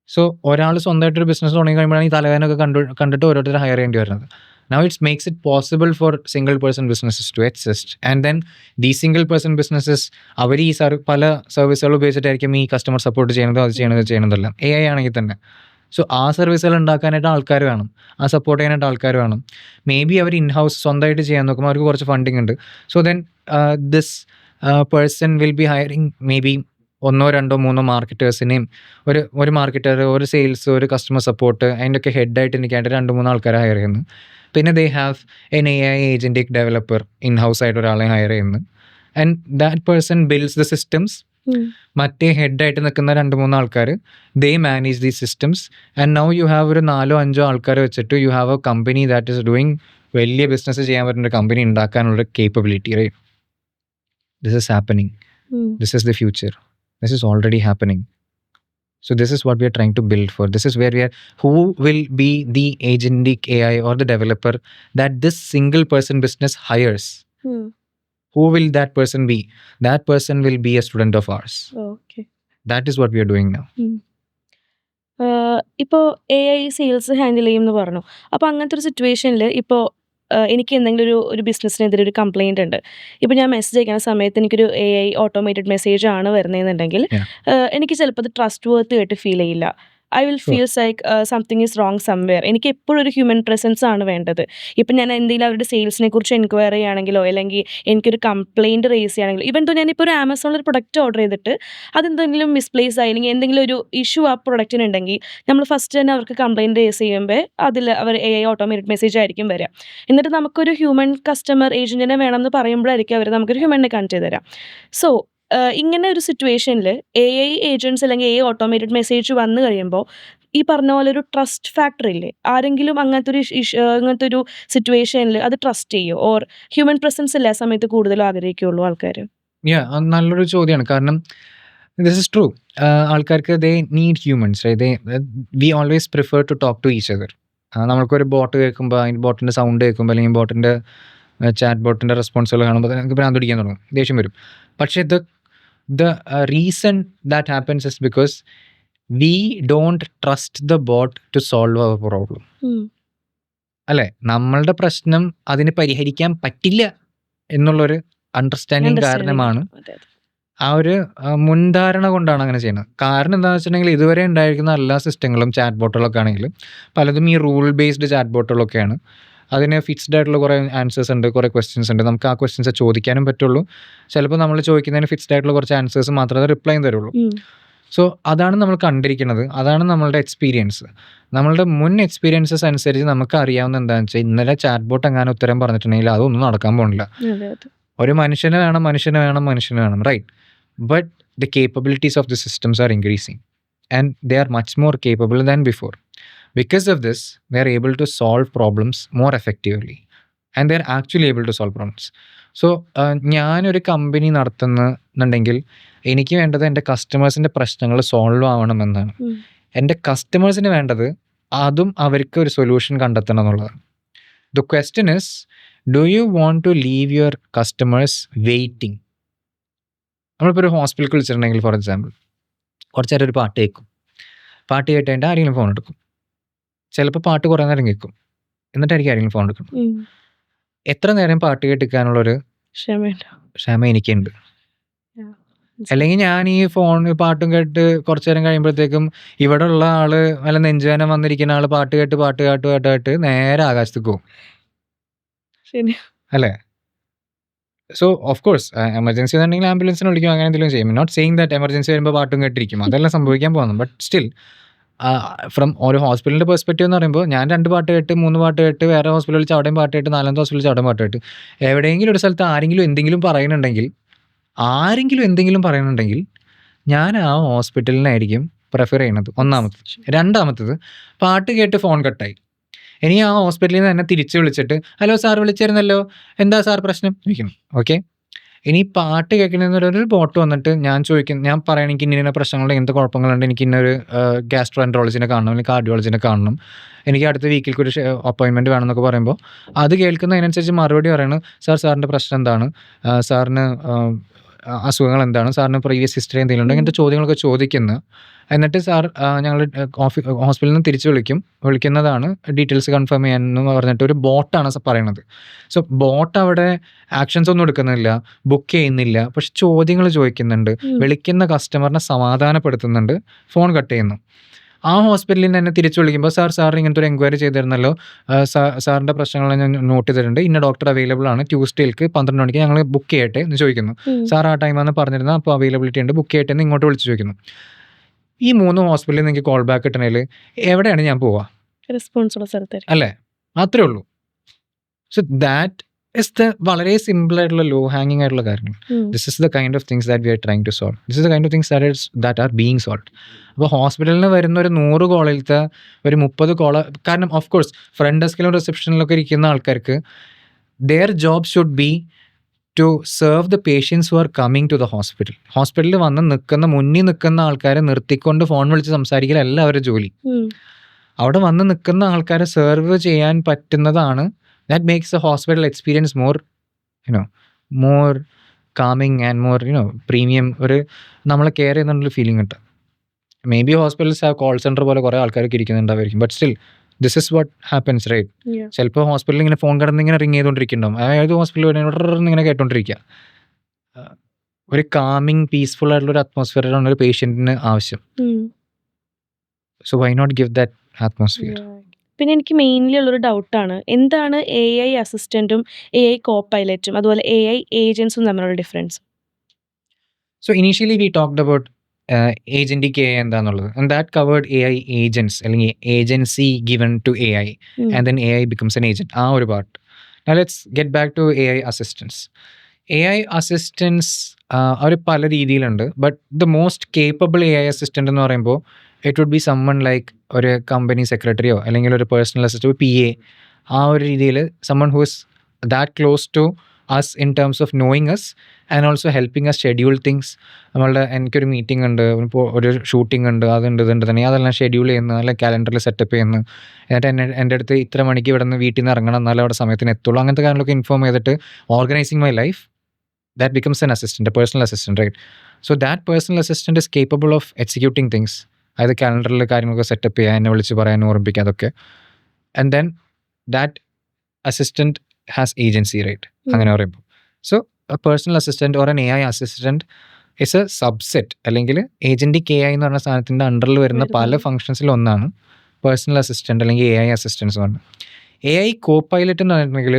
So ഒരാൾ സ്വന്തമായിട്ടൊരു ബിസിനസ് തുടങ്ങി കഴിയുമ്പോഴാണ് ഈ തലവേദനയൊക്കെ കണ്ടിട്ട് ഓരോരുത്തർ ഹയർ ചെയ്യേണ്ടി വരുന്നത്. Now it makes it possible for single person businesses to exist, and then these single person businesses അവർ ഈ പല സർവീസുകൾ ഉപയോഗിച്ചിട്ടായിരിക്കും ഈ കസ്റ്റമർ സപ്പോർട്ട് ചെയ്യണതല്ല AI ആണെങ്കിൽ തന്നെ. സോ ആ സർവീസുകൾ ഉണ്ടാക്കാനായിട്ട് ആൾക്കാർ വേണം, ആ സപ്പോർട്ട് ചെയ്യാനായിട്ട് ആൾക്കാർ വേണം. മേ ബി അവർ ഇൻഹൗസ് സ്വന്തമായിട്ട് ചെയ്യാൻ നോക്കുമ്പോൾ അവർക്ക് കുറച്ച് ഫണ്ടിങ് ഉണ്ട്. So then this person will be hiring may be 1, 2, 3 മാർക്കറ്റേഴ്സിനെയും, ഒരു മാർക്കറ്റർ, ഒരു സെയിൽസ്, ഒരു കസ്റ്റമർ സപ്പോർട്ട്, അതിൻ്റെയൊക്കെ ഹെഡായിട്ട് എനിക്കായിട്ട് 2-3 ആൾക്കാരെ ഹയർ ചെയ്യുന്നു. പിന്നെ they have an AI agentic developer in house ആയിട്ട് ഒരാളെ ഹയർ ചെയ്യുന്നു. And that person builds the systems. മറ്റേ ഹെഡായിട്ട് നിൽക്കുന്ന 2-3 ആൾക്കാർ they manage these systems. And now you have ഒരു 4-5 ആൾക്കാരെ വെച്ചിട്ട് you have a company that is doing വലിയ ബിസിനസ് ചെയ്യാൻ പറ്റുന്ന ഒരു കമ്പനി ഉണ്ടാക്കാനുള്ള capability, right? This is happening. This is the future. This is already happening. So this is what we are trying to build for. This is where we are. Who will be the agentic AI or the developer that this single person business hires? Who will that person be? That person will be a student of ours. Okay. That is what we are doing now. ഇപ്പോൾ AI സെയിൽസ് ഹാൻഡിൽ ചെയ്യുമെന്ന് പറഞ്ഞു. അപ്പോൾ അങ്ങനത്തെ ഒരു സിറ്റുവേഷനിൽ ഇപ്പോൾ എനിക്ക് എന്തെങ്കിലും ഒരു ബിസിനസ്സിനെതിരെ ഒരു കംപ്ലയിൻ്റ് ഉണ്ട്. ഇപ്പോൾ ഞാൻ മെസ്സേജ് അയക്കുന്ന സമയത്ത് എനിക്കൊരു AI ഓട്ടോമേറ്റഡ് മെസ്സേജ് ആണ് വരുന്നതെന്നുണ്ടെങ്കിൽ എനിക്ക് ചിലപ്പോൾ അത് ട്രസ്റ്റ് വർത്തി ആയിട്ട് ഫീൽ ചെയ്യില്ല. I will feels like something is wrong somewhere. എനിക്ക് എപ്പോഴും ഒരു ഹ്യൂമൻ പ്രസൻസ് ആണ് വേണ്ടത്. ഇപ്പം ഞാൻ എന്തെങ്കിലും അവരുടെ സെയിൽസിനെ കുറിച്ച് എൻക്വയറി ചെയ്യുകയാണെങ്കിലോ അല്ലെങ്കിൽ എനിക്കൊരു കംപ്ലയിൻറ്റ് റേസ് ചെയ്യുകയാണെങ്കിലോ, ഈവൻ തോ ഞാനിപ്പോൾ ഒരു ആമസോണിൽ ഒരു പ്രൊഡക്റ്റ് ഓർഡർ ചെയ്തിട്ട് അതെന്തെങ്കിലും മിസ്പ്ലേസ് ആയി അല്ലെങ്കിൽ എന്തെങ്കിലും ഒരു ഇഷ്യൂ ആ പ്രൊഡക്റ്റിനുണ്ടെങ്കിൽ നമ്മൾ ഫസ്റ്റ് തന്നെ അവർക്ക് കംപ്ലയിൻറ്റ് റേസ് ചെയ്യുമ്പോൾ അതിൽ അവർ AI ഓട്ടോമേറ്റഡ് മെസ്സേജ് ആയിരിക്കും വരിക. എന്നിട്ട് നമുക്കൊരു ഹ്യൂമൻ കസ്റ്റമർ ഏജൻറ്റിനെ വേണമെന്ന് പറയുമ്പോഴായിരിക്കും അവർ നമുക്കൊരു ഹ്യൂമനെ കണക്ട് ചെയ്ത് തരാം. സോ ഇങ്ങനെ ഒരു സിറ്റുവേഷനിൽ AI ഏജൻറ്റ്സ് അല്ലെങ്കിൽ AI ഓട്ടോമേറ്റഡ് മെസ്സേജ് വന്നു കഴിയുമ്പോൾ ഈ പറഞ്ഞ പോലെ ഒരു ട്രസ്റ്റ് ഫാക്ടർ ഇല്ലേ? ആരെങ്കിലും അങ്ങനത്തെ ഒരു സിറ്റുവേഷനിൽ അത് ട്രസ്റ്റ് ചെയ്യോ? ഓർ ഹ്യൂമൻ പ്രസൻസ് അല്ലേ ആ സമയത്ത് കൂടുതലും ആഗ്രഹിക്കുള്ളൂ ആൾക്കാർ? നല്ലൊരു ചോദ്യമാണ്. കാരണം ദിസ് ഇസ് ട്രൂ. ആൾക്കാർക്ക് they need humans, right? We always prefer to talk to each other. നമ്മൾക്കൊരു ബോട്ട് കേൾക്കുമ്പോൾ, അതിൻ്റെ ബോട്ടിൻ്റെ സൗണ്ട് കേൾക്കുമ്പോൾ, അല്ലെങ്കിൽ ബോട്ടിൻ്റെ ചാറ്റ് ബോട്ടിൻ്റെ റെസ്പോൺസുകൾ കാണുമ്പോൾ നമുക്ക് ഭ്രാന്ത് പിടിക്കാൻ തുടങ്ങും, ദേഷ്യം വരും. പക്ഷേ the reason that happens is because we don't trust the bot to solve our problem. അല്ലേ? നമ്മളുടെ പ്രശ്നം അതിന് പരിഹരിക്കാൻ പറ്റില്ല എന്നുള്ളൊരു അണ്ടർസ്റ്റാൻഡിങ് കാരണമാണ്, ആ ഒരു മുൻധാരണ കൊണ്ടാണ് അങ്ങനെ ചെയ്യുന്നത്. കാരണം എന്താണെന്ന് വെച്ചിട്ടുണ്ടെങ്കിൽ ഇതുവരെ ഉണ്ടായിരിക്കുന്ന എല്ലാ സിസ്റ്റങ്ങളും ചാറ്റ് ബോട്ടുകളൊക്കെ ആണെങ്കിലും പലതും ഈ റൂൾ ബേസ്ഡ് ചാറ്റ് ബോട്ടുകളൊക്കെയാണ്. അതിന് ഫിക്സ്ഡ് ആയിട്ടുള്ള കുറേ ആൻസേഴ്സ് ഉണ്ട്, കുറേ ക്വസ്റ്റ്യൻസ് ഉണ്ട്. നമുക്ക് ആ ക്വസ്റ്റ്യൻസ് ചോദിക്കാനും പറ്റുള്ളൂ. ചിലപ്പോൾ നമ്മൾ ചോദിക്കുന്നതിന് ഫിക്സ്ഡ് ആയിട്ടുള്ള കുറച്ച് ആൻസേഴ്സ് മാത്രമേ റിപ്ലൈ തരുള്ളൂ. സോ അതാണ് നമ്മൾ കണ്ടിരിക്കുന്നത്, അതാണ് നമ്മളുടെ എക്സ്പീരിയൻസ്. നമ്മളുടെ മുൻ എക്സ്പീരിയൻസസ് അനുസരിച്ച് നമുക്ക് അറിയാവുന്ന എന്താണെന്ന് വെച്ചാൽ ഇന്നലെ ചാറ്റ് ബോട്ട് എങ്ങാനും ഉത്തരം പറഞ്ഞിട്ടുണ്ടെങ്കിൽ അതൊന്നും നടക്കാൻ പോകുന്നില്ല. ഒരു മനുഷ്യന് വേണം, right? But the capabilities of the systems are increasing and they are much more capable than before. Because of this, they are able to solve problems more effectively and they are actually able to solve problems. So ഞാനൊരു കമ്പനി നടത്തുന്നുണ്ടെങ്കിൽ എനിക്ക് വേണ്ടത് എൻ്റെ കസ്റ്റമേഴ്സിൻ്റെ പ്രശ്നങ്ങൾ സോൾവ് ആവണമെന്നാണ്. എൻ്റെ കസ്റ്റമേഴ്സിന് വേണ്ടത് അതും അവർക്ക് ഒരു സൊല്യൂഷൻ കണ്ടെത്തണം എന്നുള്ളതാണ്. The question is, do you want to leave your customers waiting? നമ്മളിപ്പോൾ ഒരു ഹോസ്പിറ്റലിൽ വിളിച്ചിട്ടുണ്ടെങ്കിൽ ഫോർ എക്സാമ്പിൾ കുറച്ച് നേരം ഒരു പാട്ട് കേൾക്കും. പാട്ട് കേട്ട് കഴിഞ്ഞിട്ട് ആരെങ്കിലും ഫോൺ എടുക്കും. ചിലപ്പോൾ പാട്ട് കുറേ നേരം കേൾക്കും, എന്നിട്ടായിരിക്കും ആരെങ്കിലും ഫോൺ എടുക്കണം. എത്ര നേരം പാട്ട് കേട്ടിരിക്കാനുള്ളൊരു ക്ഷമ എനിക്കുണ്ട്. അല്ലെങ്കിൽ ഞാൻ ഈ പാട്ടും കേട്ട് കുറച്ച് നേരം കഴിയുമ്പോഴത്തേക്കും ഇവിടെ ഉള്ള ആള് വല്ല നെഞ്ചുവേദന വന്നിരിക്കുന്ന ആള് പാട്ട് കേട്ട് നേരെ ആകാശത്തേക്ക് പോകും, അല്ലേ? സോ ഓഫ് കോഴ്സ് എമർജൻസി എന്നുണ്ടെങ്കിൽ ആംബുലൻസിന് വിളിക്കും, അങ്ങനെ എന്തെങ്കിലും ചെയ്യും. നോട്ട് സെയിങ് ദാറ്റ് എമർജൻസി വരുമ്പോൾ പാട്ടും കേട്ടിരിക്കും, അതെല്ലാം സംഭവിക്കാൻ പോകുന്നു. ബട്ട് സ്റ്റിൽ ഫ്രം ഒരു ഹോസ്പിറ്റലിൻ്റെ പെർസ്പെക്റ്റീവ് എന്ന് പറയുമ്പോൾ ഞാൻ 2 പാട്ട് കേട്ട് 3 പാട്ട് കേട്ട് വേറെ ഹോസ്പിറ്റലിൽ വിളിച്ച് അവിടെയും പാട്ട് കേട്ട് 4ാമത്തെ ഹോസ്പിറ്റലിൽ വിളിച്ച് അവിടെയും പാട്ട് കേട്ട് എവിടെയെങ്കിലും ഒരു സ്ഥലത്ത് ആരെങ്കിലും എന്തെങ്കിലും പറയുന്നുണ്ടെങ്കിൽ ഞാൻ ആ ഹോസ്പിറ്റലിനായിരിക്കും പ്രിഫർ ചെയ്യുന്നത്, ഒന്നാമത്തത്. രണ്ടാമത്തത്, പാട്ട് കേട്ട് ഫോൺ കട്ടായി, ഇനി ആ ഹോസ്പിറ്റലിൽ നിന്ന് തന്നെ തിരിച്ച് വിളിച്ചിട്ട് ഹലോ സാർ വിളിച്ചിരുന്നല്ലോ, എന്താ സാർ പ്രശ്നം ചോദിക്കണം. ഓക്കെ, ഇനി പാട്ട് കേൾക്കുന്നതിനൊരു ബോട്ട് വന്നിട്ട് ഞാൻ പറയണം എനിക്ക് ഇന്ന പ്രശ്നങ്ങളുണ്ട്, ഇങ്ങനത്തെ കുഴപ്പങ്ങളുണ്ട്, എനിക്ക് ഇന്നൊരു ഗ്യാസ്ട്രോ എൻട്രോളജിനെ കാണണം, അല്ലെങ്കിൽ കാർഡിയോളജിനെ കാണണം, എനിക്ക് അടുത്ത വീക്കിലേക്ക് ഒരു അപ്പോയിൻമെൻറ്റ് വേണമെന്നൊക്കെ പറയുമ്പോൾ അത് കേൾക്കുന്നതിനനുസരിച്ച് മറുപടി പറയണം, സാറിൻ്റെ പ്രശ്നം എന്താണ്, സാറിന് അസുഖങ്ങൾ എന്താണ്, സാറിന് പ്രീവിയസ് ഹിസ്റ്ററി എന്തെങ്കിലും ഉണ്ടോ, ഇങ്ങനത്തെ ചോദ്യങ്ങളൊക്കെ ചോദിക്കുന്നു. എന്നിട്ട് സാർ ഞങ്ങൾ ഹോസ്പിറ്റലിൽ നിന്ന് തിരിച്ച് വിളിക്കുന്നതാണ് ഡീറ്റെയിൽസ് കൺഫേം ചെയ്യാനെന്ന് പറഞ്ഞിട്ട് ഒരു ബോട്ടാണ് പറയുന്നത്. സോ ബോട്ട് അവിടെ ആക്ഷൻസ് ഒന്നും എടുക്കുന്നില്ല, ബുക്ക് ചെയ്യുന്നില്ല, പക്ഷെ ചോദ്യങ്ങൾ ചോദിക്കുന്നുണ്ട്, വിളിക്കുന്ന കസ്റ്റമറിനെ സമാധാനപ്പെടുത്തുന്നുണ്ട്, ഫോൺ കട്ട് ചെയ്യുന്നു. ആ ഹോസ്പിറ്റലിൽ നിന്ന് തന്നെ തിരിച്ചു വിളിക്കുമ്പോൾ സാർ ഇങ്ങനത്തെ ഒരു എൻക്വയറി ചെയ്തിരുന്നല്ലോ, സാറിൻ്റെ പ്രശ്നങ്ങൾ ഞാൻ നോട്ട് ചെയ്തിട്ടുണ്ട്, ഇന്ന ഡോക്ടർ അവൈലബിൾ ആണ്, ട്യൂസ്ഡേക്ക് 12 മണിക്ക് ഞങ്ങൾ ബുക്ക് ചെയ്യട്ടെ എന്ന് ചോദിക്കുന്നു. സാർ ആ ടൈമാണെന്ന് പറഞ്ഞിരുന്നത്, അപ്പോൾ അവൈലബിലിറ്റി ഉണ്ട്, ബുക്ക് ചെയ്യട്ടെ എന്ന് ഇങ്ങോട്ട് വിളിച്ച് ചോദിക്കുന്നു. ഈ 3 ഹോസ്പിറ്റലിൽ നിന്ന് എനിക്ക് കോൾ ബാക്ക് കിട്ടണമെങ്കിൽ എവിടെയാണ് ഞാൻ പോവുക? റെസ്പോൺസുള്ള സ്ഥലത്ത്, അല്ലേ? അത്രേ ഉള്ളൂ. സോ ദാറ്റ് ഇസ് ദ വളരെ സിമ്പിൾ ആയിട്ടുള്ള ലോ ഹാങ്ങിങ് ആയിട്ടുള്ള കാര്യങ്ങൾ. This is the kind of things that we are trying to solve. This is the kind of things that are being solved. അപ്പോൾ ഹോസ്പിറ്റലിൽ നിന്ന് വരുന്ന ഒരു 100 കോളിലത്തെ ഒരു 30 കോള്, കാരണം ഓഫ് കോഴ്സ് ഫ്രണ്ട് ഡെസ്കിലും റിസപ്ഷനിലൊക്കെ ഇരിക്കുന്ന ആൾക്കാർക്ക് their job should be to serve the patients who are coming to the hospital. ഹോസ്പിറ്റലിൽ വന്ന് മുന്നിൽ നിൽക്കുന്ന ആൾക്കാരെ നിർത്തിക്കൊണ്ട് ഫോൺ വിളിച്ച് സംസാരിക്കലല്ല അവരുടെ ജോലി. അവിടെ വന്ന് നിൽക്കുന്ന ആൾക്കാരെ സെർവ് ചെയ്യാൻ പറ്റുന്നതാണ് that makes the hospital experience more calming and more premium, ഒരു നമ്മളെ കെയർ ചെയ്യുന്നുള്ള ഫീലിംഗ് കിട്ടും. Maybe hospitals call centre പോലെ കുറേ ആൾക്കാരൊക്കെ ഇരിക്കുന്നുണ്ടായിരിക്കും, but still this is what happens, right? ചിലപ്പോൾ ഹോസ്പിറ്റലിൽ ഇങ്ങനെ ഫോൺ കിടന്ന് ഇങ്ങനെ റിങ് ചെയ്തുകൊണ്ടിരിക്കുന്നുണ്ടാവും, അതായത് ഹോസ്പിറ്റലിൽ ഇങ്ങനെ കേട്ടോണ്ടിരിക്കുക. ഒരു കാമിങ് പീസ്ഫുൾ ആയിട്ടുള്ള ഒരു അറ്റ്മോസ്ഫിയറാണ് ഒരു പേഷ്യൻറ്റിന് ആവശ്യം. So why not give that atmosphere? പിന്നെ എനിക്ക് മെയിൻലി ഉള്ളൊരു ഡൗട്ടാണ്, എന്താണ് AI അസിസ്റ്റൻറ്റും AI കോപ്പൈലറ്റും അതുപോലെ AI ഏജൻസും തമ്മിലുള്ള difference? So initially V talked about agentic AI എന്താന്നുള്ളത്, and that covered AI agents അല്ലെങ്കിൽ agency given to AI and then AI becomes an agent, ആ ഒരു part. Now let's get back to AI assistants. AI assistants അവർ പല രീതിയിലുണ്ട്, but the most capable AI assistant എന്ന് പറയുമ്പോൾ it would be someone like ഒരു കമ്പനി സെക്രട്ടറിയോ അല്ലെങ്കിൽ ഒരു പേഴ്സണൽ അസിസ്റ്റൻ്റ്, PA, ആ ഒരു രീതിയിൽ someone who is that close to us in terms of knowing us and also helping us schedule things. എനിക്കൊരു മീറ്റിംഗ് ഉണ്ട്, ഇപ്പോൾ ഒരു ഷൂട്ടിംഗ് ഉണ്ട്, അതുണ്ട് തന്നെ, അതെല്ലാം ഷെഡ്യൂൾ ചെയ്യുന്നു, അല്ല കാലണ്ടറിൽ സെറ്റപ്പ് ചെയ്യുന്നു, എന്നിട്ട് എൻ്റെ അടുത്ത് ഇത്ര മണിക്ക് ഇവിടെ നിന്ന് വീട്ടിൽ നിന്ന് ഇറങ്ങണം, എന്നാലും അവിടെ സമയത്തിന് എത്തുള്ളൂ, അങ്ങനത്തെ കാര്യങ്ങളൊക്കെ ഇൻഫോം ചെയ്തിട്ട് organising my life, that becomes an assistant, personal assistant, right? So that personal assistant is capable of executing things, അതായത് കാലണ്ടറിൽ കാര്യങ്ങളൊക്കെ സെറ്റപ്പ് ചെയ്യുക, എന്നെ വിളിച്ച് പറയാൻ, ഓർമ്മിപ്പിക്കുക, അതൊക്കെ. And then that assistant has agency, right? അങ്ങനെ പറയുമ്പോൾ so a personal assistant or an AI assistant is a subset, അല്ലെങ്കിൽ ഏജന്റിക് AI എന്ന് പറഞ്ഞ സാധനത്തിൻ്റെ അണ്ടറിൽ വരുന്ന പല ഫങ്ഷൻസിൽ ഒന്നാണ് പേഴ്സണൽ അസിസ്റ്റൻറ്റ് അല്ലെങ്കിൽ AI അസിസ്റ്റൻസ് എന്ന് പറഞ്ഞത്. AI co-pilot എന്ന് പറഞ്ഞിട്ടുണ്ടെങ്കിൽ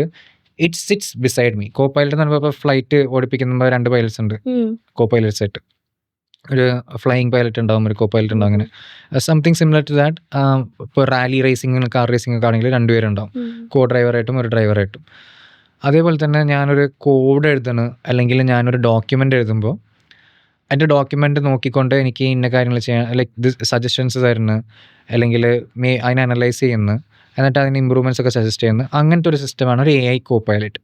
it sits beside me. Co-pilot എന്ന് പറയുമ്പോൾ ഇപ്പോൾ ഫ്ലൈറ്റ് ഓടിപ്പിക്കുമ്പോൾ 2 പൈലറ്റ്സ് ഉണ്ട് co-pilots ആയിട്ട്. ഒരു ഫ്ലൈയിങ് പൈലറ്റ് ഉണ്ടാവും, ഒരു co-pilot ഉണ്ടാവും. അങ്ങനെ സംതിങ് സിമിലർ ടു ദാറ്റ്. ഇപ്പോൾ റാലി റേസിംഗ്, കാർ റേസിംഗ് ഒക്കെ ആണെങ്കിൽ 2 പേരുണ്ടാവും, ഡ്രൈവറായിട്ടും ഒരു ഡ്രൈവറായിട്ടും. അതേപോലെ തന്നെ ഞാനൊരു കോഡ് എഴുതണം അല്ലെങ്കിൽ ഞാനൊരു ഡോക്യുമെൻ്റ് എഴുതുമ്പോൾ എൻ്റെ ഡോക്യുമെൻ്റ് നോക്കിക്കൊണ്ട് എനിക്ക് ഇന്ന കാര്യങ്ങൾ ചെയ്യാൻ ലൈക്ക് സജഷൻസ് തരുന്നു, അല്ലെങ്കിൽ അതിനെ അനലൈസ് ചെയ്യുന്നു, എന്നിട്ട് അതിന് ഇമ്പ്രൂവ്മെൻറ്റ്സ് ഒക്കെ സജസ്റ്റ് ചെയ്യുന്നു. അങ്ങനത്തെ ഒരു സിസ്റ്റമാണ് ഒരു AI co-pilot.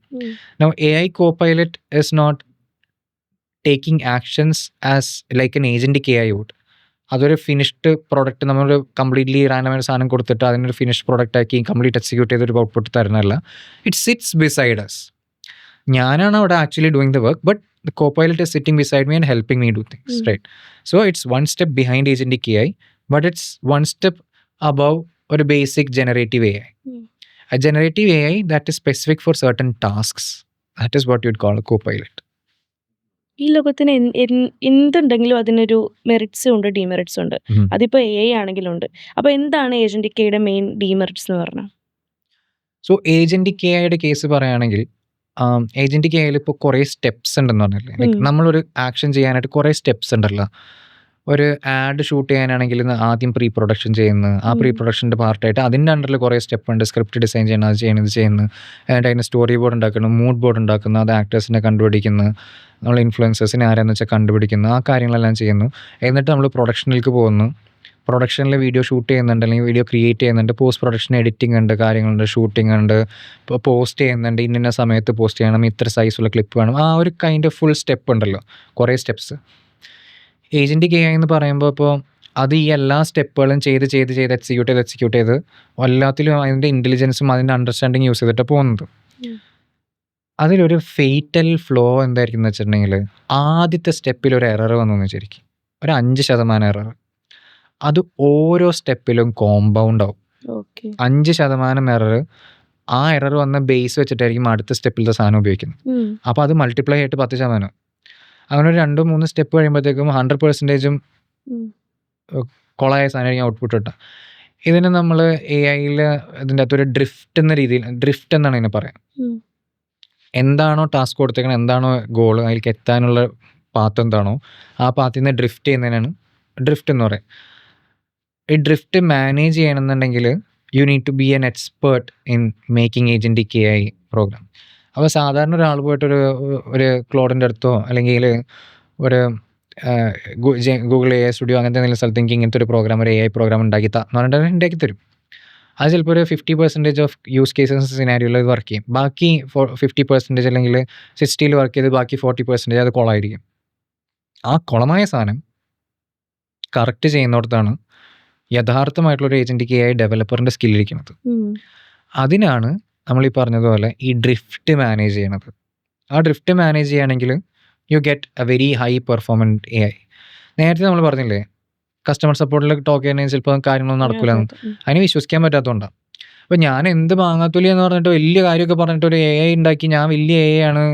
Now AI co-pilot is not taking actions as like an agentic AI would. അതൊരു ഫിനിഷ്ഡ് പ്രോഡക്റ്റ്, നമ്മളൊരു കംപ്ലീറ്റ്ലി റാൻഡമായ സാധനം കൊടുത്തിട്ട് അതിനൊരു ഫിനിഷ്ഡ് പ്രോഡക്റ്റ് ആക്കി കംപ്ലീറ്റ് എക്സിക്യൂട്ട് ചെയ്തൊരു ഔട്ട്പുട്ട് തരുന്നതല്ല. It sits beside us. ഞാനാണ് അവിടെ actually doing the work, but the co-pilot is sitting beside me and helping me do things, right? So it's one step behind agentic AI, but it's one step above or a basic generative AI. A generative AI that is specific for certain tasks. That is what you'd call a co-pilot. ഈ ലോകത്തിന് എന്തുണ്ടെങ്കിലും അതിനൊരു മെറിറ്റ്സും ഉണ്ട്, ഡിമെറിറ്റ്സും ഉണ്ട്. അതിപ്പോൾ AI ആണെങ്കിലുണ്ട്. അപ്പോൾ എന്താണ് ഏജന്റിക് എയുടെ മെയിൻ ഡിമെറിറ്റ്സ് എന്ന് പറഞ്ഞാൽ? സോ ഏജന്റിക് എയുടെ കേസ് പറയുകയാണെങ്കിൽ, ഏജന്റിക് എയിൽ ഇപ്പോൾ കുറേ സ്റ്റെപ്സ് ഉണ്ടെന്ന് പറഞ്ഞില്ലേ. ലൈക്ക് നമ്മളൊരു ആക്ഷൻ ചെയ്യാനായിട്ട് കുറേ സ്റ്റെപ്സ് ഉണ്ടല്ലോ. ഒരു ആഡ് ഷൂട്ട് ചെയ്യാനാണെങ്കിൽ ആദ്യം പ്രീ പ്രൊഡക്ഷൻ ചെയ്യുന്നു, ആ പ്രീ പ്രൊഡക്ഷൻ്റെ പാർട്ടായിട്ട് അതിൻ്റെ അണ്ടറിൽ കുറേ സ്റ്റെപ്പ് ഉണ്ട്. സ്ക്രിപ്റ്റ് ഡിസൈൻ ചെയ്യണം, അത് ചെയ്യണം, ഇത് ചെയ്യുന്നു, എന്നിട്ട് അതിന് സ്റ്റോറി ബോർഡ് ഉണ്ടാക്കുന്നു, മൂഡ് ബോർഡ് ഉണ്ടാക്കുന്നു, അത് ആക്ടേഴ്സിനെ കണ്ടുപിടിക്കുന്നു, നമ്മൾ ഇൻഫ്ലുവൻസേഴ്സിനെ ആരാന്ന് വെച്ചാൽ കണ്ടുപിടിക്കുന്നു, ആ കാര്യങ്ങളെല്ലാം ചെയ്യുന്നു. എന്നിട്ട് നമ്മൾ പ്രൊഡക്ഷനിലേക്ക് പോകുന്നു. പ്രൊഡക്ഷനിൽ വീഡിയോ ഷൂട്ട് ചെയ്യുന്നുണ്ട്, അല്ലെങ്കിൽ വീഡിയോ ക്രിയേറ്റ് ചെയ്യുന്നുണ്ട്, പോസ്റ്റ് പ്രൊഡക്ഷൻ എഡിറ്റിംഗ് ഉണ്ട്, കാര്യങ്ങളുണ്ട്, ഷൂട്ടിംഗ് ഉണ്ട്, ഇപ്പോൾ പോസ്റ്റ് ചെയ്യുന്നുണ്ട്, ഇന്ന സമയത്ത് പോസ്റ്റ് ചെയ്യണം, ഇത്ര സൈസുള്ള ക്ലിപ്പ് വേണം, ആ ഒരു കൈൻഡ് ഓഫ് ഫുൾ സ്റ്റെപ്പ് ഉണ്ടല്ലോ, കുറേ സ്റ്റെപ്സ്. ഏജന്റിക് AI എന്ന് പറയുമ്പോൾ ഇപ്പോൾ അത് ഈ എല്ലാ സ്റ്റെപ്പുകളും ചെയ്ത് എക്സിക്യൂട്ട് ചെയ്ത് എല്ലാത്തിലും അതിൻ്റെ ഇൻ്റലിജൻസും അതിൻ്റെ അണ്ടർസ്റ്റാൻഡിങ് യൂസ് ചെയ്തിട്ട് പോകുന്നത്. അതിലൊരു ഫേറ്റൽ ഫ്ലോ എന്തായിരിക്കും എന്ന് വെച്ചിട്ടുണ്ടെങ്കിൽ, ആദ്യത്തെ സ്റ്റെപ്പിൽ ഒരു എറർ വന്നു വിചാരിക്കും, ഒരു 5% എറർ. അത് ഓരോ സ്റ്റെപ്പിലും കോമ്പൗണ്ട് ആവും. 5% എറർ, ആ എറർ വന്ന ബേസ് വെച്ചിട്ടായിരിക്കും അടുത്ത സ്റ്റെപ്പിലത്തെ സാധനം ഉപയോഗിക്കുന്നത്. അപ്പോൾ അത് മൾട്ടിപ്ലൈ ആയിട്ട് 10%. അങ്ങനെ ഒരു 2-3 സ്റ്റെപ്പ് കഴിയുമ്പോഴത്തേക്കും 100%ഉം കൊളായ സാധനം ഔട്ട്പുട്ട് കിട്ടുക. ഇതിന് നമ്മൾ AI-യിൽ ഇതിൻ്റെ അകത്തൊരു ഡ്രിഫ്റ്റ് എന്നാണ് ഇതിനെ പറയാം. എന്താണോ ടാസ്ക് കൊടുത്തേക്കണം, എന്താണോ ഗോൾ, അതിലേക്ക് എത്താനുള്ള പാത്ത് എന്താണോ, ആ പാത്തിൽ നിന്ന് ഡ്രിഫ്റ്റ് ചെയ്യുന്നതിനാണ് ഡ്രിഫ്റ്റ് എന്ന് പറയും. ഈ ഡ്രിഫ്റ്റ് മാനേജ് ചെയ്യണമെന്നുണ്ടെങ്കിൽ you need to be an expert in making agentic AI program. അപ്പോൾ സാധാരണ ഒരാൾ പോയിട്ടൊരു ക്ലോഡിൻ്റെ അടുത്തോ അല്ലെങ്കിൽ ഒരു ഗൂഗിൾ AI സ്റ്റുഡിയോ അങ്ങനത്തെ എന്തെങ്കിലും സ്ഥലത്തേക്ക് ഇങ്ങനത്തെ ഒരു പ്രോഗ്രാം, ഒരു AI പ്രോഗ്രാം ഉണ്ടാക്കി ഉണ്ടാക്കി തരും. അത് ചിലപ്പോൾ ഒരു 50% ഓഫ് യൂസ് കേസസ് സിനാരിയോയിൽ അത് വർക്ക് ചെയ്യും. ബാക്കി 50% അല്ലെങ്കിൽ 60 വർക്ക് ചെയ്ത് ബാക്കി 40% അത് കുളമായിരിക്കും. ആ കുളമായ സാധനം കറക്റ്റ് ചെയ്യുന്നിടത്താണ് യഥാർത്ഥമായിട്ടുള്ളൊരു ഏജന്റിക് AI ഡെവലപ്പറിൻ്റെ സ്കില്ലിരിക്കുന്നത്. അതിനാണ് നമ്മൾ ഈ പറഞ്ഞതുപോലെ ഈ ഡ്രിഫ്റ്റ് മാനേജ് ചെയ്യണത്. ആ ഡ്രിഫ്റ്റ് മാനേജ് ചെയ്യുകയാണെങ്കിൽ you get a very high performant AI. നേരത്തെ നമ്മൾ പറഞ്ഞില്ലേ, കസ്റ്റമർ സപ്പോർട്ടിൽ ടോക്ക് ചെയ്യുന്നതിന് ചിലപ്പോൾ കാര്യങ്ങളൊന്നും നടക്കില്ല, അതിന് വിശ്വസിക്കാൻ പറ്റാത്തതുകൊണ്ടാണ്. അപ്പോൾ ഞാൻ എന്ത് മാങ്ങാത്തൊലി എന്ന് പറഞ്ഞിട്ട് വലിയ കാര്യമൊക്കെ പറഞ്ഞിട്ട് ഒരു AI ഉണ്ടാക്കി, ഞാൻ വലിയ AI ആണ്,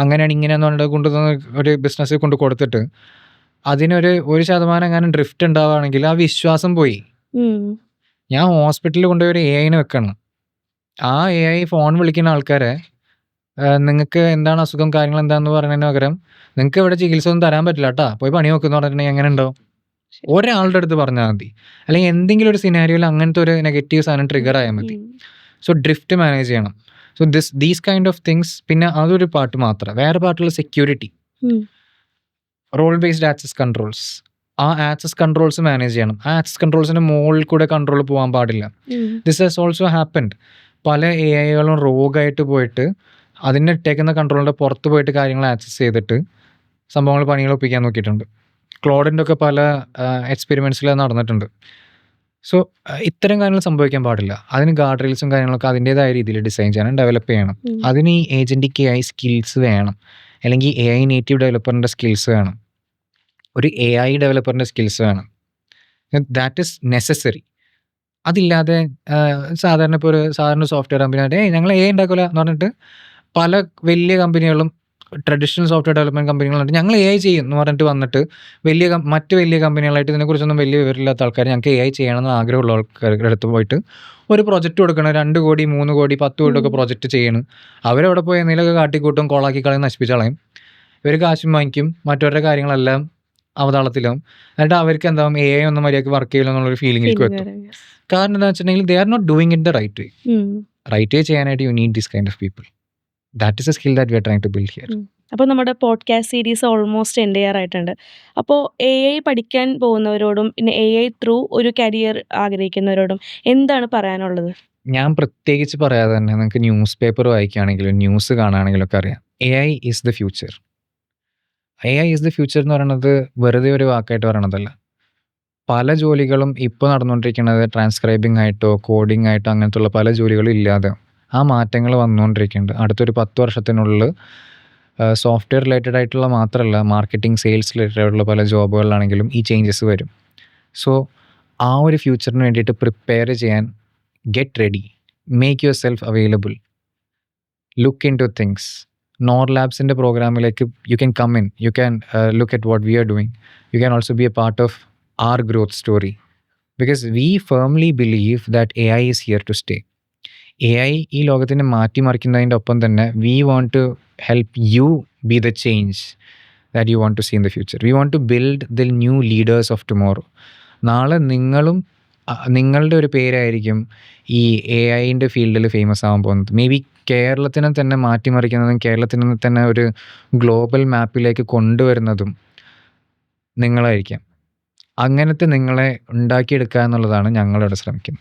അങ്ങനെയാണ് ഇങ്ങനെയാന്ന് പറഞ്ഞിട്ട് കൊണ്ടുതന്ന ഒരു ബിസിനസ്സിൽ കൊണ്ട് കൊടുത്തിട്ട് അതിനൊരു 1% എങ്ങാനും ഡ്രിഫ്റ്റ് ഉണ്ടാവുകയാണെങ്കിൽ ആ വിശ്വാസം പോയി. ഞാൻ ഹോസ്പിറ്റലിൽ കൊണ്ടുപോയി ഒരു AI-നെ വെക്കണം. ആ AI ഫോൺ വിളിക്കുന്ന ആൾക്കാരെ നിങ്ങൾക്ക് എന്താണ് അസുഖം, കാര്യങ്ങൾ എന്താണെന്ന് പറയുന്നതിന് പകരം നിങ്ങൾക്ക് ഇവിടെ ചികിത്സ ഒന്നും തരാൻ പറ്റില്ല കേട്ടോ, പോയി പണി നോക്കുമെന്ന് പറഞ്ഞിട്ടുണ്ടെങ്കിൽ എങ്ങനെ ഉണ്ടാവും? ഒരാളുടെ അടുത്ത് പറഞ്ഞാൽ മതി, അല്ലെങ്കിൽ എന്തെങ്കിലും ഒരു സിനാരിയോയിൽ അങ്ങനത്തെ ഒരു നെഗറ്റീവ് സാധനം ട്രിഗർ ആയാൽ മതി. സോ ഡ്രിഫ്റ്റ് മാനേജ് ചെയ്യണം. So these kind of things. പിന്നെ അതൊരു പാർട്ട് മാത്രം, വേറെ പാർട്ടുള്ള security, role based access controls. ആ ആക്സസ് കൺട്രോൾസ് മാനേജ് ചെയ്യണം. ആ ആക്സസ് കൺട്രോൾസിൻ്റെ മുകളിൽ കൂടെ കൺട്രോൾ പോകാൻ പാടില്ല. This has also happened. പല AI-കളും റോഗായിട്ട് പോയിട്ട് അതിൻ്റെ ഇട്ടേക്കുന്ന കൺട്രോളിൻ്റെ പുറത്ത് പോയിട്ട് കാര്യങ്ങൾ ആക്സസ് ചെയ്തിട്ട് സംഭവങ്ങൾ പണികൾ ഒപ്പിക്കാൻ നോക്കിയിട്ടുണ്ട്. ക്ലോഡിൻ്റെ ഒക്കെ പല എക്സ്പെരിമെൻറ്റ്സിൽ നടന്നിട്ടുണ്ട്. സോ ഇത്തരം കാര്യങ്ങൾ സംഭവിക്കാൻ പാടില്ല. അതിന് ഗാർഡ് റെയിൽസും കാര്യങ്ങളൊക്കെ അതിൻ്റേതായ രീതിയിൽ ഡിസൈൻ ചെയ്യണം, ഡെവലപ്പ് ചെയ്യണം. അതിന് ഈ ഏജന്റിക് AI സ്കിൽസ് വേണം, അല്ലെങ്കിൽ AI നേറ്റീവ് ഡെവലപ്പറിൻ്റെ സ്കിൽസ് വേണം, ഒരു AI ഡെവലപ്പറിൻ്റെ സ്കിൽസ് വേണം. That is necessary. അതില്ലാതെ സാധാരണ ഇപ്പോൾ ഒരു സാധാരണ സോഫ്റ്റ്വെയർ കമ്പനി ഞങ്ങൾ AI ഉണ്ടാക്കില്ല എന്ന് പറഞ്ഞിട്ട് പല വലിയ കമ്പനികളും ട്രഡീഷണൽ സോഫ്റ്റ്വെയർ ഡെവലപ്മെൻറ്റ് കമ്പനികളുണ്ട്. ഞങ്ങൾ AI ചെയ്യും എന്ന് പറഞ്ഞിട്ട് വന്നിട്ട് മറ്റ് വലിയ കമ്പനികളായിട്ട് ഇതിനെക്കുറിച്ചൊന്നും വലിയ വിവരമില്ലാത്ത ആൾക്കാർ ഞങ്ങൾക്ക് AI ചെയ്യണമെന്ന് ആഗ്രഹമുള്ള ആൾക്കാരുടെ അടുത്ത് പോയിട്ട് ഒരു പ്രൊജക്റ്റ് കൊടുക്കണം. 2 കോടി 3 കോടി 10 കോടിയൊക്കെ പ്രൊജക്റ്റ് ചെയ്യണം. അവരവിടെ പോയി എന്തെങ്കിലുമൊക്കെ കാട്ടിക്കൂട്ടും, കോളാക്കി കളയും, നശിപ്പിച്ച് കളയും. ഇവർ കാശും വാങ്ങിക്കും, മറ്റവരുടെ കാര്യങ്ങളെല്ലാം അവതാളത്തിലാവും. എന്നിട്ട് അവർക്ക് എന്താവും AI ഒന്നും മര്യാദയ്ക്ക് വർക്ക് ചെയ്യില്ല എന്നുള്ളൊരു ഫീലിംഗിലേക്ക് എത്തും. കാരണം എന്താണെന്ന് വെച്ചിട്ടുണ്ടെങ്കിൽ they are not doing it the right way. Right way ചെയ്യാനായിട്ട് you need this kind of people. That is a skill that we are trying to build here. അപ്പോൾ നമ്മുടെ പോഡ്കാസ്റ്റ് സീരീസ് ഓൾമോസ്റ്റ് എൻഡ് ചെയ്യാറായിട്ടുണ്ട്. അപ്പോൾ AI പഠിക്കാൻ പോകുന്നവരോടും പിന്നെ AI ത്രൂ ഒരു കരിയർ ആഗ്രഹിക്കുന്നവരോടും എന്താണ് പറയാനുള്ളത്? ഞാൻ പ്രത്യേകിച്ച് പറയാതെ തന്നെ നിങ്ങൾക്ക് ന്യൂസ് പേപ്പർ വായിക്കുകയാണെങ്കിലും ന്യൂസ് കാണുകയാണെങ്കിലും ഒക്കെ അറിയാം, AI is the future. AI is the future എന്ന് പറയുന്നത് വെറുതെ ഒരു വാക്കായിട്ട് പറയണതല്ല. പല ജോലികളും ഇപ്പോൾ നടന്നുകൊണ്ടിരിക്കുന്നത് ട്രാൻസ്ക്രൈബിംഗ് ആയിട്ടോ കോഡിംഗ് ആയിട്ടോ അങ്ങനത്തുള്ള പല ജോലികളും ഇല്ലാതെ ആ മാറ്റങ്ങൾ വന്നുകൊണ്ടിരിക്കുന്നുണ്ട്. അടുത്തൊരു 10 വർഷത്തിനുള്ളിൽ സോഫ്റ്റ്വെയർ റിലേറ്റഡ് ആയിട്ടുള്ള മാത്രമല്ല, മാർക്കറ്റിംഗ്, സെയിൽസ് റിലേറ്റഡ് ആയിട്ടുള്ള പല ജോബുകളിലാണെങ്കിലും ഈ ചേഞ്ചസ് വരും. സോ ആ ഒരു ഫ്യൂച്ചറിന് വേണ്ടിയിട്ട് പ്രിപ്പയർ ചെയ്യാൻ get ready, make yourself available, look into things. നോർ ലാബ്സിൻ്റെ പ്രോഗ്രാമിലേക്ക് you can come in, you can look at what we are doing, you can also be a part of our growth story, because we firmly believe that AI is here to stay. AI ഈ ലോകത്തിനെ മാറ്റിമറിക്കുന്നതിൻ്റെ ഒപ്പം തന്നെ we want to help you be the change that you want to see in the future. We want to build the new leaders of tomorrow. നാളെ നിങ്ങളും നിങ്ങളുടെ ഒരു പേരായിരിക്കും ഈ AIൻ്റെ ഫീൽഡിൽ ഫേമസ് ആവാൻ പോകുന്നത്. മേ ബി കേരളത്തിനെ തന്നെ മാറ്റിമറിക്കുന്നതും കേരളത്തിനെ തന്നെ ഒരു ഗ്ലോബൽ മാപ്പിലേക്ക് കൊണ്ടുവരുന്നതും നിങ്ങളായിരിക്കാം. അങ്ങനത്തെ നിങ്ങളെ ഉണ്ടാക്കിയെടുക്കുക എന്നുള്ളതാണ് ഞങ്ങളിവിടെ ശ്രമിക്കുന്നത്.